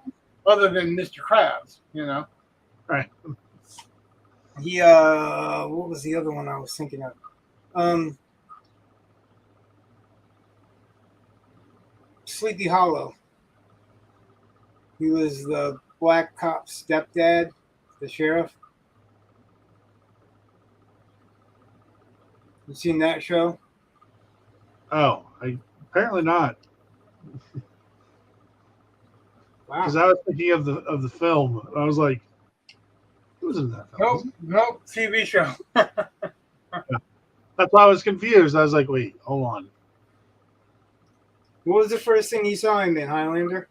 Speaker 1: other than Mr. Krabs. You know,
Speaker 2: Right.
Speaker 1: he what was the other one I was thinking of? Um, Sleepy Hollow. He was the black cop's stepdad, the sheriff. You seen that show?
Speaker 2: Oh, apparently not,
Speaker 1: Wow.
Speaker 2: because I was thinking of the film. I was like, who was in that film? Was
Speaker 1: Nope,
Speaker 2: it?
Speaker 1: nope, TV show.
Speaker 2: Yeah. That's why I was confused. I was like, wait, hold on.
Speaker 1: What was the first thing you saw him in, Highlander?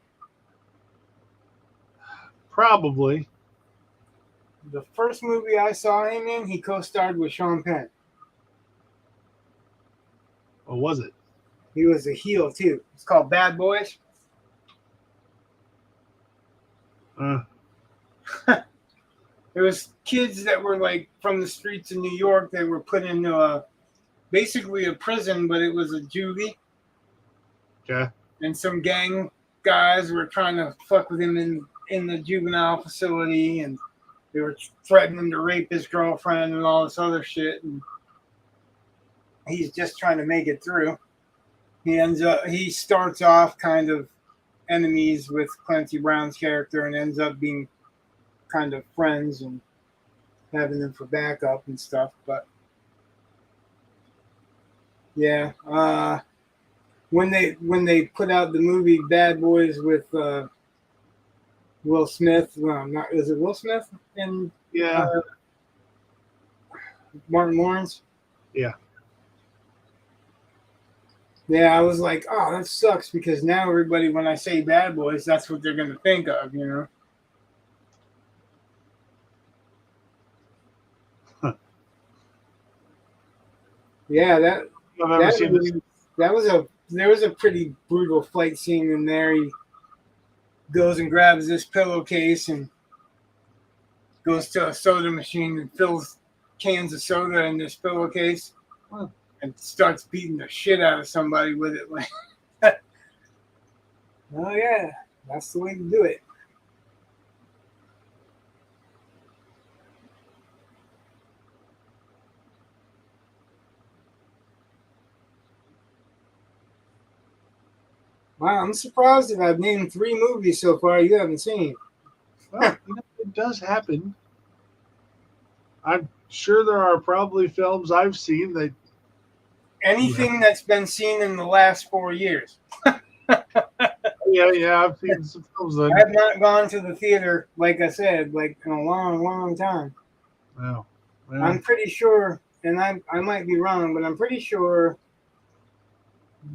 Speaker 2: Probably.
Speaker 1: The first movie I saw him in, he co-starred with Sean Penn.
Speaker 2: What was it?
Speaker 1: He was a heel too. It's called Bad Boys.
Speaker 2: Uh,
Speaker 1: There was kids that were like from the streets of New York. They were put into basically a prison, but it was a juvie.
Speaker 2: okay.
Speaker 1: And some gang guys were trying to fuck with him in the juvenile facility, and they were threatening to rape his girlfriend and all this other shit. And he's just trying to make it through. He starts off kind of enemies with Clancy Brown's character and ends up being kind of friends and having them for backup and stuff. But yeah, when they put out the movie Bad Boys with Will Smith, well, not is it Will Smith and
Speaker 2: Yeah.
Speaker 1: Martin Lawrence?
Speaker 2: Yeah.
Speaker 1: Yeah, I was like, oh, that sucks because now everybody, when I say Bad Boys, that's what they're gonna think of, you know. Yeah,
Speaker 2: I've ever seen this.
Speaker 1: there was a pretty brutal fight scene in there. He goes and grabs this pillowcase and goes to a soda machine and fills cans of soda in this pillowcase and starts beating the shit out of somebody with it. Like, oh yeah, that's the way to do it. Wow, I'm surprised that I've named 3 movies so far you haven't seen.
Speaker 2: Well, it does happen. I'm sure there are probably films I've seen that.
Speaker 1: Anything that's been seen in the last 4 years.
Speaker 2: Yeah, I've seen some films that.
Speaker 1: I have not gone to the theater, like I said, like in a long, long time.
Speaker 2: Wow. Well,
Speaker 1: I'm pretty sure, and I might be wrong, but I'm pretty sure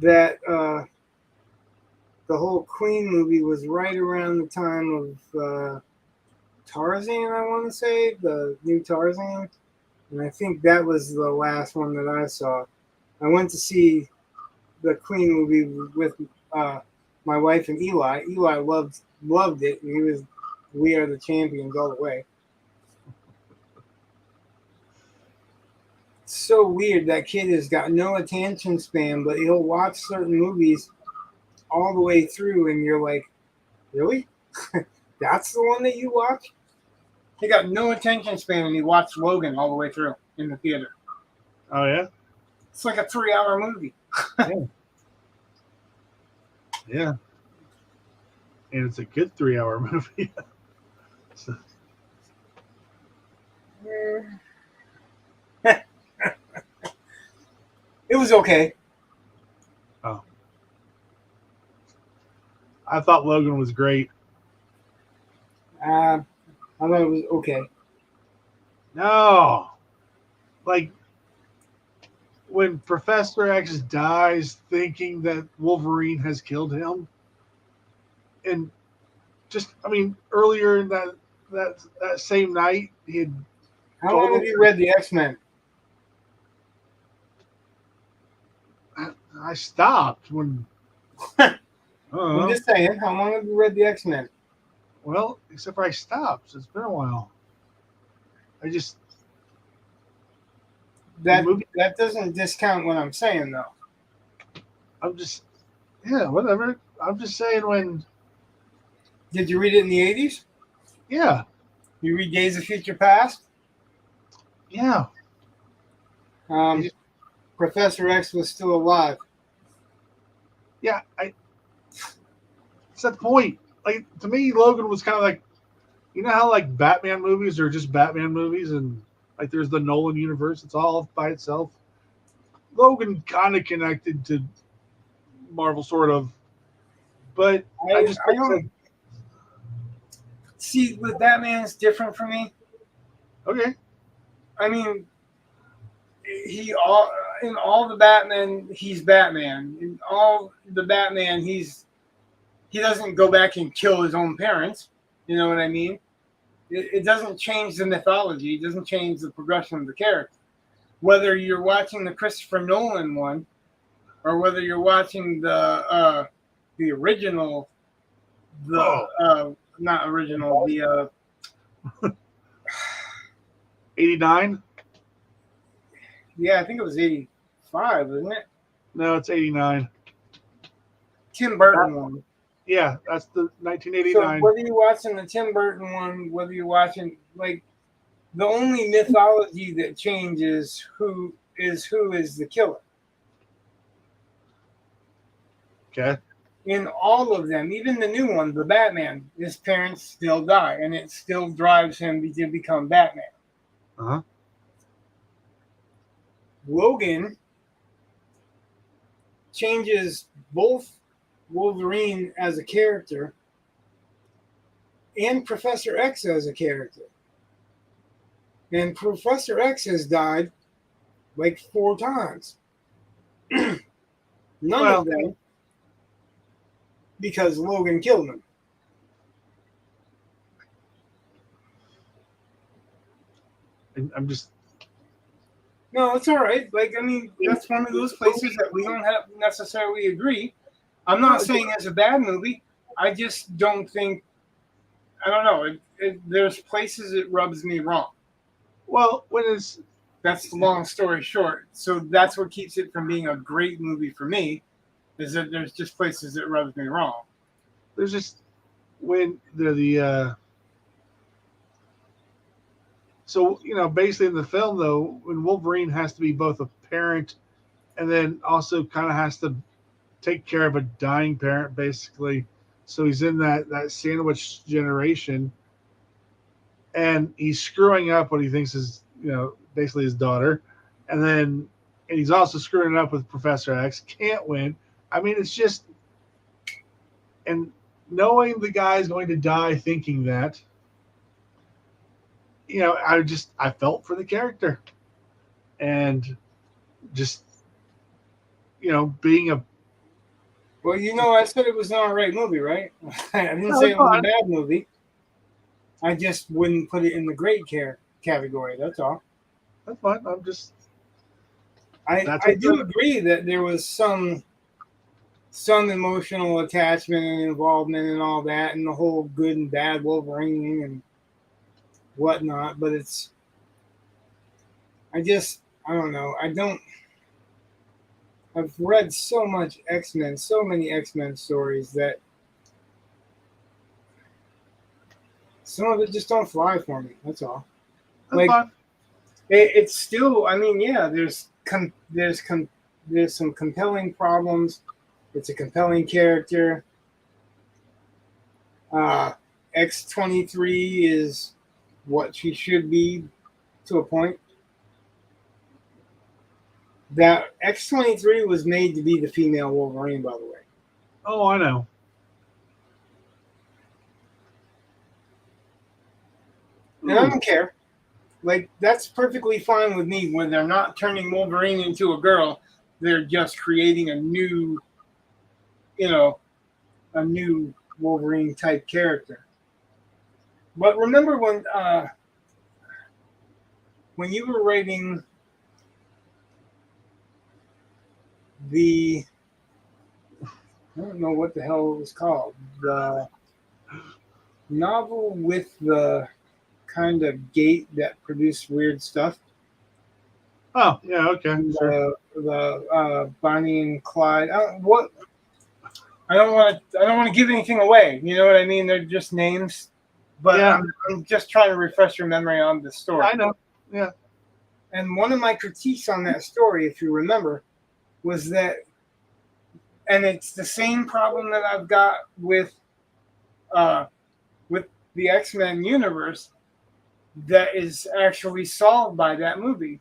Speaker 1: that the whole Queen movie was right around the time of Tarzan, I want to say, the new Tarzan. And I think that was the last one that I saw. I went to see the Queen movie with my wife and Eli. Eli loved it, and he was We Are the Champions all the way. It's so weird. That kid has got no attention span, but he'll watch certain movies all the way through, and you're like, really? That's the one that you watch? He got no attention span, and he watched Logan all the way through in the theater.
Speaker 2: oh yeah.
Speaker 1: It's like a 3-hour movie.
Speaker 2: Yeah. And it's a good 3-hour movie. So,
Speaker 1: It was okay.
Speaker 2: oh. I thought Logan was great.
Speaker 1: I thought it was okay.
Speaker 2: No. Like when Professor X dies thinking that Wolverine has killed him. And just, I mean, earlier in that that same night he had
Speaker 1: How
Speaker 2: told
Speaker 1: long
Speaker 2: him
Speaker 1: have you read the X-Men?
Speaker 2: I stopped when I don't
Speaker 1: I'm
Speaker 2: know.
Speaker 1: just saying, how long have you read the X-Men?
Speaker 2: Well, except for I stopped. So it's been a while. I just the
Speaker 1: That
Speaker 2: movie.
Speaker 1: that doesn't discount what I'm saying though.
Speaker 2: I'm just yeah, whatever. I'm just saying when
Speaker 1: Did you read it in the 80s?
Speaker 2: yeah,
Speaker 1: You read Days of Future Past?
Speaker 2: yeah. I
Speaker 1: Um,
Speaker 2: just
Speaker 1: Professor X was still alive.
Speaker 2: yeah. I it's that point. Like to me, Logan was kind of like you know how like Batman movies are just Batman movies and like there's the Nolan universe. It's all by itself. Logan kind of connected to Marvel, sort of, but I just
Speaker 1: I don't see with Batman is different for me.
Speaker 2: okay.
Speaker 1: I mean, he all in all the Batman, he's Batman. In all the Batman, he doesn't go back and kill his own parents. You know what I mean? It doesn't change the mythology. It doesn't change the progression of the character. Whether you're watching the Christopher Nolan one or whether you're watching the original, the
Speaker 2: Oh,
Speaker 1: not original, the
Speaker 2: 89?
Speaker 1: yeah, I think it was 85, wasn't it?
Speaker 2: No, it's 89.
Speaker 1: Tim Burton one.
Speaker 2: Yeah, that's the
Speaker 1: So
Speaker 2: 1989.
Speaker 1: whether you're watching the Tim Burton one, whether you're watching like the only mythology that changes who is the killer.
Speaker 2: Okay.
Speaker 1: In all of them, even the new one, the Batman, his parents still die, and it still drives him to become Batman.
Speaker 2: Uh huh.
Speaker 1: Logan changes both Wolverine as a character and Professor X as a character. And Professor X has died like 4 times. None of
Speaker 2: Well,
Speaker 1: them because Logan killed him.
Speaker 2: I'm just.
Speaker 1: No, it's all right. Like, I mean, that's one of those places that we don't have necessarily agree. I'm not saying it's a bad movie. I just don't think, I don't know. There's places it rubs me wrong.
Speaker 2: Well, when it's
Speaker 1: That's the long story short. So that's what keeps it from being a great movie for me, is that there's just places it rubs me wrong.
Speaker 2: there's just when the so basically in the film though when Wolverine has to be both a parent and then also kind of has to take care of a dying parent basically, so he's in that sandwich generation and he's screwing up what he thinks is basically his daughter, and he's also screwing it up with Professor X. Can't win. I mean, it's just and knowing the guy's going to die, thinking that I felt for the character and just being a
Speaker 1: Well, I said it was an all right movie, right? I didn't
Speaker 2: no,
Speaker 1: say
Speaker 2: it's
Speaker 1: it was a
Speaker 2: fine.
Speaker 1: bad movie. I just wouldn't put it in the great category. That's all.
Speaker 2: That's fine. I'm just that's
Speaker 1: I
Speaker 2: what
Speaker 1: do agree that there was some emotional attachment and involvement and all that, and the whole good and bad Wolverine and whatnot. But I don't know. I've read so much X-Men, so many X-Men stories that some of it just don't fly for me. That's all.
Speaker 2: that's
Speaker 1: Like
Speaker 2: fine.
Speaker 1: it's still. I mean, yeah. There's some compelling problems. It's a compelling character. X-23 is what she should be to a point. That X-23 was made to be the female Wolverine, by the way.
Speaker 2: Oh, I know.
Speaker 1: And I
Speaker 2: Ooh,
Speaker 1: don't care. Like, that's perfectly fine with me when they're not turning Wolverine into a girl. They're just creating you know, a new Wolverine type character. But remember when you were writing the, I don't know what the hell it was called, the novel with the kind of gate that produced weird stuff.
Speaker 2: Oh, yeah, okay, sure.
Speaker 1: The Bonnie and Clyde. What I don't want to give anything away. You know what I mean? They're just names, but
Speaker 2: Yeah,
Speaker 1: I'm just trying to refresh your memory on the story.
Speaker 2: I know. Yeah.
Speaker 1: And one of my critiques on that story, if you remember, was that, and it's the same problem that I've got uh, with the X-Men universe that is actually solved by that movie.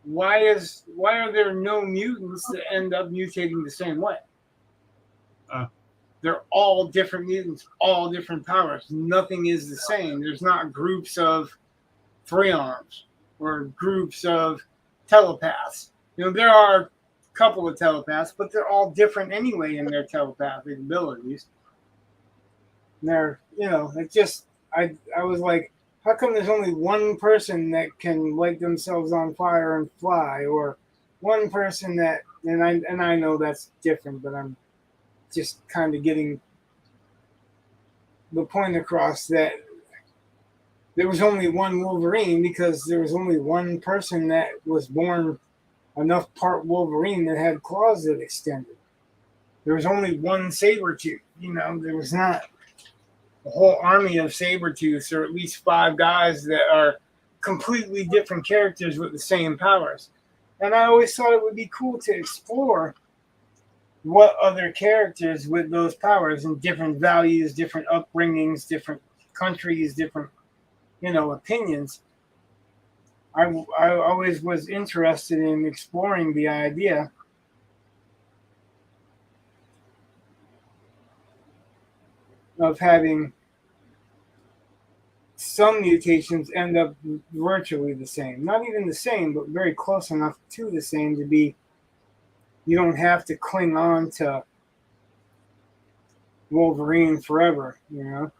Speaker 1: Why are there no mutants that end up mutating the same way?
Speaker 2: Uh,
Speaker 1: They're all different mutants, all different powers. Nothing is the same. There's not groups of three arms or groups of telepaths. You know, there are a couple of telepaths, but they're all different anyway in their telepathic abilities. And they're, you know, it just, I was like, how come there's only one person that can light themselves on fire and fly, or one person that, and I know that's different, but I'm just kind of getting the point across that there was only one Wolverine because there was only one person that was born enough part Wolverine that had claws that extended. There was only one Sabretooth. You know, there was not a whole army of Sabretooths, or at least five guys that are completely different characters with the same powers. And I always thought it would be cool to explore what other characters with those powers and different values, different upbringings, different countries, different, you know, opinions. I always was interested in exploring the idea of having some mutations end up virtually the same. Not even the same, but very close enough to the same to be you don't have to cling on to Wolverine forever, you know.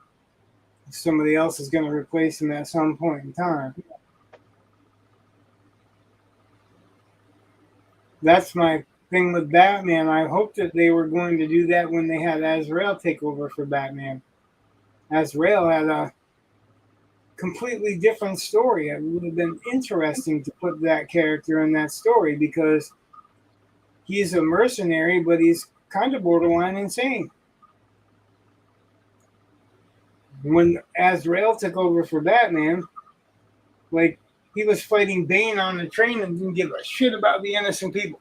Speaker 1: Somebody else is going to replace him at some point in time. That's my thing with Batman. I hoped that they were going to do that when they had Azrael take over for Batman. Azrael had a completely different story. It would have been interesting to put that character in that story because he's a mercenary, but he's kind of borderline insane. When Azrael took over for Batman, like he was fighting Bane on the train and didn't give a shit about the innocent people.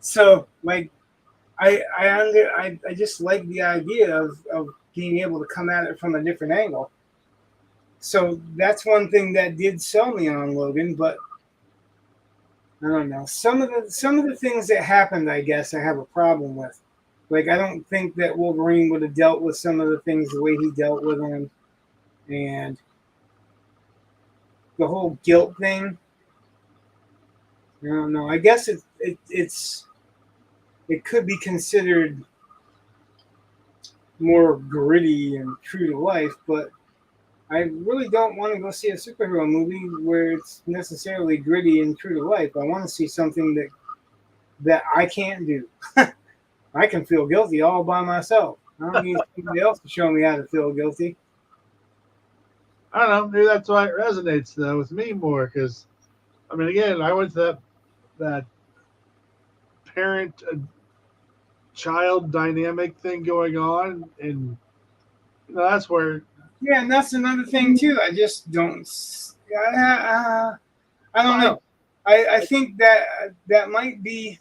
Speaker 1: So, like, I just like the idea of being able to come at it from a different angle. So that's one thing that did sell me on Logan, but I don't know. Some of the things that happened, I guess, I have a problem with. Like I don't think that Wolverine would have dealt with some of the things the way he dealt with them, and the whole guilt thing. I don't know. I guess it could be considered more gritty and true to life, but I really don't want to go see a superhero movie where it's necessarily gritty and true to life. I want to see something that I can't do. I can feel guilty all by myself. I don't need somebody else to show me how to feel guilty.
Speaker 2: I don't know. Maybe that's why it resonates though with me more because I mean, again, I went to that parent child dynamic thing going on, and you know, that's where
Speaker 1: Yeah, and that's another thing too. I just don't. I don't
Speaker 2: I
Speaker 1: know. I think that might be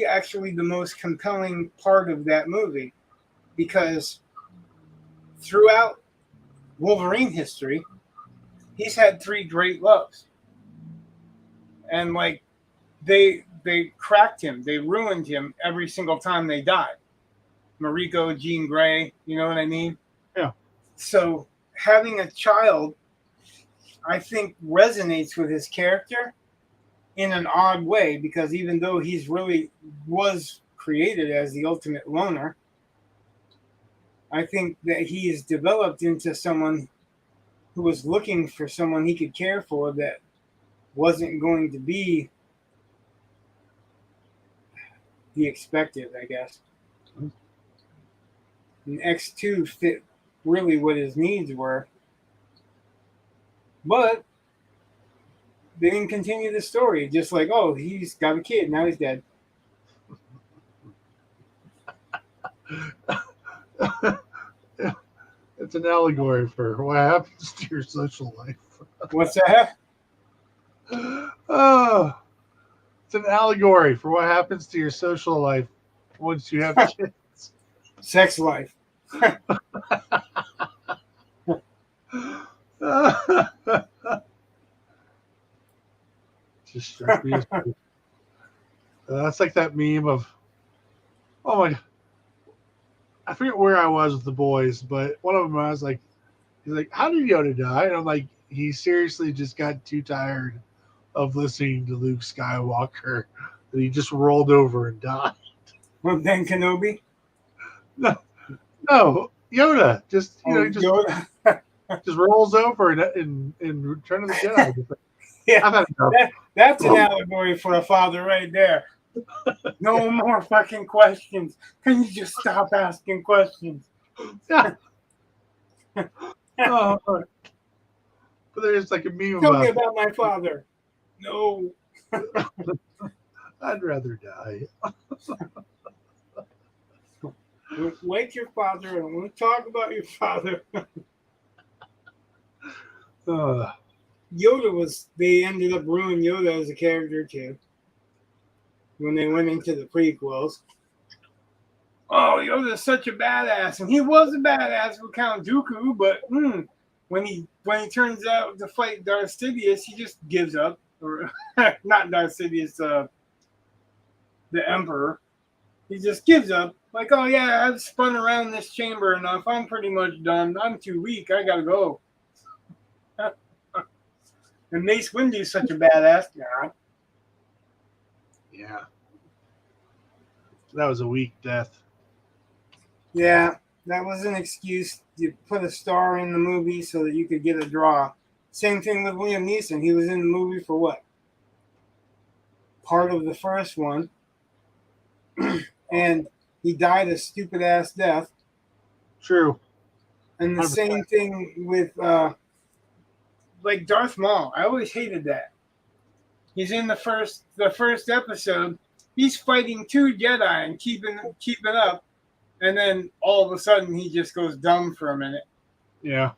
Speaker 1: actually the most compelling part of that movie because throughout Wolverine history, he's had three great loves, and like they cracked him, they ruined him every single time they died. Mariko, Jean Grey, you know what I mean?
Speaker 2: yeah.
Speaker 1: So having a child, I think, resonates with his character in an odd way because even though he's really was created as the ultimate loner, I think that he is developed into someone who was looking for someone he could care for that wasn't going to be the expected, I guess. And X2 fit really what his needs were. But they didn't continue the story. Just like, oh, he's got a kid, now he's dead.
Speaker 2: It's an allegory for what happens to your social life.
Speaker 1: What's that?
Speaker 2: Oh, it's an allegory for what happens to your social life once you have kids.
Speaker 1: Sex life.
Speaker 2: Just struck me as that's like that meme of, oh my, I forget where I was with the boys, but one of them I was like, he's like, how did Yoda die? And I'm like, he seriously just got too tired of listening to Luke Skywalker that he just rolled over and died.
Speaker 1: Well, Ben Kenobi.
Speaker 2: No, Yoda just
Speaker 1: Yoda.
Speaker 2: just rolls over in Return of the Jedi.
Speaker 1: Yeah,
Speaker 2: I've had enough.
Speaker 1: that's an allegory for a father right there. No more fucking questions. Can you just stop asking questions?
Speaker 2: Yeah. Oh, but there's like a meme
Speaker 1: Tell me about my father. No.
Speaker 2: I'd rather die.
Speaker 1: Wake your father. I don't want to talk about your father. Yoda was. They ended up ruining Yoda as a character too. When they went into the prequels. Oh, Yoda's such a badass, and he was a badass with Count Dooku, but when he turns out to fight Darth Sidious, he just gives up. Or not Darth Sidious, the Emperor. He just gives up. Like, oh yeah, I've spun around this chamber enough. I'm pretty much done. I'm too weak. I gotta go. And Mace Windu's such a badass.
Speaker 2: Yeah. That was a weak death.
Speaker 1: Yeah, that was an excuse to put a star in the movie so that you could get a draw. Same thing with Liam Neeson. He was in the movie for what? Part of the first one. And he died a stupid ass death.
Speaker 2: True.
Speaker 1: And the 100%. Same thing with like Darth Maul. I always hated that. He's in the first episode. He's fighting 2 Jedi and keeping up. And then all of a sudden, he just goes dumb for a minute.
Speaker 2: Yeah.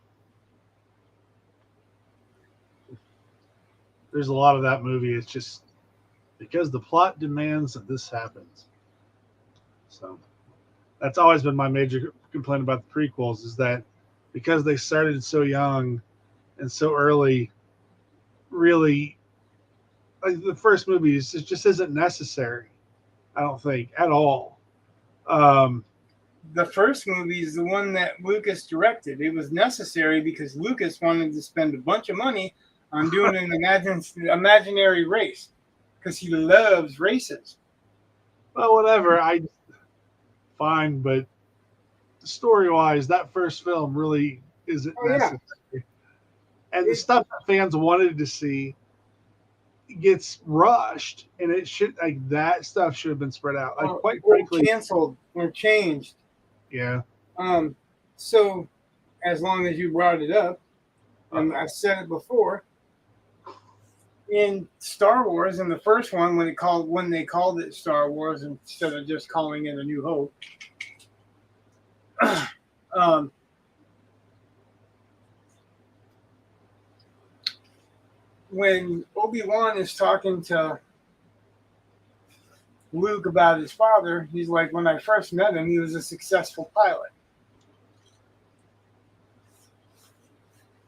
Speaker 2: There's a lot of that movie. It's just because the plot demands that this happens. So that's always been my major complaint about the prequels is that because they started so young and so early, really, like the first movie just isn't necessary. I don't think at all.
Speaker 1: The first movie is the one that Lucas directed. It was necessary because Lucas wanted to spend a bunch of money on doing an imaginary race because he loves races.
Speaker 2: Well, whatever. Fine, but story-wise, that first film really isn't necessary. Yeah. And the stuff that fans wanted to see gets rushed, and it should that stuff should have been spread out. Like quite frankly,
Speaker 1: canceled or changed.
Speaker 2: Yeah.
Speaker 1: So, as long as you brought it up, and I've said it before, in Star Wars, in the first one, when they called it Star Wars instead of just calling it A New Hope, when Obi-Wan is talking to Luke about his father, he's like, when I first met him, he was a successful pilot.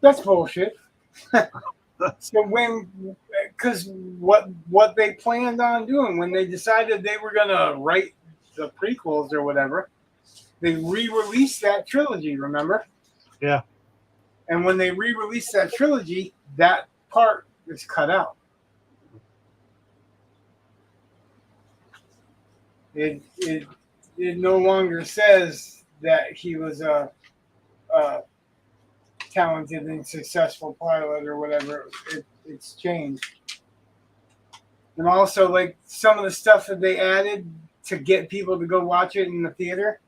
Speaker 1: That's bullshit. So because what they planned on doing when they decided they were going to write the prequels or whatever, they re-released that trilogy, remember?
Speaker 2: Yeah.
Speaker 1: And when they re-released that trilogy, that part is cut out. It no longer says that he was a talented and successful pilot or whatever. It's changed. And also, like some of the stuff that they added to get people to go watch it in the theater,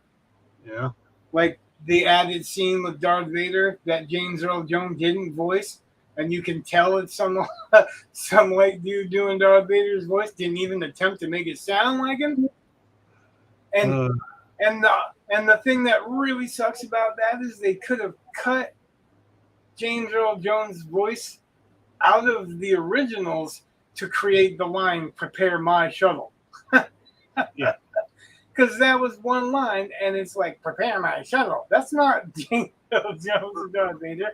Speaker 2: Yeah.
Speaker 1: like the added scene with Darth Vader that James Earl Jones didn't voice, and you can tell it's some some white dude doing Darth Vader's voice. Didn't even attempt to make it sound like him. And
Speaker 2: Uh,
Speaker 1: and the and the thing that really sucks about that is they could have cut James Earl Jones' voice out of the originals to create the line "Prepare my shuttle."
Speaker 2: yeah.
Speaker 1: Because that was one line, and it's like "Prepare my shuttle." That's not James Earl Jones or Darth Vader,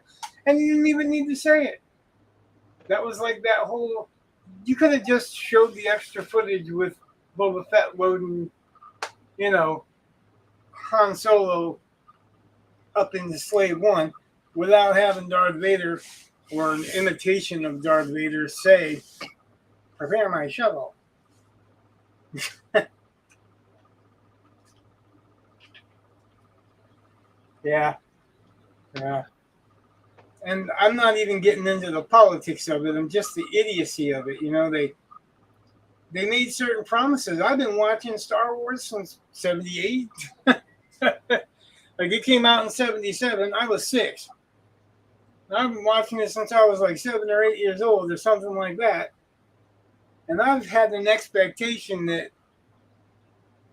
Speaker 1: and you didn't even need to say it. That was like that whole. You could have just showed the extra footage with Boba Fett loading, you know, Han Solo up into Slave One, without having Darth Vader or an imitation of Darth Vader say, "Prepare my shuttle." Yeah, yeah. And I'm not even getting into the politics of it. I'm just the idiocy of it. You know, they made certain promises. I've been watching Star Wars since '78. Like it came out in '77. I was 6. And I've been watching it since I was like 7 or 8 years old or something like that. And I've had an expectation that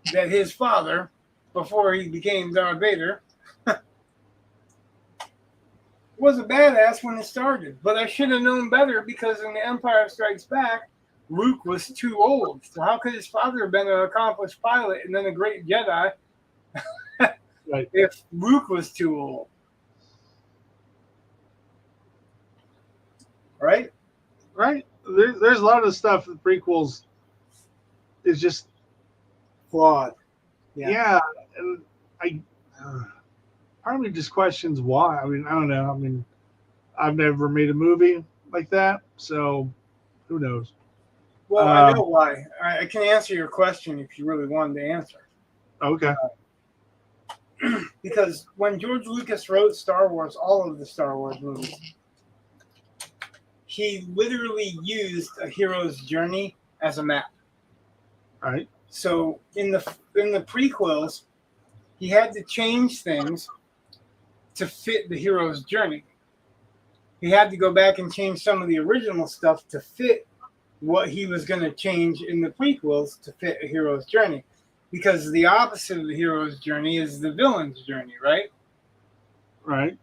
Speaker 1: his father, before he became Darth Vader, was a badass when it started. But I should have known better because in The Empire Strikes Back, Luke was too old. So how could his father have been an accomplished pilot and then a great Jedi
Speaker 2: Right.
Speaker 1: if Luke was too old? Right?
Speaker 2: Right. There's a lot of stuff. The prequels is just
Speaker 1: Flawed.
Speaker 2: yeah. And I part of me just questions why. I mean, I don't know. I mean, I've never made a movie like that, so who knows?
Speaker 1: Well, I know why. I can answer your question if you really wanted to answer.
Speaker 2: Okay.
Speaker 1: Because when George Lucas wrote Star Wars, all of the Star Wars movies, he literally used a hero's journey as a map.
Speaker 2: All right.
Speaker 1: So in the prequels, he had to change things to fit the hero's journey. He had to go back and change some of the original stuff to fit what he was going to change in the prequels to fit a hero's journey. Because the opposite of the hero's journey is the villain's journey, right?
Speaker 2: Right.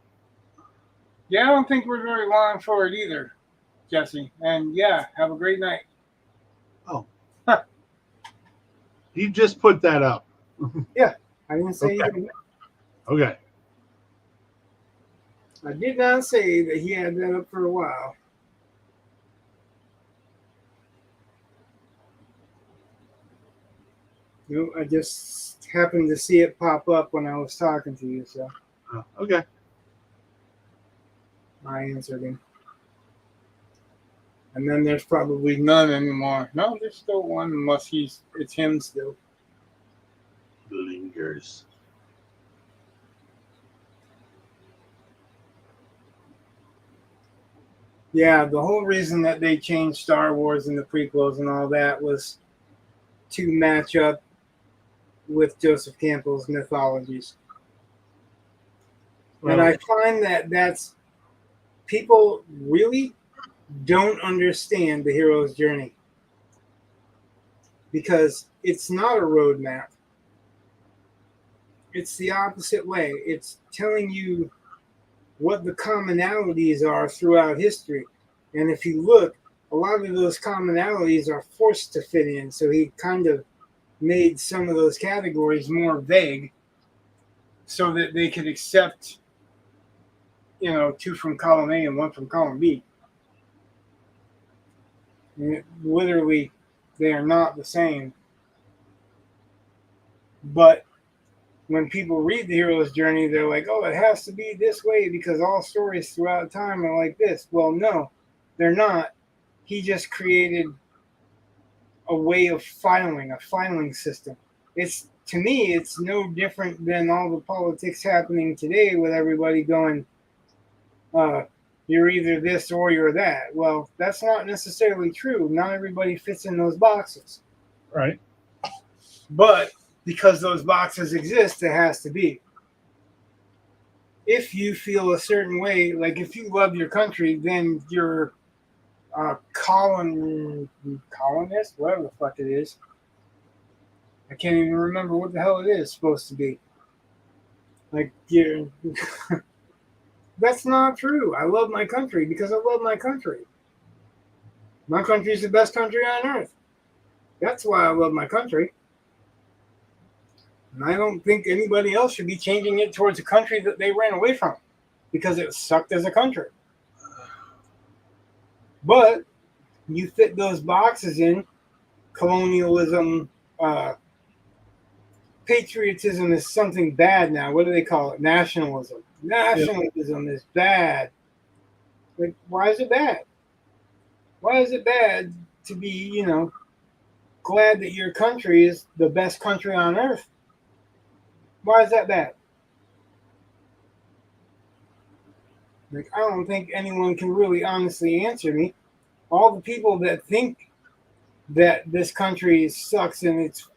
Speaker 1: Yeah, I don't think we're very long for it either, Jesse. And yeah, have a great night.
Speaker 2: Oh. You just put that up.
Speaker 1: Yeah, I didn't say
Speaker 2: Okay.
Speaker 1: he didn't.
Speaker 2: Okay.
Speaker 1: I did not say that he had that up for a while. No, I just happened to see it pop up when I was talking to you, so
Speaker 2: Okay.
Speaker 1: I answered him. And then there's probably none anymore. No, there's still one unless it's him still.
Speaker 2: Lingers.
Speaker 1: Yeah, the whole reason that they changed Star Wars and the prequels and all that was to match up with Joseph Campbell's mythologies.
Speaker 2: Well,
Speaker 1: and I find that that's people really don't understand the hero's journey because it's not a roadmap. It's the opposite way. It's telling you what the commonalities are throughout history. And if you look, a lot of those commonalities are forced to fit in. So he kind of made some of those categories more vague so that they could accept, two from column A and one from column B. And literally, they are not the same. But when people read the hero's journey, they're like, oh, it has to be this way because all stories throughout time are like this. Well, no, they're not. He just created a way of filing, a filing system. it's to me, it's no different than all the politics happening today with everybody going, uh, you're either this or you're that. Well, that's not necessarily true. Not everybody fits in those boxes.
Speaker 2: Right.
Speaker 1: But because those boxes exist, it has to be. If you feel a certain way, like if you love your country, then you're colonist, whatever the fuck it is. I can't even remember what the hell it is supposed to be. Like, you that's not true. I love my country because I love my country. My country is the best country on earth. That's why I love my country. And I don't think anybody else should be changing it towards a country that they ran away from because it sucked as a country. But you fit those boxes in colonialism, patriotism is something bad now. What do they call it? Nationalism. Nationalism is bad. Like, why is it bad? Why is it bad to be, glad that your country is the best country on earth? Why is that bad? Like, I don't think anyone can really honestly answer me. All the people that think that this country sucks and it's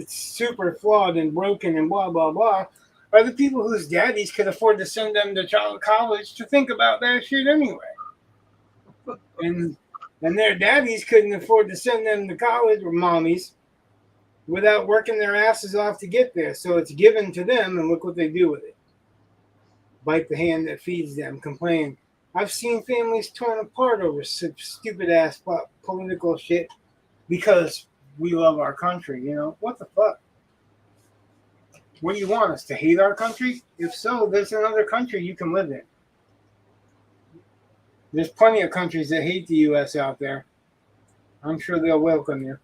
Speaker 1: super flawed and broken and blah blah blah are the people whose daddies could afford to send them to college to think about that shit anyway. And their daddies couldn't afford to send them to college, or mommies, without working their asses off to get there. So it's given to them, and look what they do with it. Bite the hand that feeds them, complain. I've seen families torn apart over stupid ass political shit because we love our country. What the fuck? What do you want us to hate our country? If so, there's another country you can live in. There's plenty of countries that hate the U.S. out there. I'm sure they'll welcome you.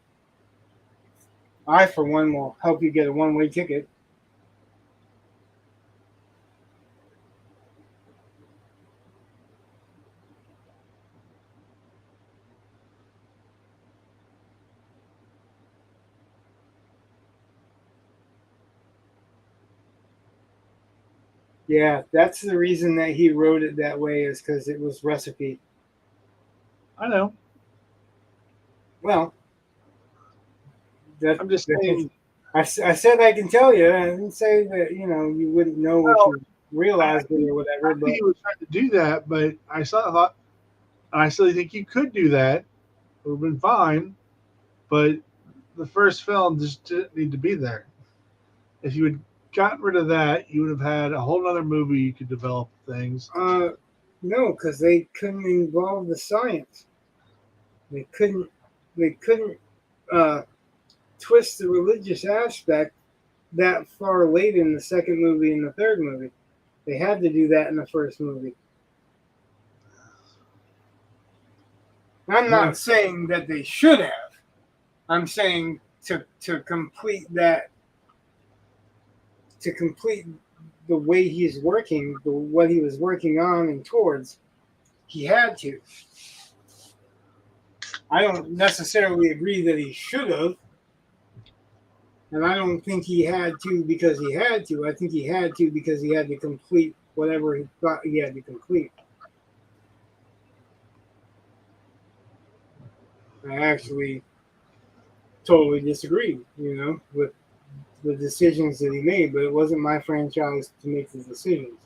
Speaker 1: I, for one, will help you get a one-way ticket. Yeah, that's the reason that he wrote it that way, is because it was recipe.
Speaker 2: I know.
Speaker 1: Well,
Speaker 2: I'm just saying.
Speaker 1: I said I can tell you. I didn't say that you wouldn't know what you realized or whatever.
Speaker 2: I think he was trying to do that, but I thought, and I still think you could do that. It would have been fine, but the first film just didn't need to be there. If you had gotten rid of that, you would have had a whole other movie you could develop things.
Speaker 1: No, because they couldn't involve the science. They couldn't twist the religious aspect that far late in the second movie and the third movie. They had to do that in the first movie. I'm not saying that they should have. I'm saying to complete that, to complete the way he's working, what he was working on and towards, he had to. I don't necessarily agree that he should have. And I don't think he had to because he had to. I think he had to because he had to complete whatever he thought he had to complete. I actually totally disagree, with the decisions that he made, but it wasn't my franchise to make the decisions.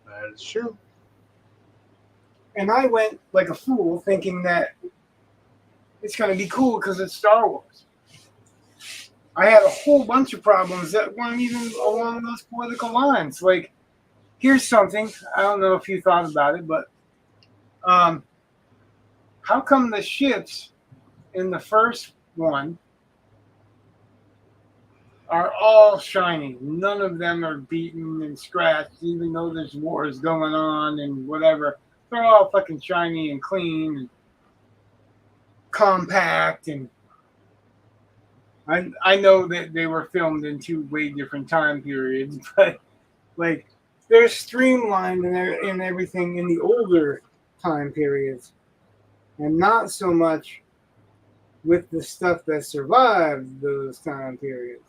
Speaker 2: That is true.
Speaker 1: And I went like a fool thinking that it's going to be cool because it's Star Wars. I had a whole bunch of problems that weren't even along those political lines. Like, here's something. I don't know if you thought about it, but how come the ships in the first one are all shiny? None of them are beaten and scratched, even though there's wars going on and whatever. They're all fucking shiny and clean and compact, and I know that they were filmed in two way different time periods, but like they're streamlined and everything in the older time periods, and not so much with the stuff that survived those time periods.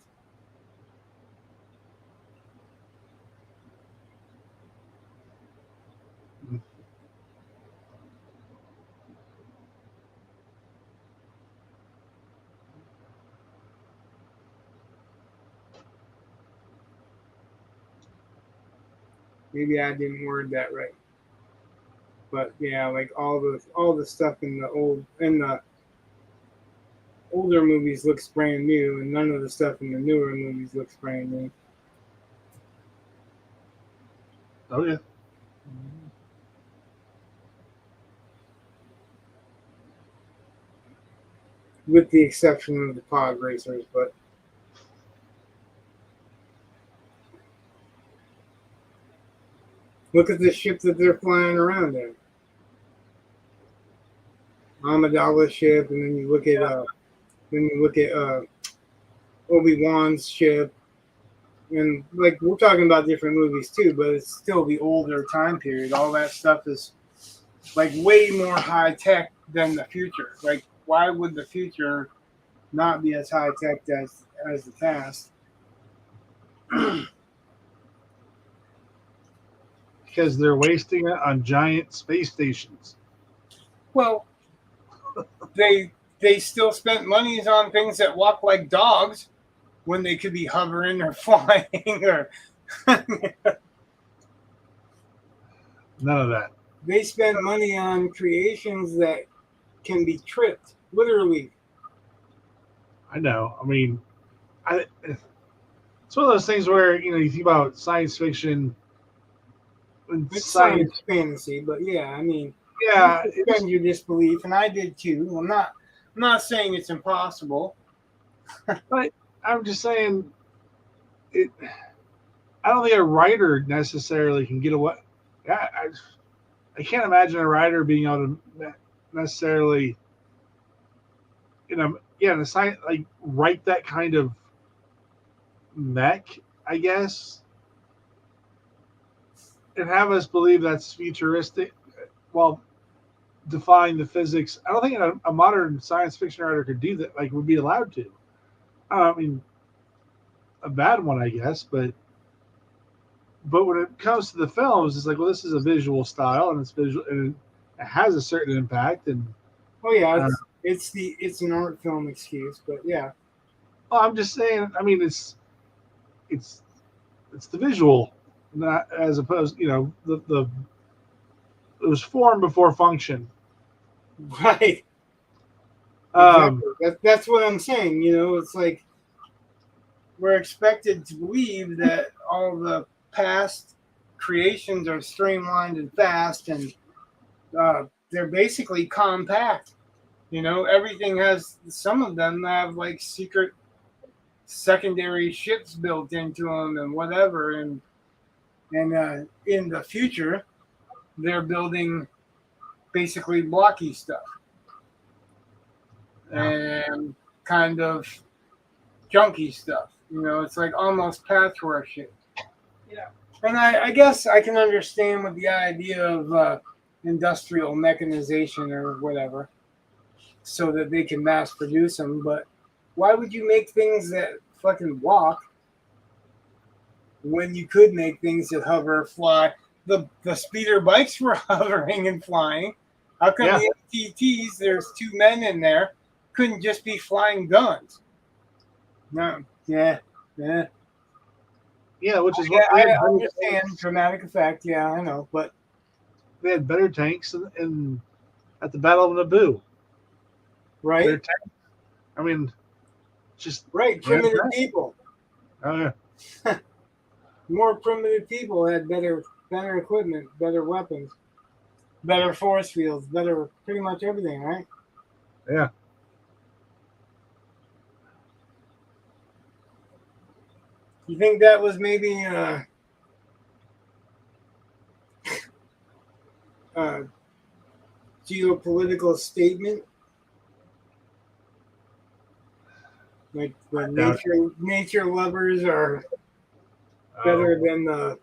Speaker 1: Maybe I didn't word that right. But yeah, like all the stuff in the older movies looks brand new, and none of the stuff in the newer movies looks brand new.
Speaker 2: Oh yeah.
Speaker 1: With the exception of the pod racers. But look at the ship that they're flying around in. Amidala ship, and then you look at Obi-Wan's ship, and like we're talking about different movies too, but it's still the older time period. All that stuff is like way more high tech than the future. Like, why would the future not be as high tech as the past?
Speaker 2: Because they're wasting it on giant space stations.
Speaker 1: Well, they still spent monies on things that walk like dogs when they could be hovering or flying or
Speaker 2: None of that.
Speaker 1: they spent money on creations that can be tripped, literally.
Speaker 2: I know. I mean, it's one of those things where you think about science fiction and
Speaker 1: It's
Speaker 2: science.
Speaker 1: science fantasy, but yeah, I mean, you
Speaker 2: Yeah,
Speaker 1: suspend your disbelief, and I did too. I'm not saying it's impossible.
Speaker 2: but I'm just saying it. I don't think a writer necessarily can get away. I can't imagine a writer being able to necessarily, in a science like write that kind of mech, I guess, and have us believe that's futuristic while defying the physics. I don't think a modern science fiction writer could do that. Like, would be allowed to. I mean, a bad one, I guess, but when it comes to the films, it's like, well, this is a visual style, and it's visual, and it has a certain impact. And
Speaker 1: Oh yeah,
Speaker 2: uh,
Speaker 1: it's an art film excuse, but yeah,
Speaker 2: well, I'm just saying. I mean, it's it's the visual, not as opposed. The it was form before function.
Speaker 1: right,
Speaker 2: Um,
Speaker 1: exactly. That's what I'm saying. It's like we're expected to believe that all the past creations are streamlined and fast, and they're basically compact. Everything has some of them have like secret secondary ships built into them and whatever, and in the future they're building basically blocky stuff
Speaker 2: yeah,
Speaker 1: and kind of junky stuff. It's like almost patchwork shit.
Speaker 2: yeah,
Speaker 1: And I guess I can understand with the idea of industrial mechanization or whatever, so that they can mass produce them. But why would you make things that fucking walk when you could make things that hover, fly? The speeder bikes were hovering and flying. How come
Speaker 2: yeah,
Speaker 1: the MTTs, there's two men in there, couldn't just be flying guns? No, yeah, yeah.
Speaker 2: yeah. Which is
Speaker 1: Yeah,
Speaker 2: what
Speaker 1: I understand dramatic effect. Yeah, I know, but
Speaker 2: they had better tanks in at the Battle of Naboo. Their
Speaker 1: right,
Speaker 2: tank. I mean, just
Speaker 1: right.
Speaker 2: yeah,
Speaker 1: Primitive people,
Speaker 2: yeah,
Speaker 1: more primitive people had better equipment, better weapons, better force fields, better pretty much everything, right?
Speaker 2: yeah.
Speaker 1: You think that was maybe a geopolitical statement, like the
Speaker 2: I doubt it.
Speaker 1: nature lovers are
Speaker 2: Oh,
Speaker 1: better than the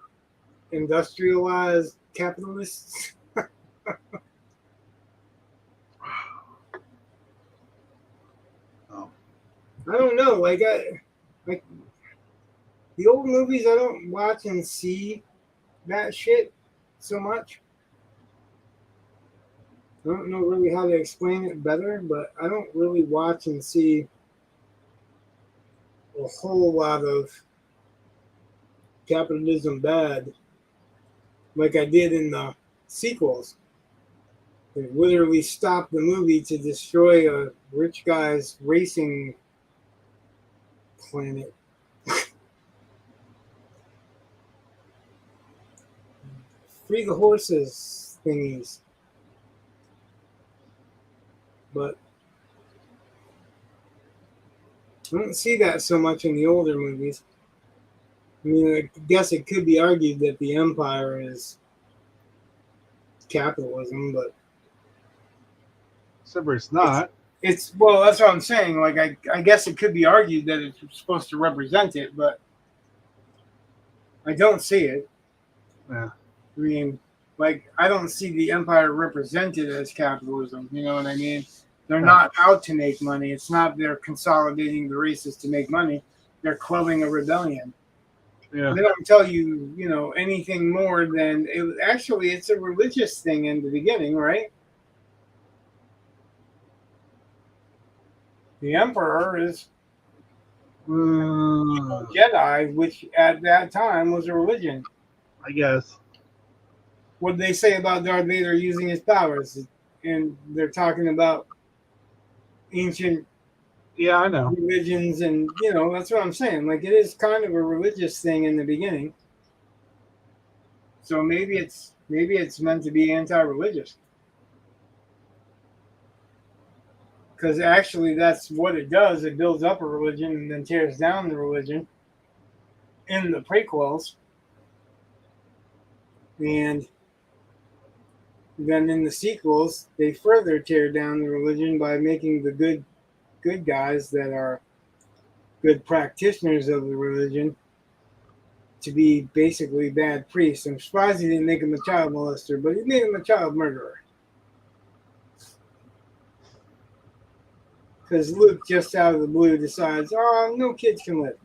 Speaker 1: industrialized capitalists?
Speaker 2: oh,
Speaker 1: I don't know. Like the old movies, I don't watch and see that shit so much. I don't know really how to explain it better, but I don't really watch and see a whole lot of capitalism bad. like I did in the sequels. They literally stopped the movie to destroy a rich guy's racing planet. Free the horses thingies. But I don't see that so much in the older movies. I mean, I guess it could be argued that the Empire is capitalism, but
Speaker 2: Except for it's not.
Speaker 1: it's well, that's what I'm saying. Like, I guess it could be argued that it's supposed to represent it, but I don't see it.
Speaker 2: Yeah.
Speaker 1: I mean, like, I don't see the Empire represented as capitalism. You know what I mean? They're not out to make money. It's not they're consolidating the races to make money. They're quelling a rebellion.
Speaker 2: Yeah.
Speaker 1: They don't tell you, anything more than actually it's a religious thing in the beginning, right? The Emperor is Jedi, which at that time was a religion.
Speaker 2: I guess.
Speaker 1: What did they say about Darth Vader using his powers? And they're talking about ancient
Speaker 2: I know.
Speaker 1: religions, and that's what I'm saying. Like, it is kind of a religious thing in the beginning. So maybe it's meant to be anti-religious. Because actually, that's what it does. It builds up a religion and then tears down the religion in the prequels. And then in the sequels, they further tear down the religion by making the good guys that are good practitioners of the religion to be basically bad priests. I'm surprised he didn't make him a child molester, but he made him a child murderer. Because Luke, just out of the blue, decides, oh, no kids can live.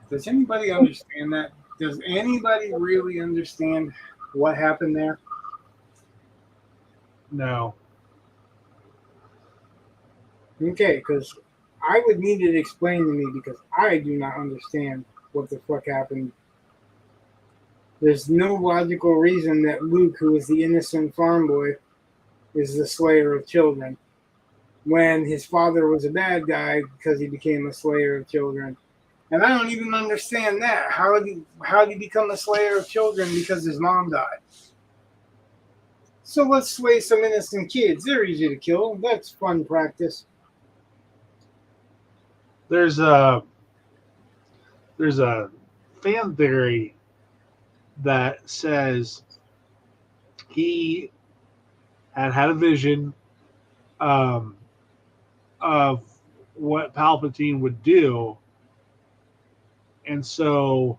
Speaker 1: Does anybody understand that? Does anybody really understand what happened there?
Speaker 2: No.
Speaker 1: Okay, because I would need it explained to me because I do not understand what the fuck happened. There's no logical reason that Luke, who is the innocent farm boy, is the slayer of children when his father was a bad guy because he became a slayer of children. And I don't even understand that. How did he become a slayer of children because his mom died? So let's slay some innocent kids. They're easy to kill. That's fun practice.
Speaker 2: There's a fan theory that says he had a vision of what Palpatine would do, and so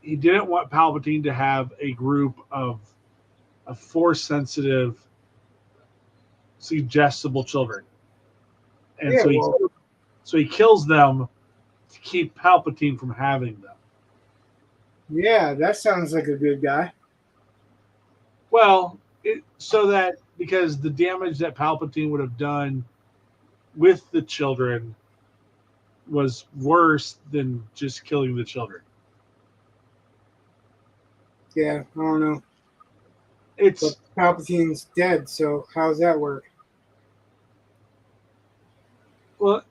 Speaker 2: he didn't want Palpatine to have a group of force-sensitive, suggestible children, and
Speaker 1: Yeah,
Speaker 2: so he kills them to keep Palpatine from having them.
Speaker 1: yeah, that sounds like a good guy.
Speaker 2: Well, so that because the damage that Palpatine would have done with the children was worse than just killing the children.
Speaker 1: Yeah, I don't know.
Speaker 2: It's
Speaker 1: But Palpatine's dead, so how's that work?
Speaker 2: well,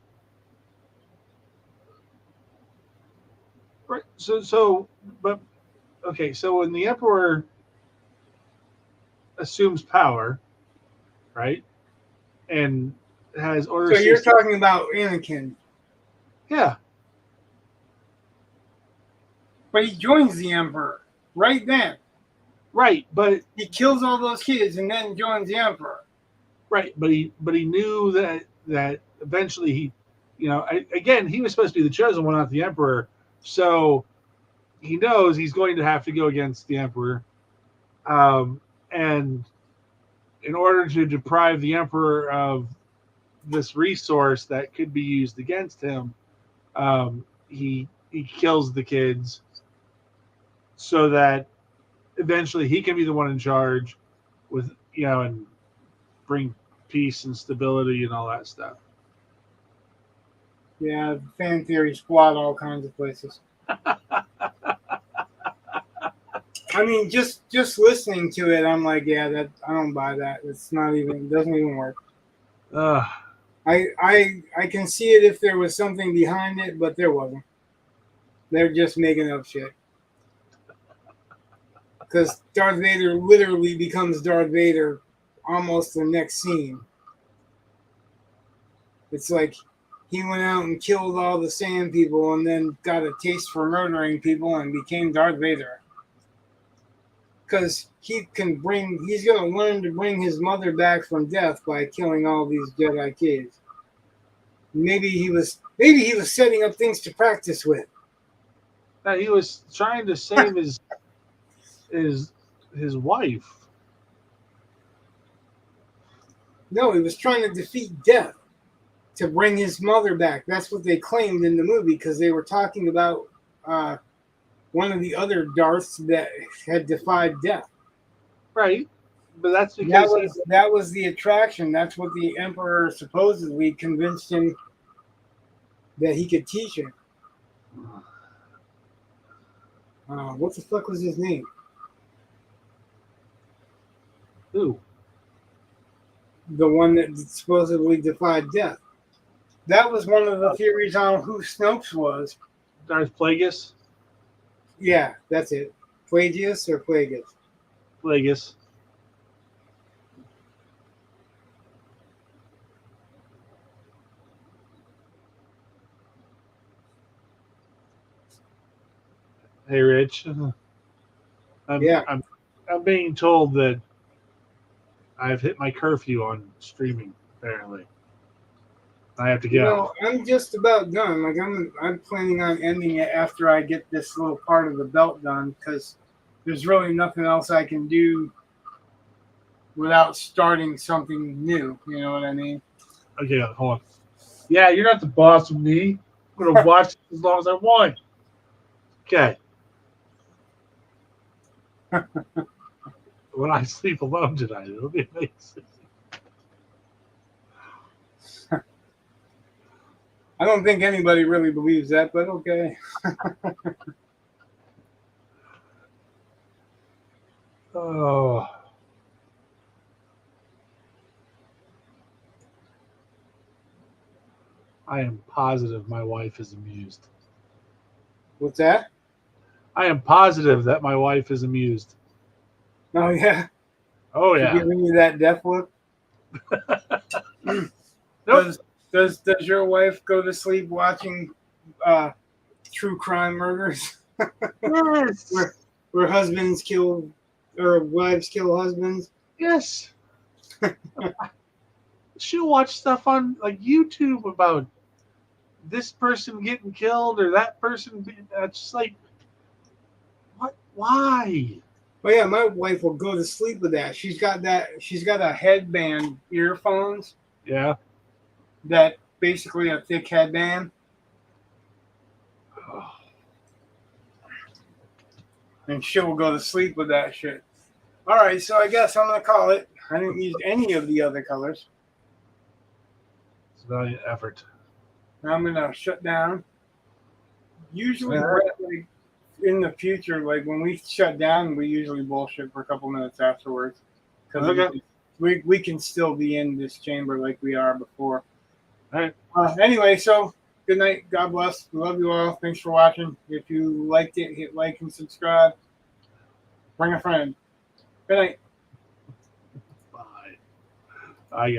Speaker 2: right. But okay. So when the Emperor assumes power, right, and has Order
Speaker 1: So you're
Speaker 2: 60,
Speaker 1: talking about Anakin,
Speaker 2: yeah,
Speaker 1: but he joins the Emperor right then.
Speaker 2: right. But
Speaker 1: He kills all those kids and then joins the Emperor.
Speaker 2: right, but he knew that eventually he, again, he was supposed to be the chosen one, not the Emperor. So he knows he's going to have to go against the Emperor, and in order to deprive the Emperor of this resource that could be used against him, he kills the kids so that eventually he can be the one in charge with and bring peace and stability and all that stuff.
Speaker 1: Yeah, fan theories fly all kinds of places. I mean, just listening to it, I'm like, yeah, that I don't buy that. It's not even, it doesn't even work.
Speaker 2: Uh,
Speaker 1: I can see it if there was something behind it, but there wasn't. They're just making up shit. Because Darth Vader literally becomes Darth Vader almost the next scene. It's like he went out and killed all the Sand people and then got a taste for murdering people and became Darth Vader. Because he's going to learn to bring his mother back from death by killing all these Jedi kids. Maybe he was setting up things to practice with.
Speaker 2: he was trying to save his his wife.
Speaker 1: No, he was trying to defeat death to bring his mother back. That's what they claimed in the movie because they were talking about one of the other Darths that had defied death.
Speaker 2: Right. But that's because
Speaker 1: That was the attraction. That's what the Emperor supposedly convinced him that he could teach him. What the fuck was his name?
Speaker 2: Who?
Speaker 1: The one that supposedly defied death. That was one of the theories on who Snopes was.
Speaker 2: Darth Plagueis?
Speaker 1: Yeah, that's it. Plagius or Plagueis?
Speaker 2: Plagueis. Hey, Rich.
Speaker 1: Yeah.
Speaker 2: I'm being told that I've hit my curfew on streaming. Apparently, I have to go.
Speaker 1: I'm just about done. Like I'm planning on ending it after I get this little part of the belt done because there's really nothing else I can do without starting something new. You know what I mean?
Speaker 2: Okay, hold on. Yeah, you're not the boss of me. I'm gonna watch it as long as I want. Okay. When I sleep alone tonight, it'll be amazing.
Speaker 1: I don't think anybody really believes that, but okay.
Speaker 2: Oh, I am positive my wife is amused.
Speaker 1: What's that?
Speaker 2: I am positive that my wife is amused.
Speaker 1: Oh yeah,
Speaker 2: Oh
Speaker 1: she
Speaker 2: yeah.
Speaker 1: giving you that death look.
Speaker 2: Nope.
Speaker 1: Does your wife go to sleep watching true crime murders
Speaker 2: Yes.
Speaker 1: where husbands kill or wives kill husbands?
Speaker 2: Yes. She'll watch stuff on like YouTube about this person getting killed or that person. It's just like, what? Why?
Speaker 1: Oh yeah, my wife will go to sleep with that. She's got that. She's got a headband earphones
Speaker 2: Yeah.
Speaker 1: that basically a thick headband, and she'll go to sleep with that shit. All right, so I guess I'm gonna call it. I didn't use any of the other colors.
Speaker 2: It's valiant effort.
Speaker 1: Now I'm gonna shut down. Usually,
Speaker 2: All right.
Speaker 1: like in the future, like when we shut down, we usually bullshit for a couple minutes afterwards because
Speaker 2: Okay.
Speaker 1: we can still be in this chamber like we are before.
Speaker 2: All right.
Speaker 1: Anyway, so good night. God bless. We love you all. Thanks for watching. If you liked it, hit like and subscribe. Bring a friend. Good night.
Speaker 2: Bye. I got